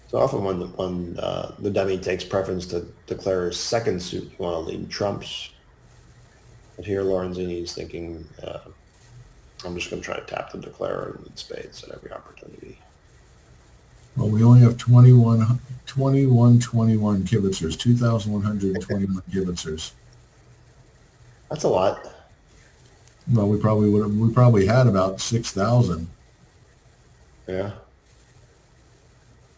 Speaker 1: So often when the dummy takes preference to declare his second suit, you want to lead trumps. But here Lorenzini's thinking, I'm just going to try to tap the declare and lead spades at every opportunity.
Speaker 2: Well, we only have 21 kibitzers, 2,121 kibitzers.
Speaker 1: That's a lot.
Speaker 2: Well, we probably had about 6,000.
Speaker 1: Yeah.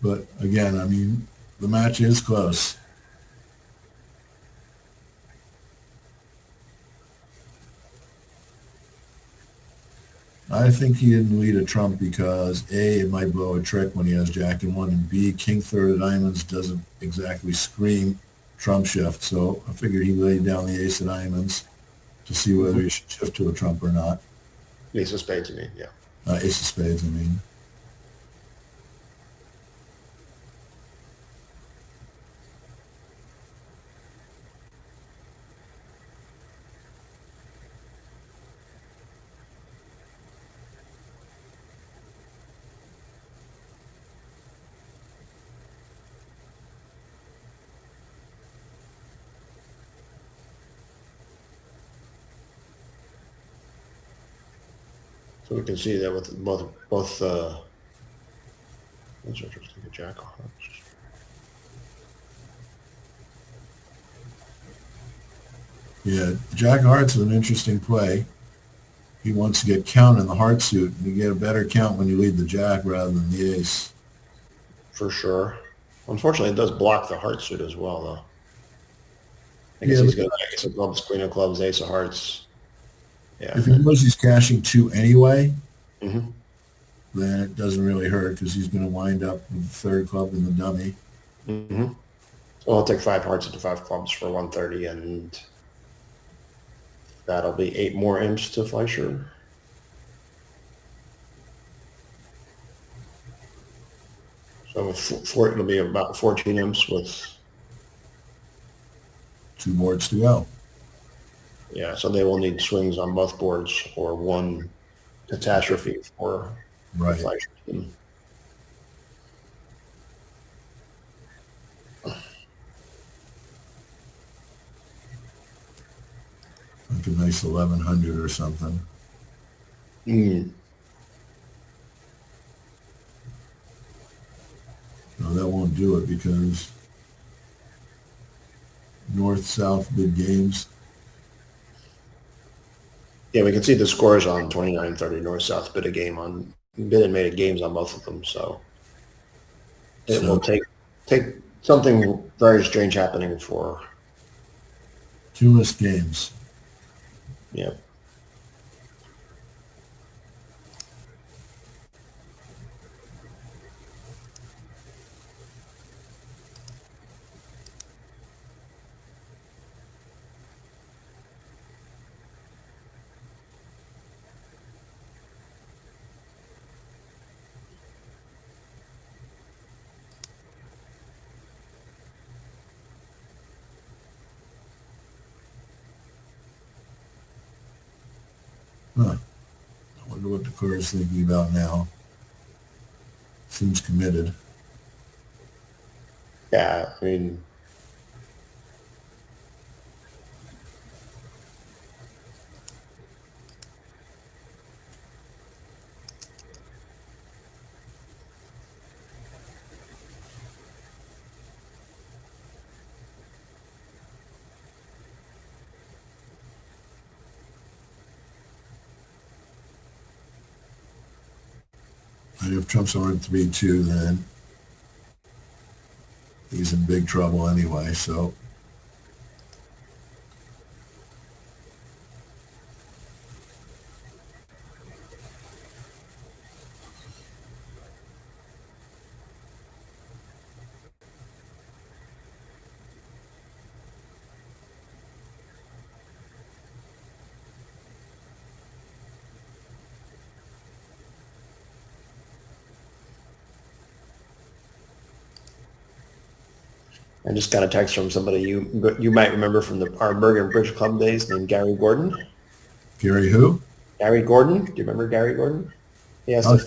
Speaker 2: But again, I mean, the match is close. I think he didn't lead a trump because A, it might blow a trick when he has jack and 1, and B, king third of diamonds doesn't exactly scream trump shift. So I figured he laid down the ace of diamonds to see whether he should shift to a trump or not.
Speaker 1: Ace of spades, you mean, yeah.
Speaker 2: Ace of spades, I mean.
Speaker 1: So we can see that with both that's interesting, a jack of hearts.
Speaker 2: Yeah, Jack of Hearts is an interesting play. He wants to get count in the heart suit, and you get a better count when you lead the jack rather than the ace.
Speaker 1: For sure. Unfortunately, it does block the heart suit as well, though. I guess
Speaker 2: Yeah,
Speaker 1: he's
Speaker 2: but
Speaker 1: got ace of clubs, queen of clubs, ace of hearts. Yeah.
Speaker 2: if he knows he's cashing two anyway,
Speaker 1: Hmm.
Speaker 2: then it doesn't really hurt because he's going to wind up with the third club in the dummy.
Speaker 1: Hmm. So I'll take five hearts into five clubs for 130, and that'll be 8 more imps to Fleischer. So with it'll be about 14 imps with,
Speaker 2: Two boards to go.
Speaker 1: yeah, so they will need swings on both boards or one catastrophe for the
Speaker 2: Right.
Speaker 1: Fleischer team.
Speaker 2: Like a nice 1100 or something.
Speaker 1: Mm.
Speaker 2: No, that won't do it because north-south bid games.
Speaker 1: Yeah, we can see the scores on 29-30 north-south bid a game on bid and made games on both of them. So it
Speaker 2: So
Speaker 1: will take something very strange happening for,
Speaker 2: two missed games.
Speaker 1: yeah.
Speaker 2: Huh. I wonder what the car is thinking about now. Seems committed.
Speaker 1: Yeah, I mean,
Speaker 2: And if Trump's on 3-2, then he's in big trouble anyway. So
Speaker 1: I just got a text from somebody you might remember from our Bergen Bridge Club days named Gary Gordon.
Speaker 2: Gary who?
Speaker 1: Gary Gordon, do you remember Gary Gordon? He asked
Speaker 2: Oh,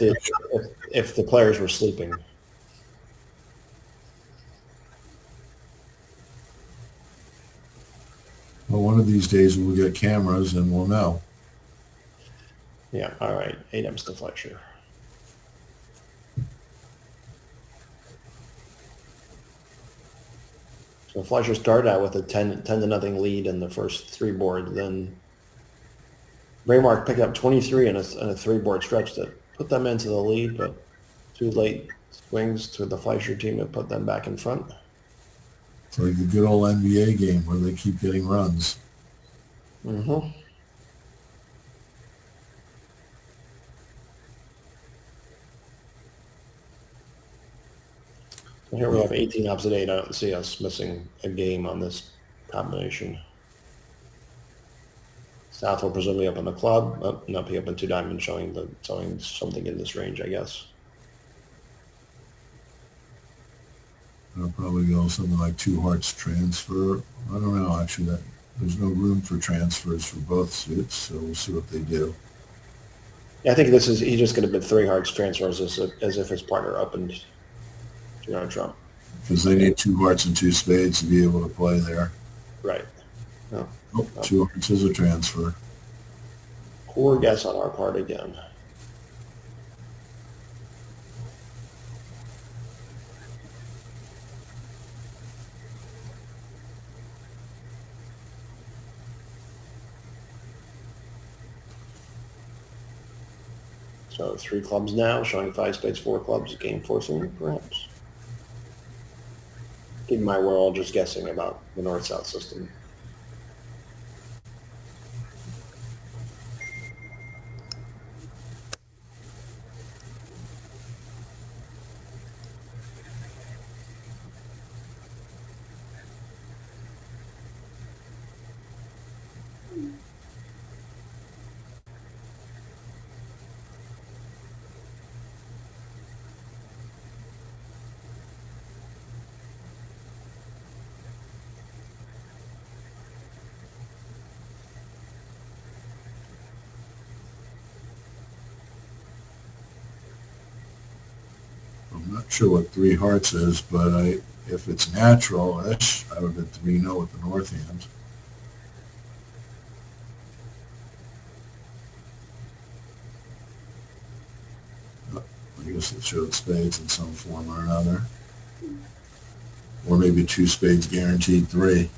Speaker 1: if the players were sleeping.
Speaker 2: well, one of these days we'll get cameras and we'll know.
Speaker 1: Yeah, all right, 8 imps to Fleischer. So Fleischer started out with a 10 to nothing lead in the first 3 boards. Then Bremark picked up 23 in a 3-board stretch that put them into the lead, but 2 late swings to the Fleischer team that put them back in front.
Speaker 2: It's like the good old NBA game where they keep getting runs.
Speaker 1: Mm-hmm. So here we have 18 opposite 8. I don't see us missing a game on this combination. South will presumably up on the club. Oh, no, he up in 2 diamonds, showing something in this range, I guess.
Speaker 2: I'll probably go something like 2 hearts transfer. I don't know, actually. There's no room for transfers for both suits, so we'll see what they do.
Speaker 1: Yeah, I think he's just going to bid 3 hearts transfers as if his partner opened Trump.
Speaker 2: Because they need 2 hearts and 2 spades to be able to play there.
Speaker 1: Right. No.
Speaker 2: Oh, 2 hearts is a transfer.
Speaker 1: Poor guess on our part again. So 3 clubs now, showing 5 spades, 4 clubs, game forcing, perhaps. Keep in mind, we're all just guessing about the north-south system.
Speaker 2: I'm not sure what 3 hearts is, but if it's natural-ish, I would bet 3 no with the north hand. I guess it showed spades in some form or another. Or maybe 2 spades guaranteed 3.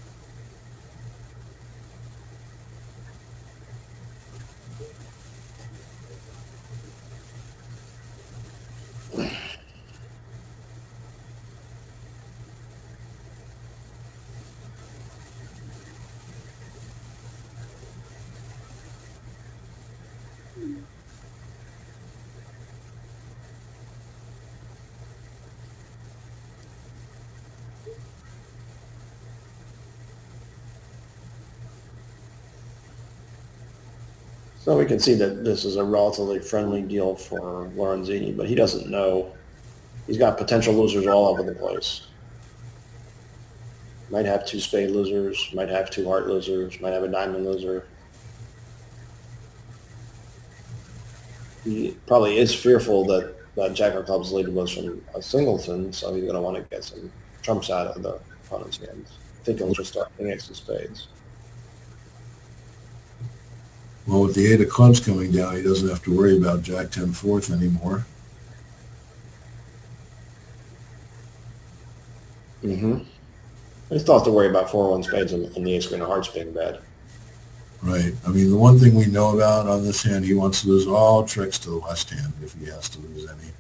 Speaker 1: So we can see that this is a relatively friendly deal for Lorenzini, but he doesn't know. He's got potential losers all over the place. Might have 2 spade losers, might have 2 heart losers, might have a diamond loser. He probably is fearful that Jack of Clubs lead was from a singleton, so he's going to want to get some trumps out of the opponent's hands. I think he'll just start playing some spades.
Speaker 2: Well, with the 8 of clubs coming down, he doesn't have to worry about Jack 10 fourth anymore.
Speaker 1: Mm-hmm. I still have to worry about 4-1 spades and the ace queen of hearts being bad.
Speaker 2: Right. I mean, the one thing we know about on this hand, he wants to lose all tricks to the west hand if he has to lose any.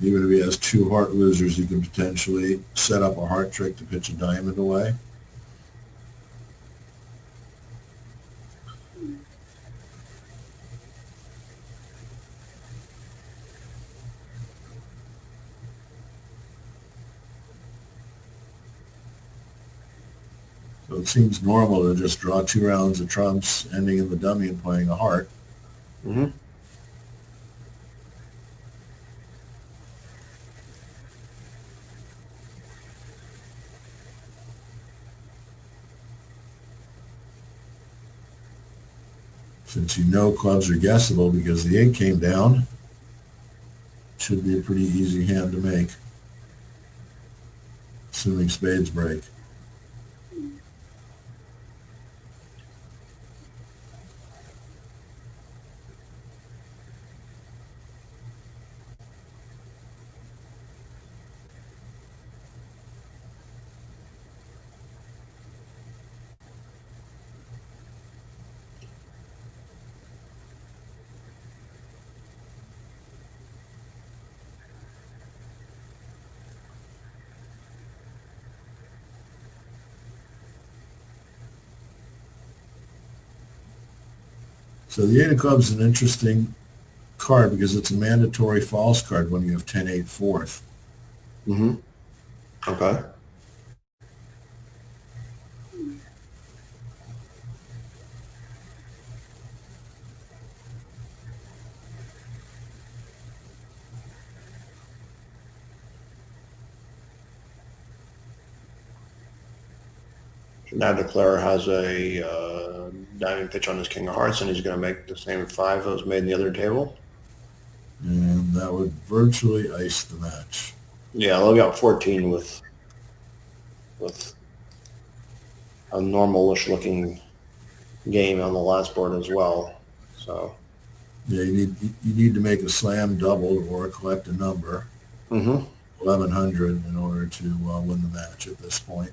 Speaker 2: Even if he has 2 heart losers, he can potentially set up a heart trick to pitch a diamond away. So it seems normal to just draw 2 rounds of trumps, ending in the dummy and playing a heart.
Speaker 1: Mm-hmm.
Speaker 2: Since you know clubs are guessable because the 8 came down, should be a pretty easy hand to make, assuming spades break. So the 8 of clubs is an interesting card because it's a mandatory false card when you have 10-8 fourth.
Speaker 1: Mm-hmm. Okay. Now Declare has a diamond pitch on his king of hearts, and he's going to make the same 5 that was made in the other table.
Speaker 2: And that would virtually ice the match.
Speaker 1: Yeah, they'll got 14 with a normal-ish looking game on the last board as well. So
Speaker 2: Yeah, you need to make a slam double or collect a number, 1100, in order to win the match at this point.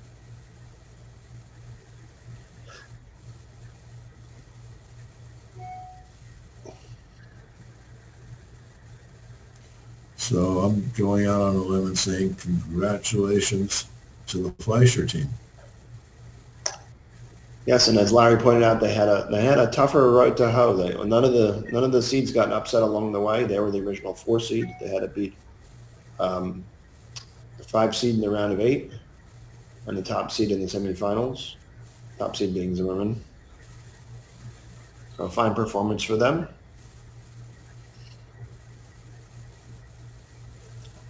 Speaker 2: So I'm going out on a limb and saying congratulations to the Fleischer team.
Speaker 1: Yes, and as Larry pointed out, they had a tougher road to hoe. None of the seeds got upset along the way. They were the original 4 seed. They had to beat the 5 seed in the round of 8 and the top seed in the semifinals. Top seed being Zimmerman. So a fine performance for them.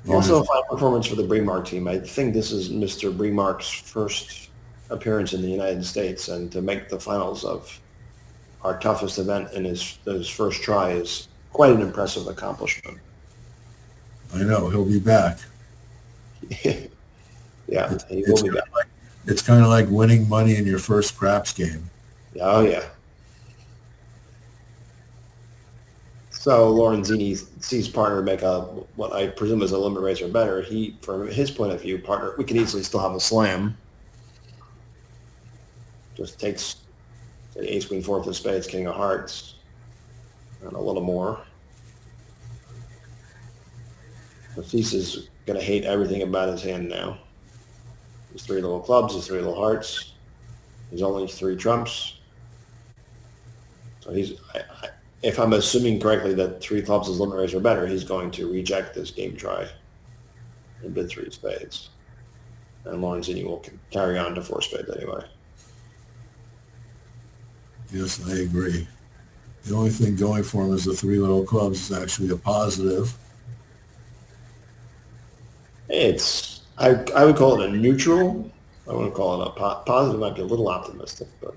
Speaker 1: Also a fine performance for the Bremark team. I think this is Mr. Bremark's first appearance in the United States, and to make the finals of our toughest event in his first try is quite an impressive accomplishment.
Speaker 2: I know, he'll be back.
Speaker 1: Yeah, he will be back.
Speaker 2: It's kind of like winning money in your first craps game.
Speaker 1: Oh, yeah. So Lorenzini sees partner make what I presume is a limit raiser better. From his point of view, partner, we could easily still have a slam. Just takes the ace, queen, 4 of spades, king of hearts, and a little more. Matisse is going to hate everything about his hand now. His 3 little clubs, his 3 little hearts. His only 3 trumps. So if I'm assuming correctly that 3 clubs is limit raiser better, he's going to reject this game try and bid 3 spades. And Lorenzini will carry on to 4 spades anyway.
Speaker 2: Yes, I agree. The only thing going for him is the 3 little clubs is actually a positive.
Speaker 1: I would call it a neutral. I wouldn't call it a positive. Might be a little optimistic, but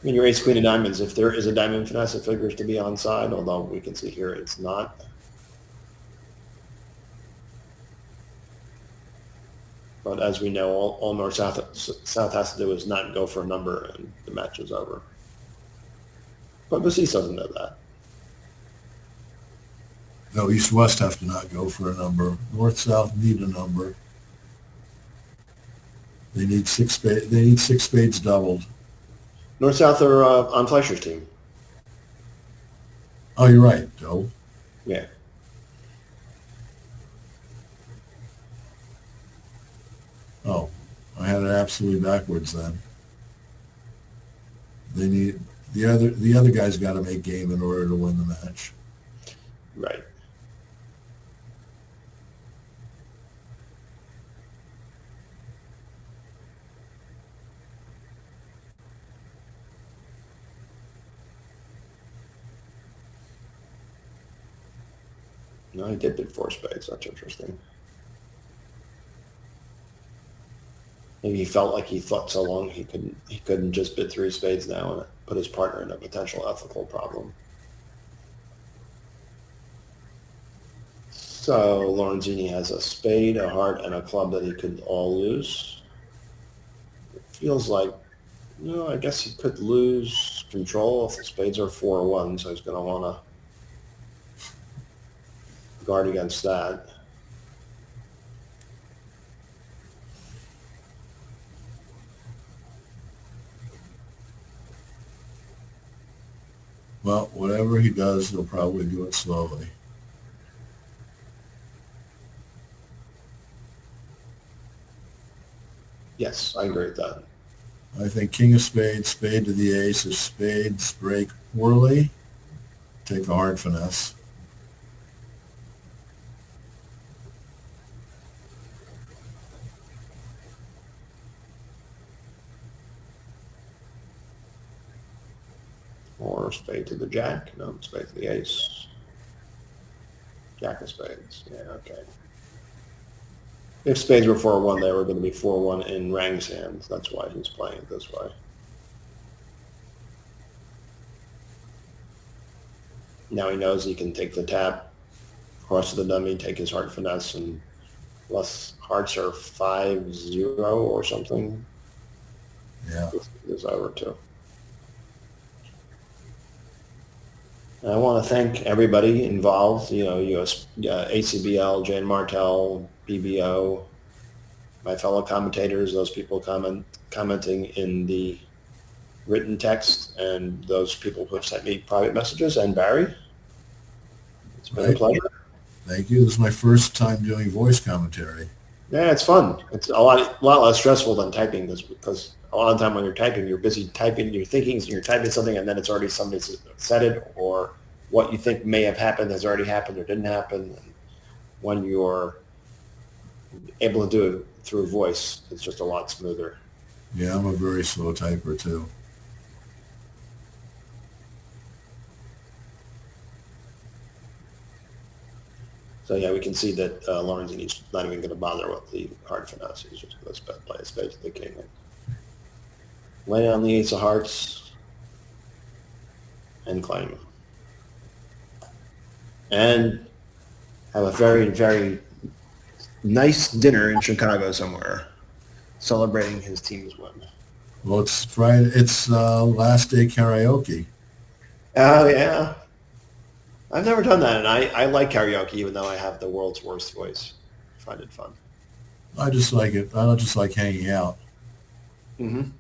Speaker 1: I mean, your ace, queen of diamonds, if there is a diamond finesse, it figures to be onside, although we can see here it's not. But as we know, all North-South has to do is not go for a number, and the match is over. But Basis doesn't know that.
Speaker 2: No, East-West have to not go for a number. North-South need a number. They need 6 spades. They need 6 spades doubled.
Speaker 1: North-South are on Fleischer's team.
Speaker 2: Oh, you're right, Joe.
Speaker 1: Yeah.
Speaker 2: Oh, I had it absolutely backwards then. They need the other guy's got to make game in order to win the match.
Speaker 1: Right. No, he did bid 4 spades. That's interesting. Maybe he felt like he thought so long he couldn't just bid 3 spades now and put his partner in a potential ethical problem. So Lorenzini has a spade, a heart, and a club that he could all lose. It feels like, I guess he could lose control if the spades are 4-1, so he's going to want to guard against that.
Speaker 2: Well, whatever he does, he'll probably do it slowly.
Speaker 1: Yes, I agree with that.
Speaker 2: I think king of spades, spade to the ace. If spades break poorly, take a hard finesse.
Speaker 1: Or spade to the jack. No, spade to the ace. Jack of spades. Yeah, okay. If spades were 4-1, they were going to be 4-1 in Rang's hands. That's why he's playing it this way. Now he knows he can take the tap, cross to the dummy, take his heart finesse, and unless hearts are 5-0 or something,
Speaker 2: yeah,
Speaker 1: it's over too. And I want to thank everybody involved, US, ACBL, Jan Martel, BBO, my fellow commentators, those people commenting in the written text, and those people who have sent me private messages, and Barry. It's been a
Speaker 2: Right.
Speaker 1: pleasure.
Speaker 2: Thank you. This is my first time doing voice commentary.
Speaker 1: Yeah, it's fun. It's a lot less stressful than typing this because a lot of the time when you're typing, you're busy typing your thinkings and you're typing something and then it's already somebody said it or what you think may have happened has already happened or didn't happen. And when you're able to do it through voice, it's just a lot smoother.
Speaker 2: Yeah, I'm a very slow typer too.
Speaker 1: So yeah, we can see that Lorenzini's not even going to bother with the hard finesse. He's just going to play a spade to the king. Lay on the ace of hearts and claim. And have a very, very nice dinner in Chicago somewhere, celebrating his team's win.
Speaker 2: Well, it's Friday. It's last day karaoke.
Speaker 1: Oh yeah, I've never done that, and I like karaoke, even though I have the world's worst voice. I find it fun.
Speaker 2: I just like it. I don't just like hanging out.
Speaker 1: Mm-hmm.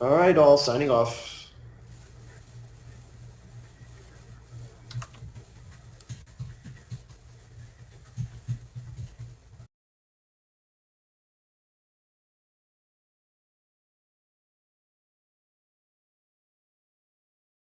Speaker 1: All right, all signing off.